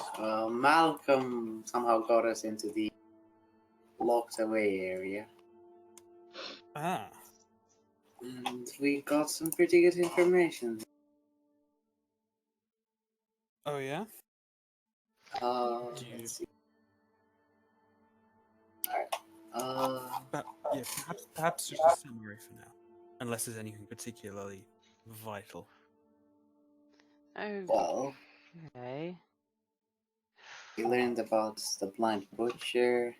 Malcolm somehow got us into the locked away area. Ah, And we got some pretty good information. oh yeah. Let's you- see. Alright. But yeah, perhaps just a summary for now, unless there's anything particularly vital. Well, Okay. we learned about the blind butcher.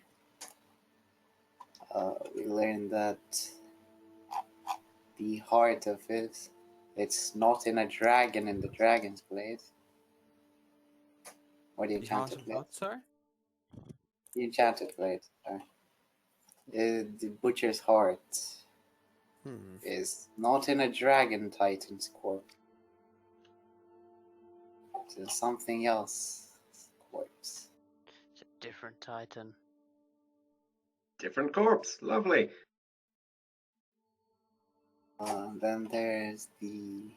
We learned that the heart of it's not in a dragon in the dragon's blade. Or the The heart enchanted of blade. what? Sorry. The enchanted blade. Sorry. The butcher's heart is not in a dragon titan's corpse. It's something else corpse. It's a different Titan. Different corpse. Lovely. Then there's the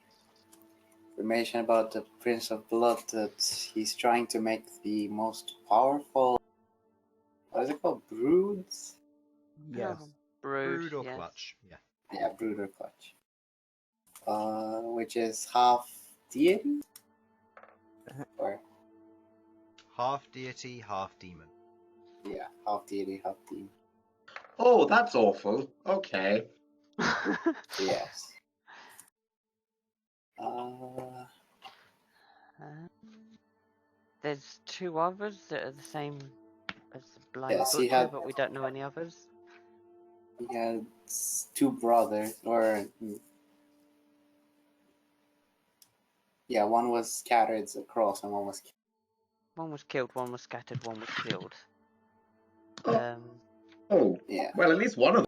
information about the Prince of Blood that he's trying to make the most powerful. What is it called? Broods? Yes. Brood, or yes. clutch? Yeah. Yeah, Brood or Clutch. Which is half deity? Or, Half deity, half demon. yeah, half deity, half demon. Oh, that's awful. Okay. Yes. There's two others that are the same as the Blind Yes, he Butcher, had- but we don't know any others. He had two brothers, or yeah, one was scattered across and one was killed. One was killed, one was scattered, one was killed. Oh. Oh, Yeah. well, at least one of them.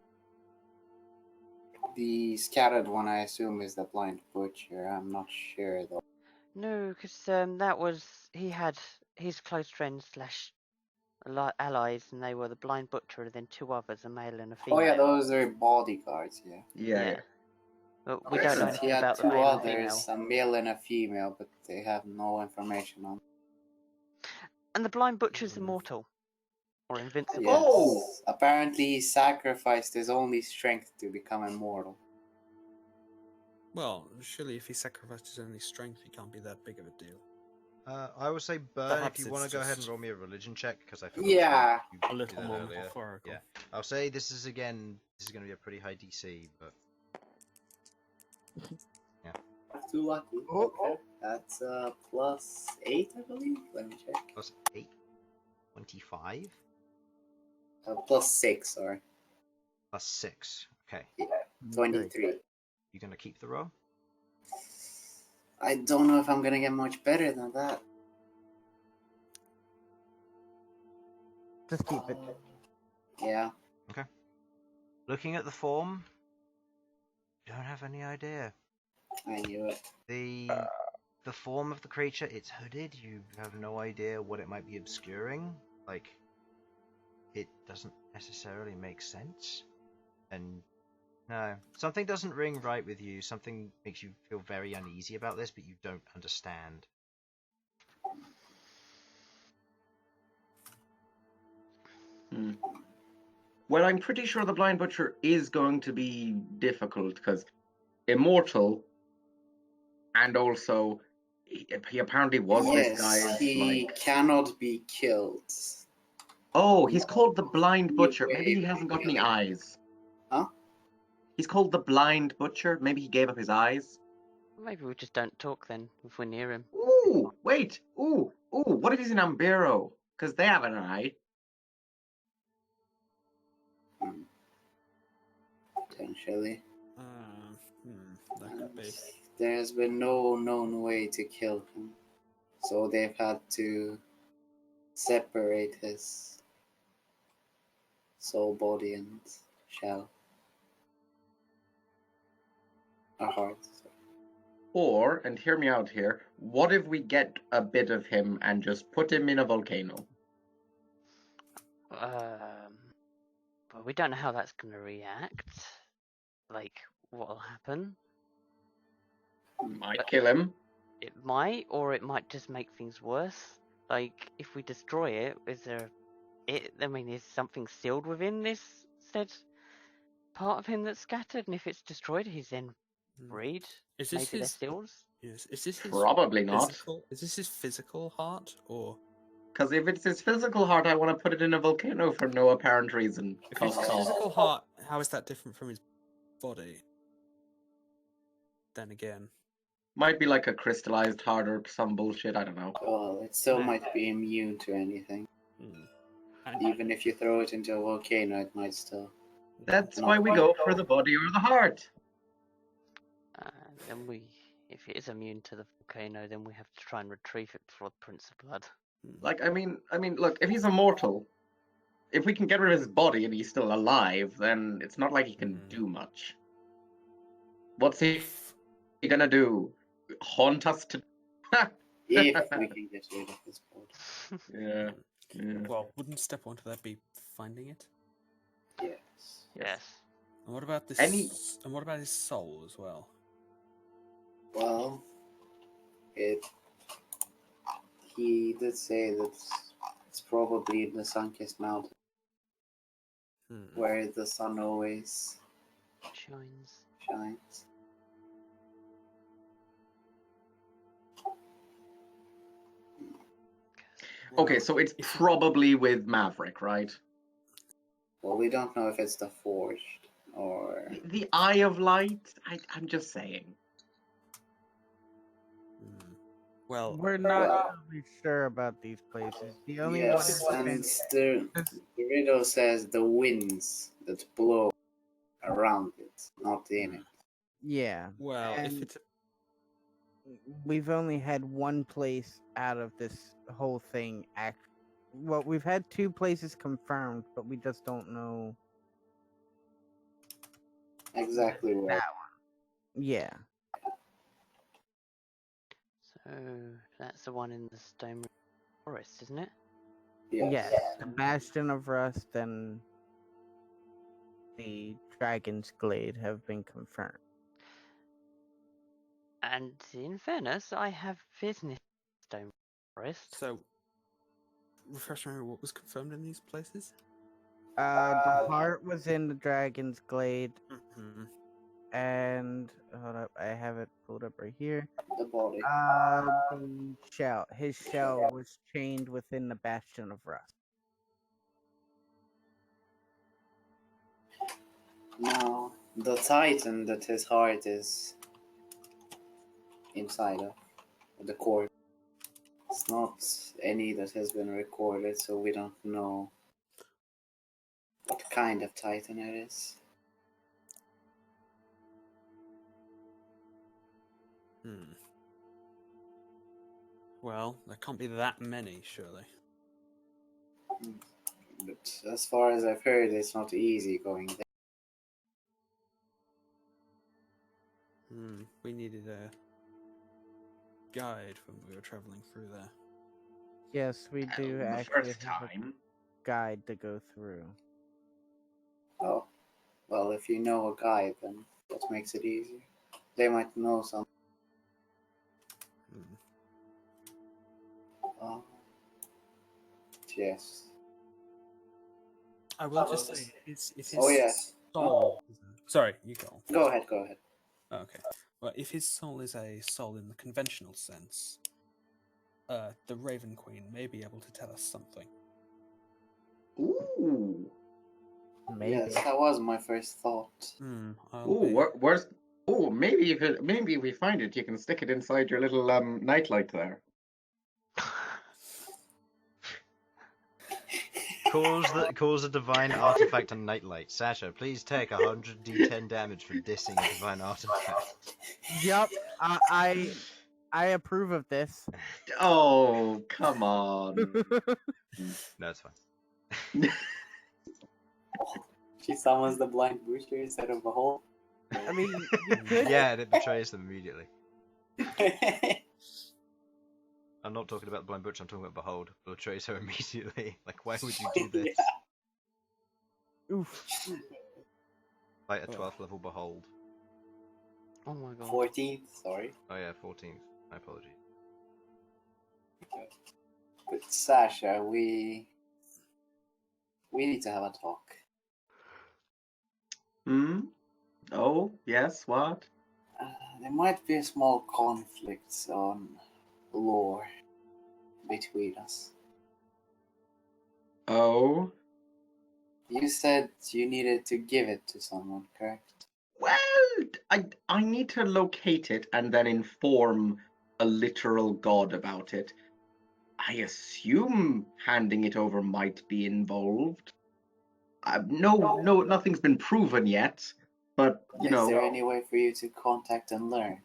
The scattered one, I assume, is the blind butcher. I'm not sure though. No, because that was he had his close friends slash allies, and they were the blind butcher, and then two others, a male and a female. Oh yeah, those are bodyguards. Yeah. Yeah. But we don't know Since he anything had about the two male and others, female. a male and a female, but they have no information on. And the blind butcher's immortal or invincible. Yes. Oh! Apparently, he sacrificed his only strength to become immortal. Well, surely if he sacrificed his only strength, he can't be that big of a deal. I would say Bern, Perhaps if you want it's to go ahead and just- roll me a religion check, because I forgot Yeah. you A did little that more earlier. metaphorical. Yeah, I'll say this is going to be a pretty high DC, but Too lucky. Oh. Okay. That's +8, I believe. Let me check. plus 8, 25, +6, sorry. plus 6. Okay, 23. you going to keep the roll? I don't know if I'm gonna get much better than that. Just keep it. Yeah. Looking at the form, you don't have any idea. I knew it. The form of the creature, it's hooded. You have no idea what it might be obscuring. Like, it doesn't necessarily make sense. And no, something doesn't ring right with you. Something makes you feel very uneasy about this, but you don't understand. Well, I'm pretty sure the Blind Butcher is going to be difficult because immortal, and also he apparently was this guy's he like. cannot be killed. Oh, he's called the Blind Butcher. Maybe he hasn't got any eyes. Huh? He's called the Blind Butcher. Maybe he gave up his eyes. Maybe we just don't talk then if we're near him. Ooh, wait. Ooh. What if he's an Ambero? Because they have an eye. Potentially. That could be. There's been no known way to kill him. So they've had to separate his soul, body, and shell. Or heart. Sorry. Or, and hear me out here, what if we get a bit of him and just put him in a volcano? But we don't know how that's going to react. Like, what'll happen? Might kill him. It might, or it might just make things worse. Like, if we destroy it, is something sealed within this said part of him that's scattered? And if it's destroyed, he's then freed. Is Maybe this they're his? seals. Yes. Is this his Probably not. physical? Is this his physical heart, or Because if it's his physical heart, I want to put it in a volcano for no apparent reason. if it's his physical heart? How is that different from his body? Then again, Might be like a crystallized heart or some bullshit, I don't know. Well, it still might be immune to anything. and Even if you throw it into a volcano, it might still. That's why we go for the body or the heart. Then if it is immune to the volcano, then we have to try and retrieve it before the Prince of Blood. Like, I mean, look, if he's immortal, if we can get rid of his body and he's still alive, then it's not like he can do much. What's he gonna do? Haunt us to... If we can get rid of his body. Yeah. well, wouldn't step one to that be finding it? Yes. Yes. And what about this? Any- And what about his soul as well? Well, he did say that it's probably in the sun-kissed mountain, where the sun always shines. Okay, so it's probably with Maverick, right? Well, we don't know if it's the Forged or... The Eye of Light? I'm just saying. Well, We're not really sure about these places. The only Yes, one and is the riddle says the winds that blow around it, not in it. yeah. well, if and- it's We've only had one place out of this whole thing well, we've had two places confirmed, but we just don't know Exactly right. That one. Yeah. So that's the one in the stone forest, isn't it? Yes. The Bastion of Rust and the Dragon's Glade have been confirmed. And in fairness, I have business in stone forest. So, refresh my memory, what was confirmed in these places? The heart was in the Dragon's Glade, Mm-hmm. and hold up, I have it pulled up right here. The body. The shell. His shell was chained within the Bastion of Rust. Now, the Titan that his heart is inside of, the core, it's not any that has been recorded, so we don't know what kind of Titan it is. Well, there can't be that many, surely. But as far as I've heard, it's not easy going there. We needed a guide when we were traveling through there. Yes, we do The actually first have a time. guide to go through. Oh, well, if you know a guide, then that makes it easier. They might know some. Yes. I will just say, if his Oh, yes. soul... Sorry, you go on. Go ahead. Okay. Well, if his soul is a soul in the conventional sense, the Raven Queen may be able to tell us something. Ooh. Maybe. Yes, that was my first thought. Where's? Oh, maybe if we find it, you can stick it inside your little nightlight there. Calls the divine artifact a nightlight. Sasha, please take 100 d10 damage for dissing a divine artifact. Yup, I approve of this. Oh, come on. No, it's fine. She summons the blind butcher instead of a hole. I mean, you could. Yeah, and it betrays them immediately. I'm not talking about the blind butcher, I'm talking about behold. Betrays her immediately. Like, why would you do this? Oof. Like a 12th level behold. Oh my god. 14th, sorry. Oh yeah, 14th. My apologies. Okay. But Sasha, we need to have a talk. Oh, yes, what? There might be a small conflict on lore between us. Oh? You said you needed to give it to someone, correct? Well, I need to locate it and then inform a literal god about it. I assume handing it over might be involved. No, nothing's been proven yet, but, you know... Is there any way for you to contact and learn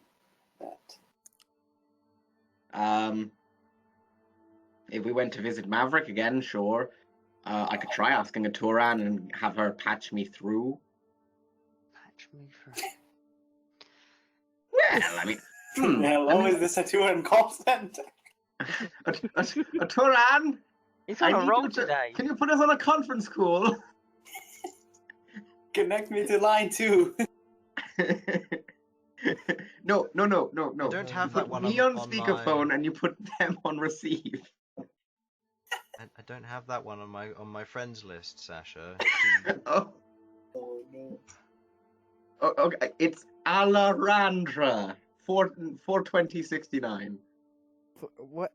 that? If we went to visit Maverick again, sure. I could try asking a Turan and have her patch me through. Patch me through. Well, I mean... Hello, is this a Turan call center? a Turan? He's on a need roll you to- today. Can you put us on a conference call? Connect me to line 2. No. I don't have You that put one me on speakerphone my... and you put them on receive. I don't have that one on my friends list, Sasha. Oh, Oh no. okay. It's Alarandra 42069. What?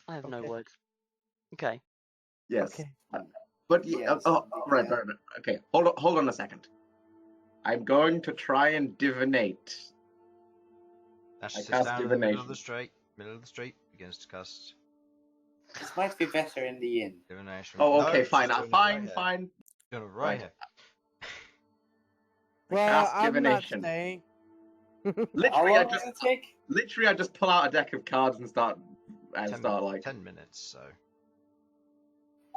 I have no Okay. words. Okay. Yes. Okay. But Yes, right. yeah. Okay. Hold on a second. I'm going to try and divinate. Ash I sits cast down in the middle of divination. the street, begins to cast This might be better in the inn. divination. Oh, No, okay, she's fine. doing it Fine. right here. Doing it right Right. here. Well, cast I'm divination. not staying. How long does it take? Literally, I just pull out a deck of cards and start 10 minutes, so.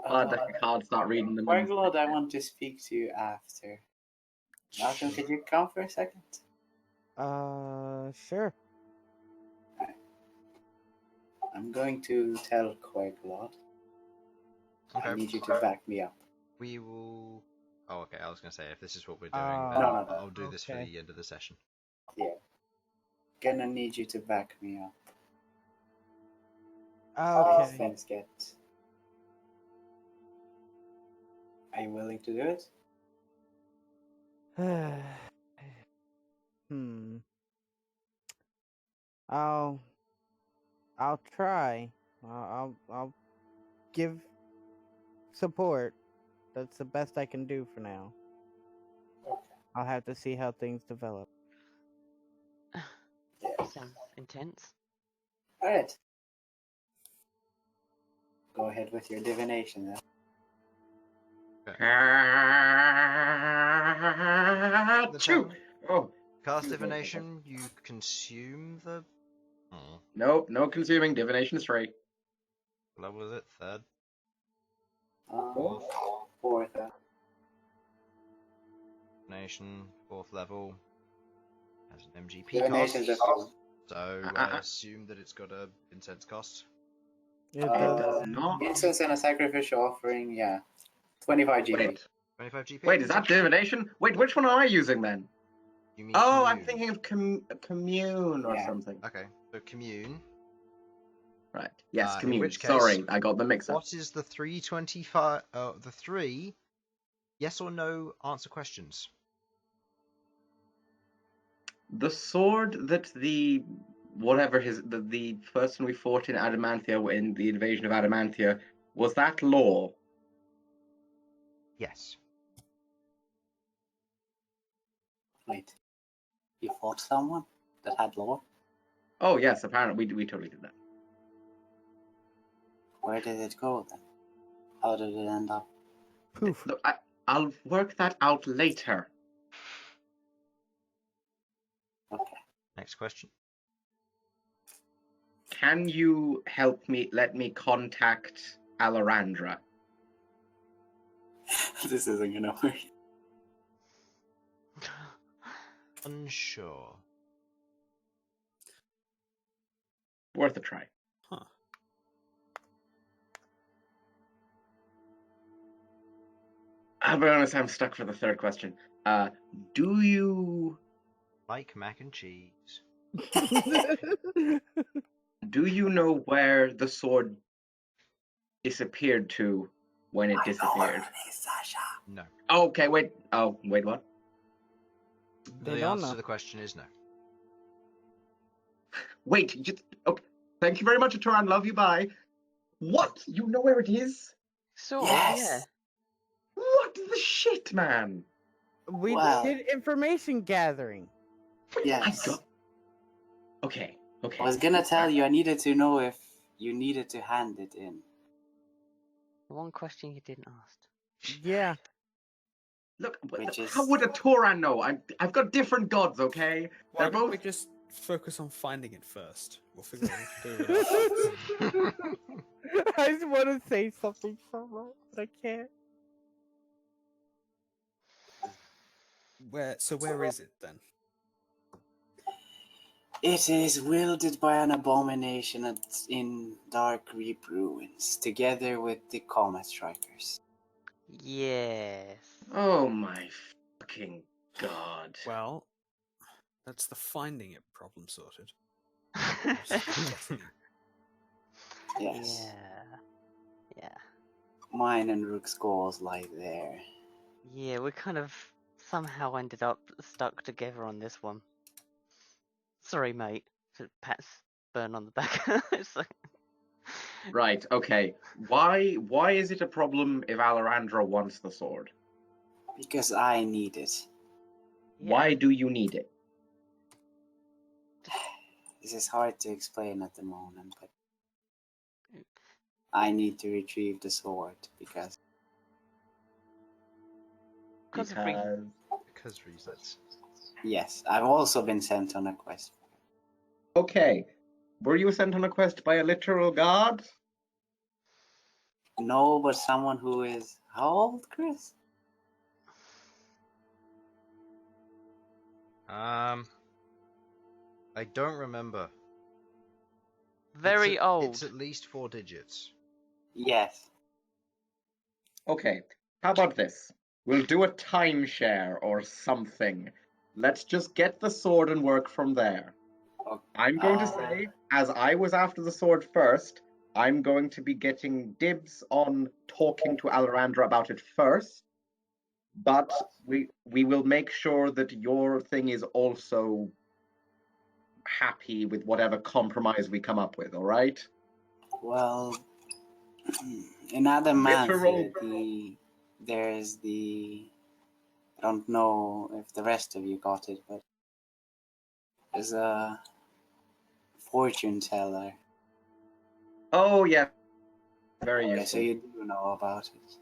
pull out a deck of cards, start reading them. and- Queglod, I want to speak to you after. Malcolm, could you come for a second? Sure. I'm going to tell Queglod. Okay. I need you to back me up. We will. Oh, okay. I was going to say if this is what we're doing, Oh, then No. I'll do this for Okay. the end of the session. Yeah. Gonna need you to back me up. Okay. Things get. Are you willing to do it? I'll try. I'll give support. That's the best I can do for now. Okay. I'll have to see how things develop. Yeah. Sounds intense. Alright. Go ahead with your divination then. Achoo! Oh, Cast excuse me. divination. You consume the. Oh, Nope, no consuming. Divination is free. what level is it? Third. Fourth. Fourth. Divination, 4th level. Has an MGP Divination cost. just one. So I assume that it's got a incense cost. It It does not. Incense and a sacrificial offering, yeah. 25 GP. Wait, 25 GP. wait, is that divination? Wait, which one am I using then? You mean Oh, I'm commune. thinking of commune or Yeah. something. Okay, so commune. Right. Yes, In commune. which case, Sorry, I got the mix up. What is the 325? The 3 yes or no answer questions. The sword that the person we fought in Adamantia in the invasion of Adamantia, was that law? Yes. Wait. You fought someone that had lore? Oh yes, apparently we totally did that. Where did it go then? How did it end up? Poof. Look, I'll work that out later. Okay. Next question. Can you help me? Let me contact Alarandra. This isn't gonna work. Unsure. Worth a try. Huh. I'll be honest, I'm stuck for the third question. Do you Like mac and cheese. know where the sword disappeared to when it disappeared? Sasha. No. Okay, wait. Oh, wait, what? They The don't answer know. to the question is no. Wait, okay. Thank you very much, Atoran. Love you, bye. What? You know where it is? Sort Yes. of, yeah. What the shit, man? We Wow. did information gathering. Yes. I got... Okay. I was gonna tell you I needed to know if you needed to hand it in. The one question you didn't ask. Yeah. Look, Which is- how would a Toran know? I've got different gods, okay? Why They're don't both... we just focus on finding it first? We'll figure out what to do with it afterwards. I just want to say something so much, but I can't. Where is it then? It is wielded by an abomination in Dark Reap Ruins, together with the Comet Strikers. Yes. Oh my fucking god. Well, that's the finding it problem sorted. Yes. Yeah. Mine and Rook's goals lie there. Yeah, we kind of somehow ended up stuck together on this one. Sorry, mate. Pats Bern on the back. It's like... Right, okay. Why is it a problem if Alarandra wants the sword? Because I need it. Yeah. Why do you need it? This is hard to explain at the moment, but I need to retrieve the sword because Because reasons. yes, I've also been sent on a quest. Okay. Were you sent on a quest by a literal god? No, but someone who is how old, Chris? I don't remember. Very old. It's at least 4 digits. Yes. Okay, how about this? We'll do a timeshare or something. Let's just get the sword and work from there. Okay. I'm going to say, as I was after the sword first, I'm going to be getting dibs on talking to Alarandra about it first, but we will make sure that your thing is also happy with whatever compromise we come up with, all right? Well, in Adamant, Literal- there's the... I don't know if the rest of you got it, but there's a fortune teller. Oh, yeah. Very Okay, useful. so you do know about it.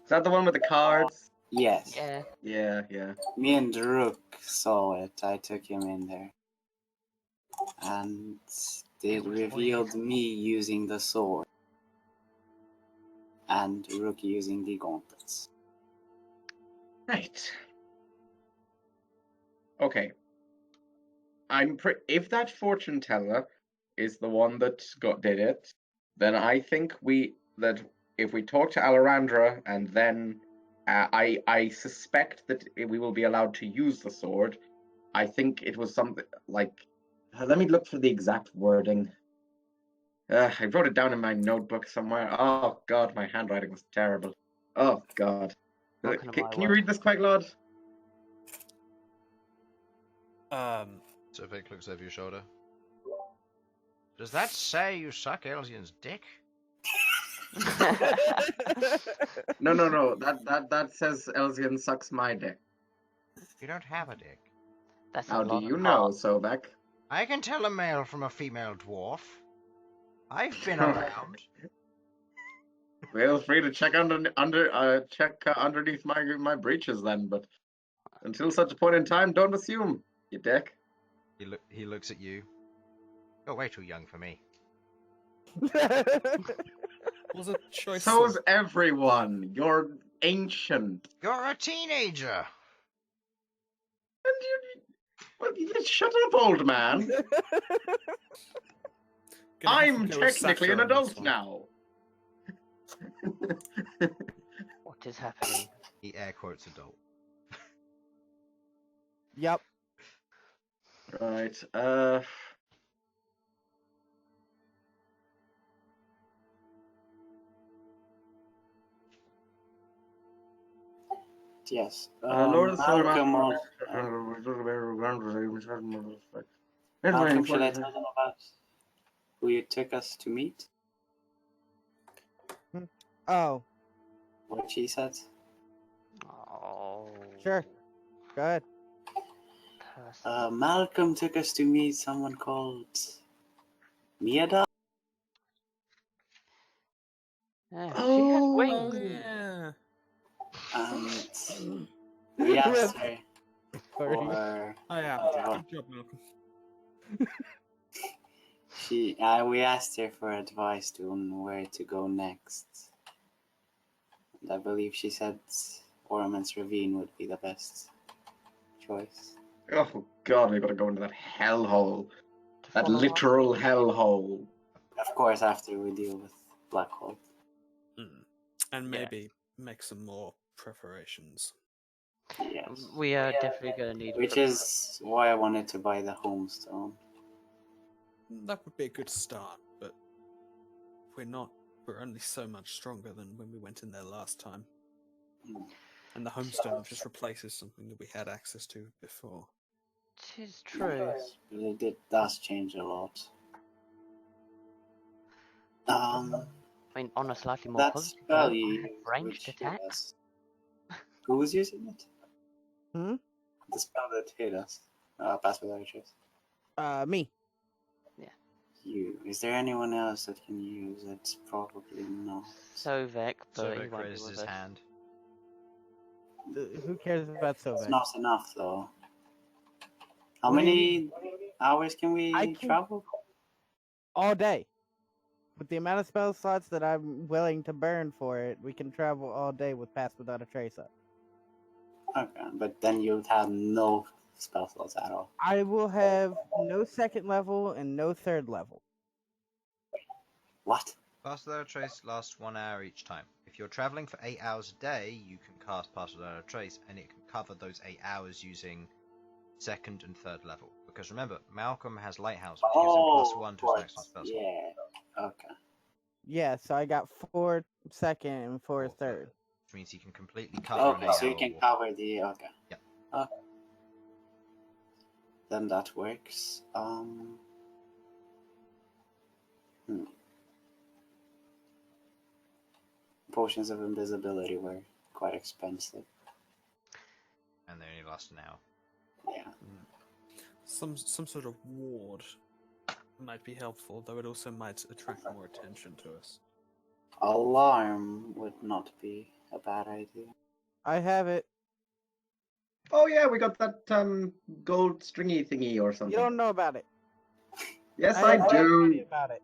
Is that the one with the cards? Yes. Yeah. Yeah. Me and Rook saw it. I took him in there. And it revealed me using the sword. And Rook using the gauntlets. Right. Okay. If that fortune teller is the one that did it, then I think that if we talk to Alarandra and then I suspect that we will be allowed to use the sword. I think it was something like, let me look for the exact wording. I wrote it down in my notebook somewhere. Oh God, my handwriting was terrible. Oh God. Welcome to my Can you world. read this, Queglod? Sovak looks over your shoulder. Does that say you suck Elsian's dick? No. That says Elsian sucks my dick. You don't have a dick. That's How a do lot you of know, heart. Sovak? I can tell a male from a female dwarf. I've been around. Feel free to check underneath my breeches then, but until such a point in time, don't assume, you dick. He looks at you. You're way too young for me. Was a choice. So's everyone. You're ancient. You're a teenager. And you shut up, old man. I'm technically an adult now. What is happening? He air quotes adult. Yep. Right. Yes. Lord of the Solar Malcom, Malcom, should I tell them about who you took us to meet? Oh, What she said? Oh. sure. Go ahead. Malcom took us to meet someone called Miada. Yeah, she has Oh, wings. Yeah. And we asked her for Oh yeah. advice. Good job, Malcolm. We asked her for advice on where to go next. And I believe she said Ormond's Ravine would be the best choice. oh God, we gotta go into that hellhole. To That follow up. literal hellhole. Of course, after we deal with Blackhole. And maybe make some more preparations. Yes. We are definitely going to need. Which is why I wanted to buy the Homestone. That would be a good start, but we're only so much stronger than when we went in there last time. And the Homestone just replaces something that we had access to before. It is true. But it does change a lot. I mean, on a slightly more That positive spell note, I you have used, ranged which hit attack. us. Who was using it? Hmm? The spell that hit us. Pass without a trace. Me. You. Is there anyone else that can use it? Probably not. Sovak, but he Sovak won't be raises with his us. hand. Who cares about It's Sovak? not enough though. How What do you many hours can we I can- travel? All day. With the amount of spell slots that I'm willing to burn for it, we can travel all day with Pass Without a Trace up. Okay, but then you'd have no spell slots at all. I will have no second level and no third level. What? Pass Without a Trace lasts 1 hour each time. If you're traveling for 8 hours a day, you can cast Pass Without a Trace, and it can cover those 8 hours using second and third level. Because remember, Malcom has Lighthouse, which gives him +1 to his maximum spell slot. Yeah. Okay. Yeah, so I got 4 second and 4 Or third. Which means he can completely cover an 8 Okay, so hour you can walk. cover the. Okay. Yep. Okay. Then that works. Potions of invisibility were quite expensive. And they only last an hour. Yeah. Some sort of ward might be helpful, though it also might attract more attention to us. Alarm would not be a bad idea. I have it. Oh yeah, we got that gold stringy thingy or something. You don't know about it. Yes, I I didn't tell anybody do. about it.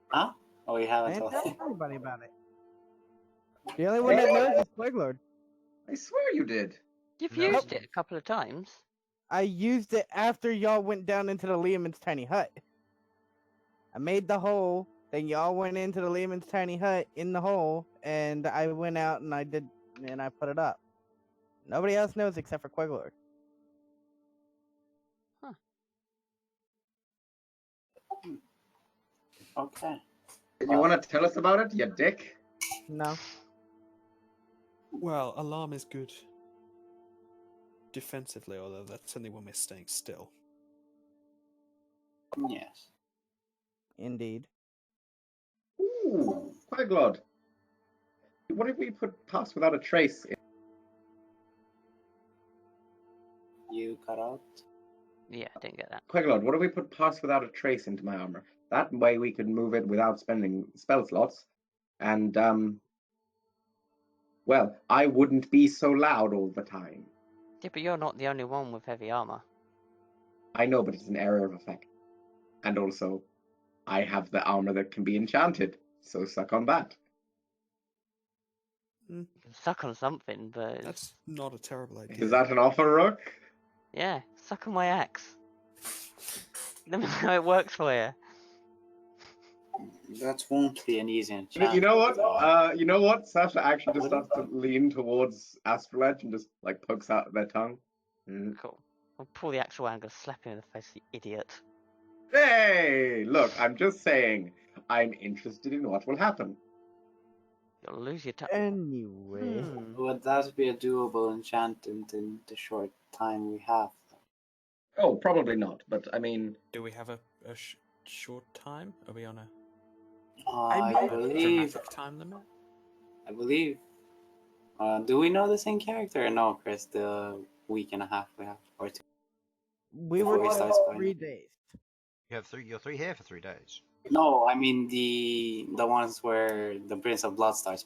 Huh? Oh, you I haven't didn't told tell me. anybody about it. The only one that knows is Queglod. I swear you did. You've No. used it a couple of times. I used it after y'all went down into the Lehman's tiny hut. I made the hole, then y'all went into the Lehman's tiny hut in the hole, and I went out and I put it up. Nobody else knows except for Queglod. Okay. Did you want to tell us about it, you dick? No. Well, alarm is good defensively, although that's only when we're staying still. Yes. Indeed. Ooh, Queglod. What if we put Pass Without a Trace in? You cut out. Yeah, I didn't get that. Queglod, what if we put Pass Without a Trace into my armor? That way we could move it without spending spell slots. And, well, I wouldn't be so loud all the time. Yeah, but you're not the only one with heavy armor. I know, but it's an area of effect. And also, I have the armor that can be enchanted, so suck on that. You can suck on something, but That's not a terrible idea. Is that an offer, Rook? yeah, suck on my axe. Let me know how it works for you. That won't be an easy You enchantment. know what? You know what? Sasha actually just starts to lean towards Astral Edge and just like pokes out their tongue. Cool. I'll pull the actual angle, slap him in the face, you idiot. Hey, look, I'm just saying, I'm interested in what will happen. You'll lose your touch. Anyway. Would that be a doable enchantment in the short time we have? Oh, probably not, but I mean, Do we have a short time? Are we on a I believe. dramatic time limit? I believe. Do we know the same character or no, Chris? The week and a half we have, or 2? We Before were we there start for spying. 3 days. You're 3 here for 3 days. No, I mean the ones where the Prince of Blood starts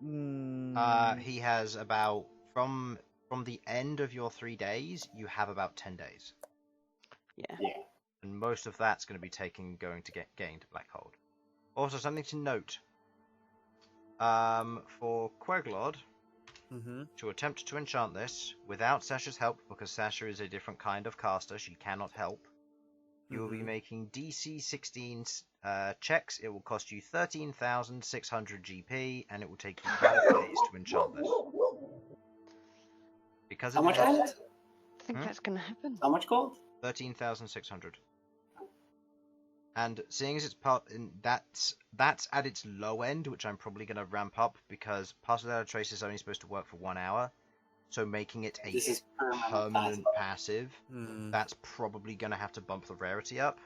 moving. He has about from the end of your 3 days, you have about 10 days. Yeah. Yeah. And most of that's going to be going to get gained Blackhold. Also, something to note. For Queglod, to attempt to enchant this without Sasha's help, because Sasha is a different kind of caster, she cannot help. You will be making DC 16 checks. It will cost you 13,600 GP, and it will take you 5 days to enchant this. Because How much gold? I think that's gonna happen. How much gold? 13,600. And seeing as it's that's at its low end, which I'm probably going to ramp up because Pass Without a Trace is only supposed to work for 1 hour, so making it a This is permanent passive, that's probably going to have to bump the rarity up.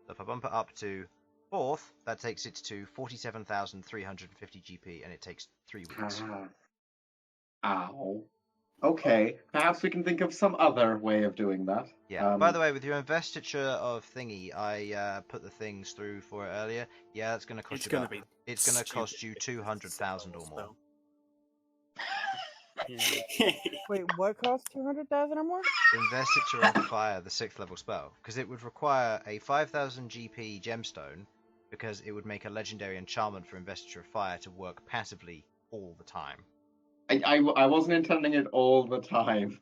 So if I bump it up to 4th, that takes it to 47,350 GP, and it takes 3 weeks. Ow. Okay, perhaps we can think of some other way of doing that. Yeah. By the way, with your investiture of thingy, I put the things through for it earlier. Yeah, that's going to cost you. It's going to cost you 200,000 or more. Wait, what costs 200,000 or more? Investiture of Fire, the 6th level spell, because it would require a 5,000 GP gemstone, because it would make a legendary enchantment for Investiture of Fire to work passively all the time. I wasn't intending it all the time.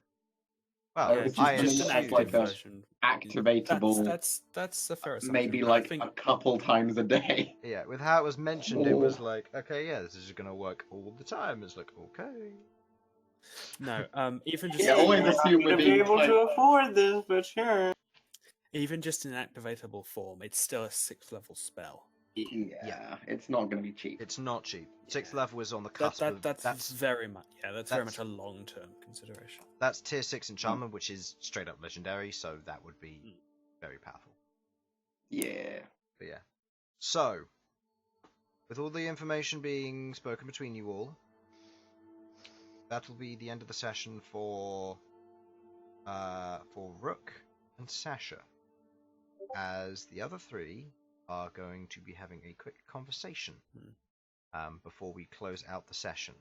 Well, it's just I something just an that's assumed... like a version. activatable, That's a fair assumption. maybe I like think a couple times a day. Yeah, with how it was mentioned, it was like, okay, yeah, this is going to work all the time. It's like, okay. no. Even just Yeah, always you're assume not we're gonna be being able kind. to afford this, but sure. even just in activatable form, it's still a 6th level spell. Yeah, it's not going to be cheap. It's not cheap. 6th level is on the cusp of... That's very much that's very much that's- a long term consideration. That's tier 6 enchantment, which is straight up legendary, so that would be very powerful. Yeah. But yeah. So, with all the information being spoken between you all, that'll be the end of the session for Rook and Sasha, as the other three are going to be having a quick conversation before we close out the session.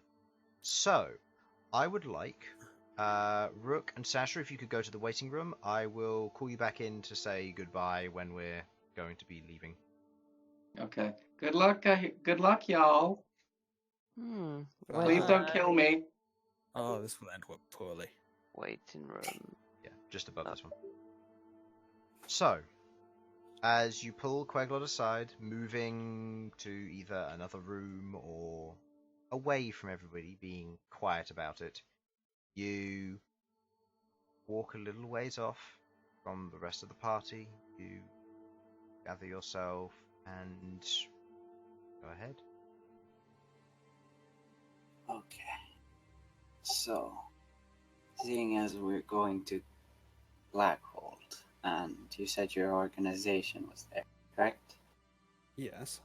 So, I would like Rook and Sasha, if you could go to the waiting room. I will call you back in to say goodbye when we're going to be leaving. Okay. Good luck, y'all. Please don't kill me. Oh, this will end poorly. Waiting room. Yeah, just above this one. So, as you pull Queglod aside, moving to either another room or away from everybody, being quiet about it, you walk a little ways off from the rest of the party. You gather yourself and go ahead. Okay. So, seeing as we're going to Blackhold, and you said your organization was there, correct? Yes.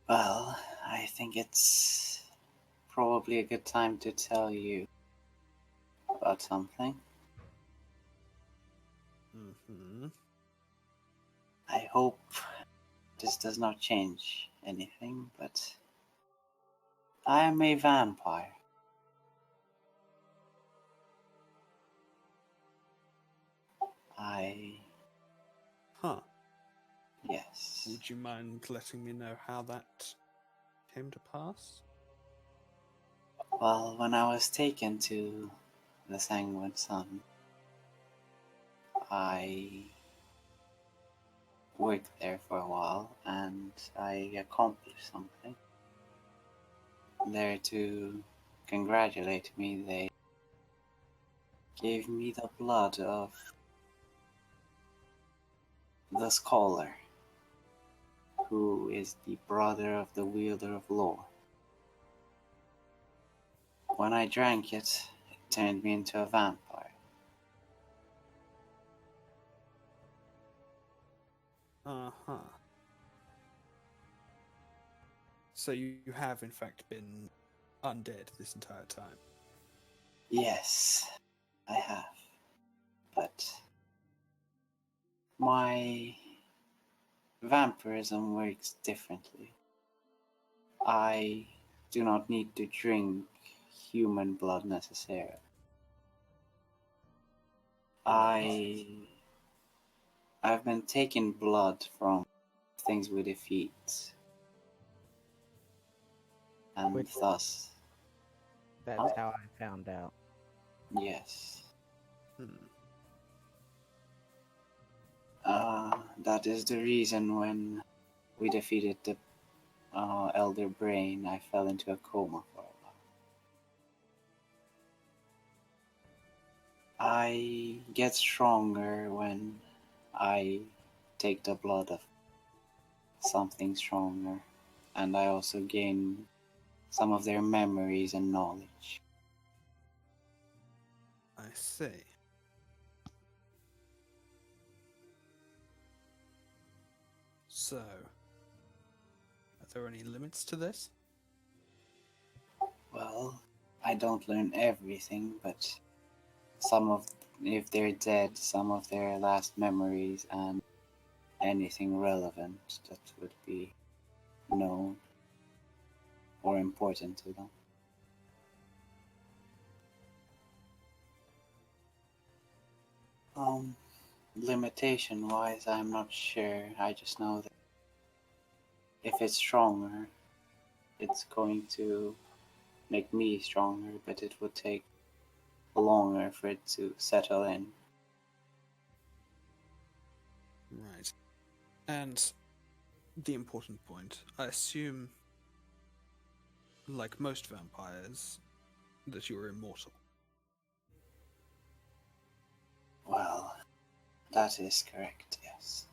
Well, I think it's probably a good time to tell you about something. Mm-hmm. I hope this does not change anything, but I am a vampire. Yes. Would you mind letting me know how that came to pass? Well, when I was taken to the Sanguine Sun, I worked there for a while and I accomplished something. There to congratulate me, they gave me the blood of the Scholar, who is the brother of the Wielder of Lore. When I drank it, it turned me into a vampire. Uh-huh. So you have, in fact, been undead this entire time? Yes, I have. But my vampirism works differently. I do not need to drink human blood necessarily. I've been taking blood from things we defeat. And thus... That's how I found out. Yes. That is the reason when we defeated the Elder Brain, I fell into a coma for a while. I get stronger when I take the blood of something stronger, and I also gain some of their memories and knowledge. I see. So, are there any limits to this? Well, I don't learn everything, but if they're dead, some of their last memories and anything relevant that would be known or important to them. Limitation wise, I'm not sure. I just know that if it's stronger, it's going to make me stronger, but it would take longer for it to settle in. Right. And the important point, I assume, like most vampires, that you're immortal. Well, that is correct, yes.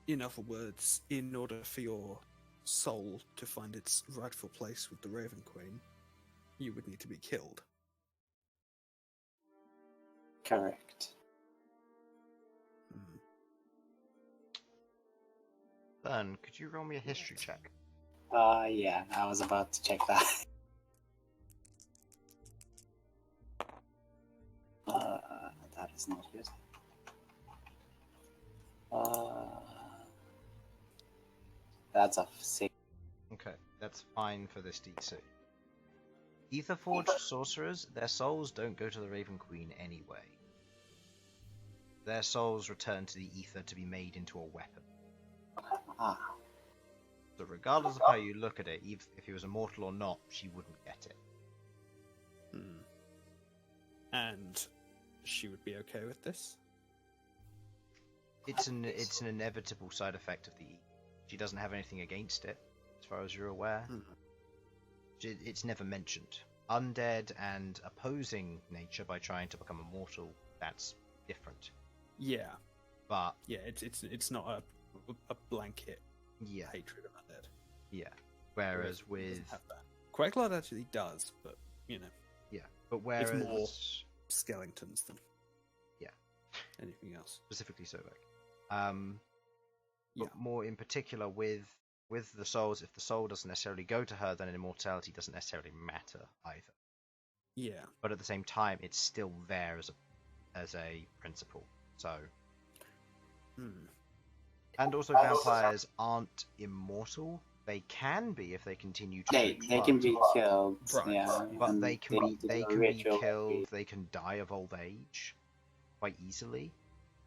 In other words, in order for your soul to find its rightful place with the Raven Queen, you would need to be killed. Correct. Bern, could you roll me a history check? Yeah, I was about to check that. That is not good. That's a 6. Okay, that's fine for this DC. Etherforged sorcerers, their souls don't go to the Raven Queen anyway. Their souls return to the ether to be made into a weapon. Ah, So regardless of how you look at it, if he was immortal or not, she wouldn't get it. And she would be okay with this? It's an inevitable side effect of the ether. She doesn't have anything against it, as far as you're aware. It's never mentioned. Undead and opposing nature by trying to become immortal, that's different. Yeah. But Yeah, it's not a blanket yeah, hatred of undead. yeah. Whereas It with doesn't have that. Queglod actually does, but you know, yeah, but whereas it's more skeletons than yeah, anything else. specifically Sovak. Yeah. But more in particular with the souls, if the soul doesn't necessarily go to her, then immortality doesn't necessarily matter either. Yeah. But at the same time, it's still there as a principle. So. And also, vampires aren't immortal. They can be if they continue to. they can be killed. Right. Yeah, But and they can need to be do a ritual. killed. They can die of old age quite easily.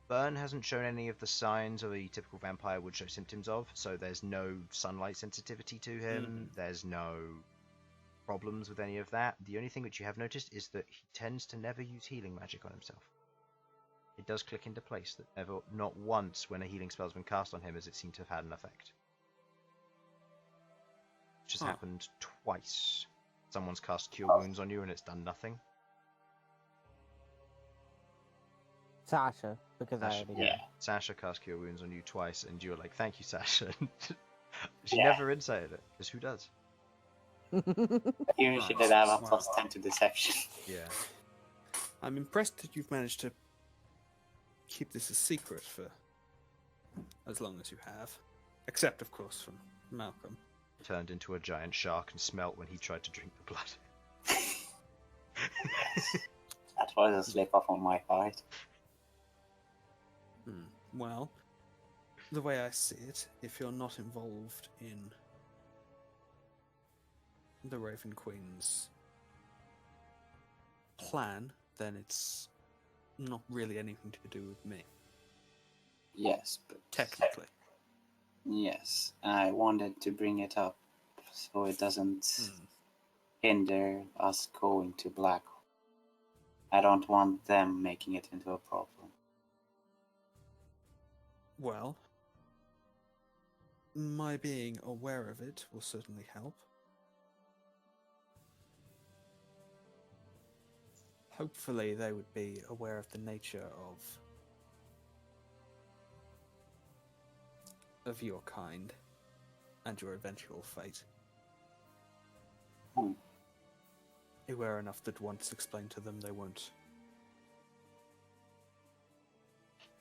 Bern hasn't shown any of the signs of a typical vampire would show symptoms of. So there's no sunlight sensitivity to him. There's no problems with any of that. The only thing which you have noticed is that he tends to never use healing magic on himself. It does click into place that not once when a healing spell's been cast on him has it seemed to have had an effect. Which has happened twice. Someone's cast Cure Wounds on you and it's done nothing. Sasha, because I already Yeah. Sasha cast Cure Wounds on you twice and you were like, thank you, Sasha. She Yeah. never incited it, because who does? Even she did have a plus 10 to deception. Yeah. I'm impressed that you've managed to keep this a secret for as long as you have. Except, of course, from Malcom. Turned into a giant shark and smelt when he tried to drink the blood. That was a slip up on my part. Well, the way I see it, if you're not involved in the Raven Queen's plan, then it's not really anything to do with me. Yes, but Technically. yes, I wanted to bring it up so it doesn't hinder us going to Black. I don't want them making it into a problem. Well, my being aware of it will certainly help. Hopefully they would be aware of the nature of your kind and your eventual fate. Aware enough that once explained to them they won't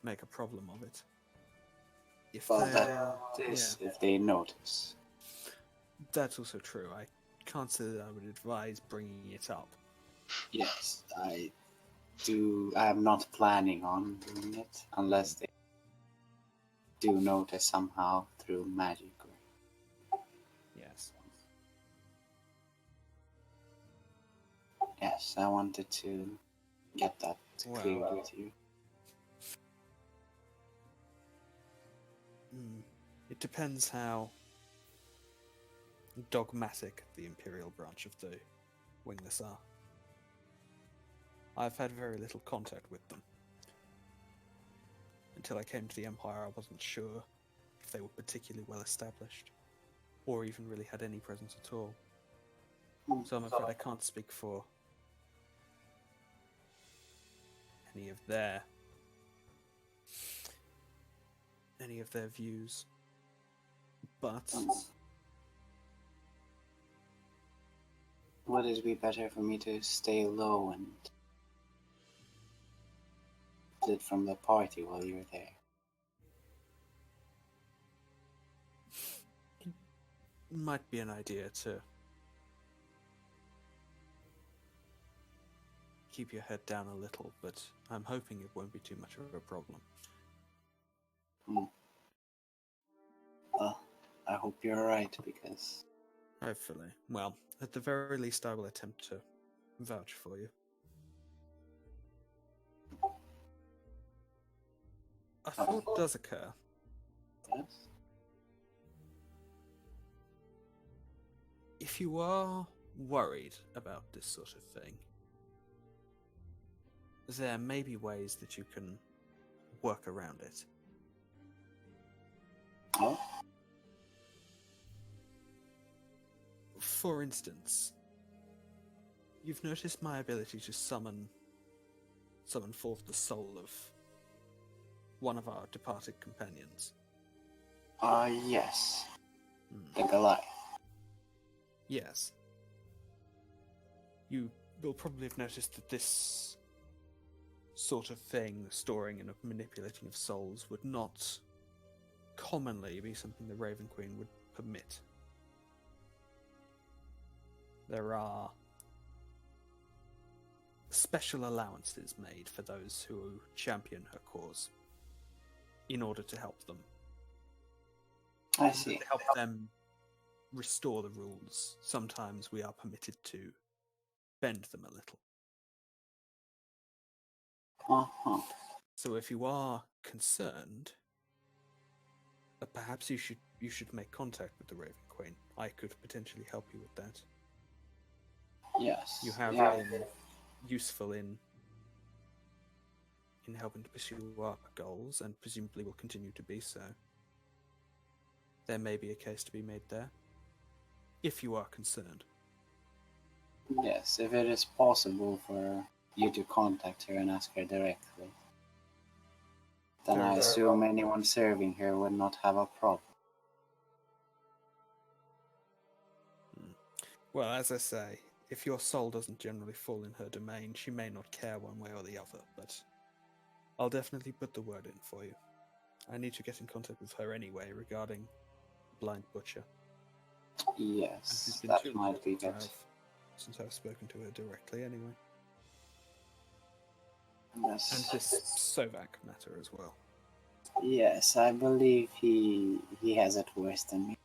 make a problem of it. If Well, they that are, is if they notice. that's also true. I can't say that I would advise bringing it up. Yes, I do. I'm not planning on doing it unless they do notice somehow through magic. Yes. Yes, I wanted to get that cleared with you. It depends how dogmatic the Imperial branch of the Wingless are. I've had very little contact with them. Until I came to the Empire, I wasn't sure if they were particularly well established, or even really had any presence at all. So I'm afraid I can't speak for any of their views. But would it be better for me to stay low and split from the party while you're there? might be an idea to keep your head down a little, but I'm hoping it won't be too much of a problem. Well, I hope you're right, because... Hopefully. Well, at the very least, I will attempt to vouch for you. A thought does occur. Yes? If you are worried about this sort of thing, there may be ways that you can work around it. Oh? For instance, you've noticed my ability to summon forth the soul of one of our departed companions. Yes. The Goliath. Yes. You will probably have noticed that this sort of thing, the storing and manipulating of souls, would not commonly be something the Raven Queen would permit. There are special allowances made for those who champion her cause in order to help them. I see. To help them restore the rules, sometimes we are permitted to bend them a little. Uh-huh. So if you are concerned, perhaps you should make contact with the Raven Queen. I could potentially help you with that. Yes. You have Yeah. been useful in helping to pursue our goals, and presumably will continue to be so. There may be a case to be made there, if you are concerned. Yes, if it is possible for you to contact her and ask her directly, then I assume anyone serving her would not have a problem. Well, as I say, if your soul doesn't generally fall in her domain, she may not care one way or the other, but I'll definitely put the word in for you. I need to get in contact with her anyway regarding Blind Butcher. Yes, that might be good. Since I've spoken to her directly anyway. Yes. And this Sovak matter as well. Yes, I believe he has it worse than me.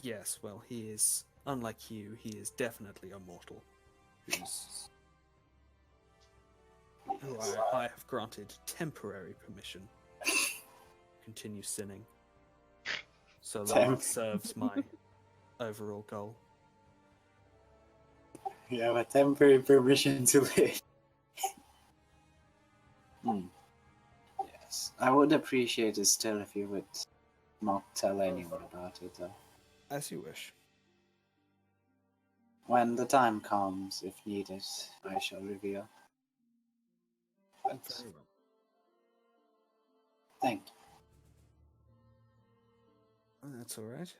Yes, well, he is, unlike you, he is definitely a mortal. Who I have granted temporary permission to continue sinning. So long it serves my overall goal. You have a temporary permission to live. Yes, I would appreciate it still if you would not tell anyone about it, though. As you wish. When the time comes, if needed, I shall reveal. But Very well. thank you. That's alright.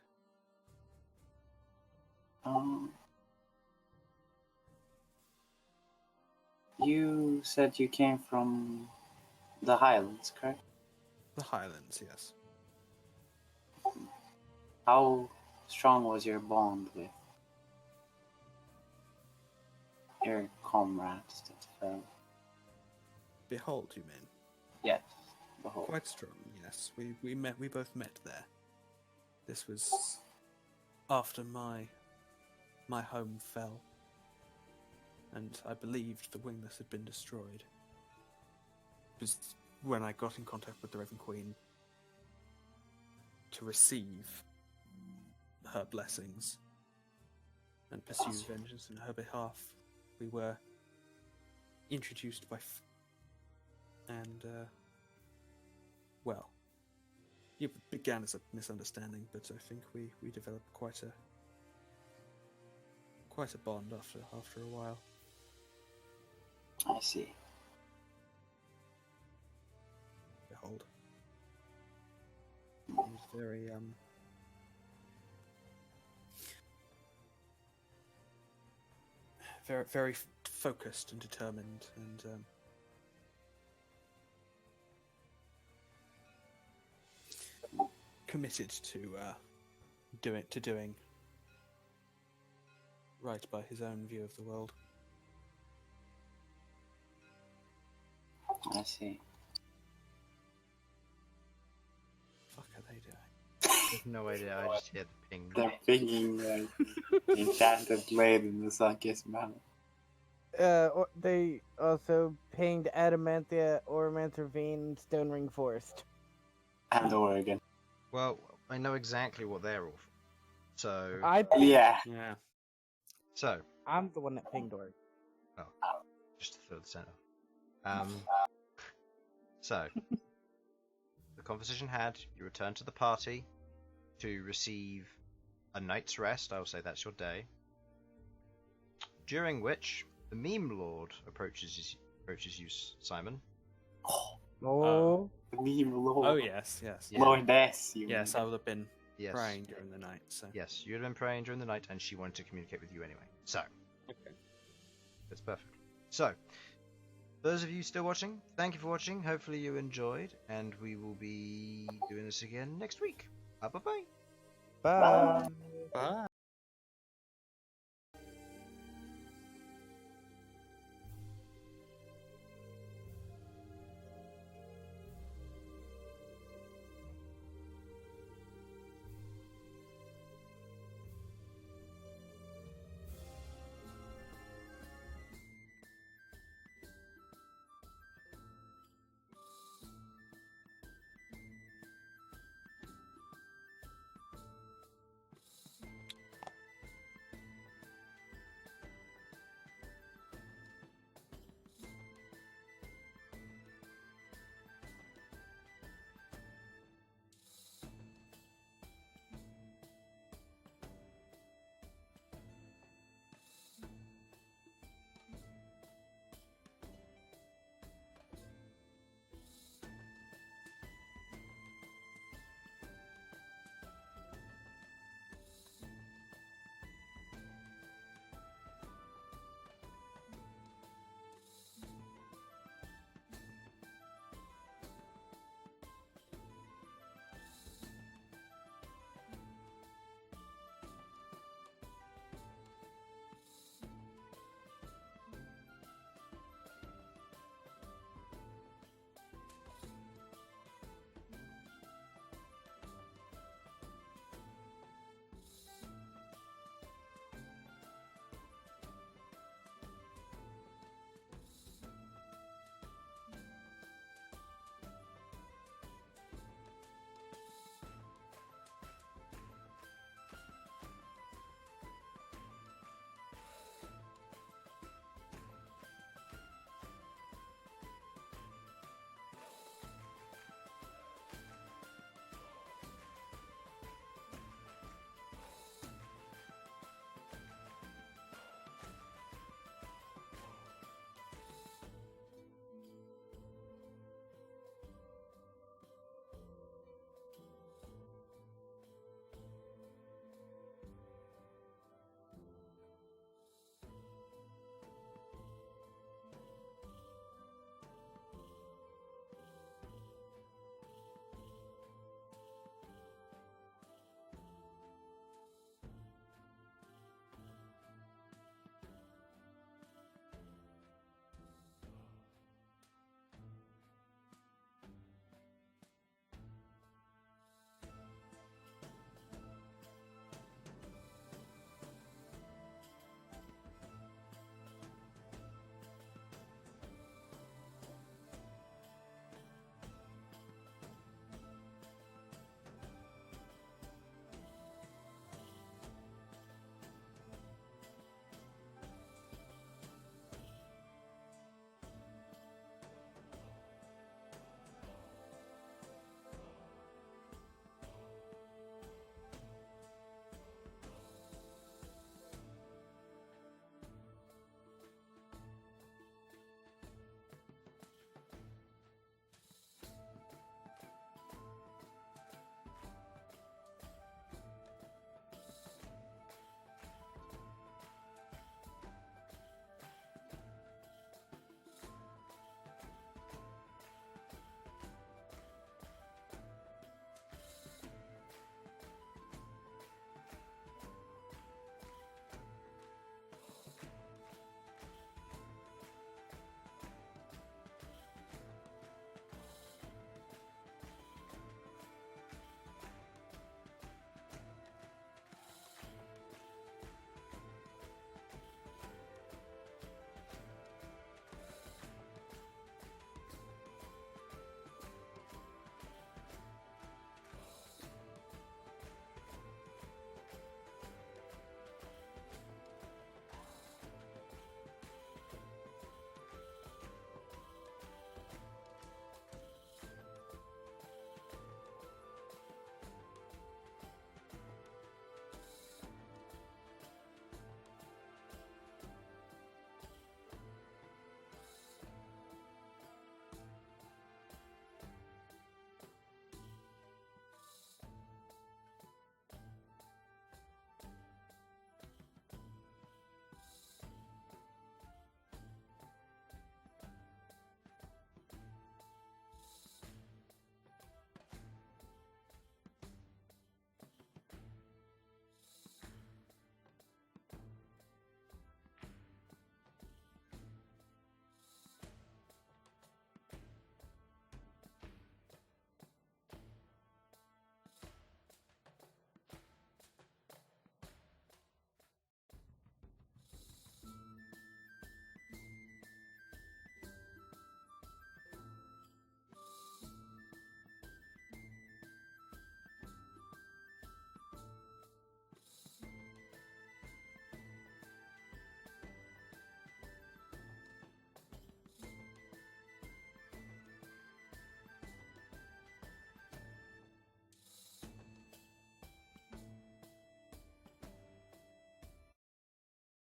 You said you came from the Highlands, correct? The Highlands, yes. How strong was your bond with your comrades that fell? Behold, you mean? Yes, behold. Quite strong, yes. We both met there. This was after my home fell, and I believed the wingless had been destroyed. It was when I got in contact with the Raven Queen to receive her blessings and pursue vengeance in her behalf. We were introduced by, well, it began as a misunderstanding, but I think we developed quite a bond after a while. I see. Behold, he was very very focused and determined, and committed to doing right by his own view of the world. I see. Fuck are they doing? I have no idea. I just hear the ping. They're pinging the enchanted blade in the Sunkiss mouth. They also pinged Adamantia, Oromancer Vein, Stone Ring Forest. And Oregon. Well, I know exactly what they're all for. So, Yeah. Yeah. so I'm the one that pinged Oregon. just to fill the center. So, the conversation had, you return to the party to receive a night's rest. I will say that's your day. During which the meme lord approaches you, Simon. Oh. The meme lord. Oh yes. Yeah. Lordess, you Yes, mean. I would have been Yes. praying during the night. So Yes, you had been praying during the night, and she wanted to communicate with you anyway. So, okay. that's perfect. So, those of you still watching, thank you for watching. Hopefully you enjoyed, and we will be doing this again next week. Bye bye. Bye. Bye.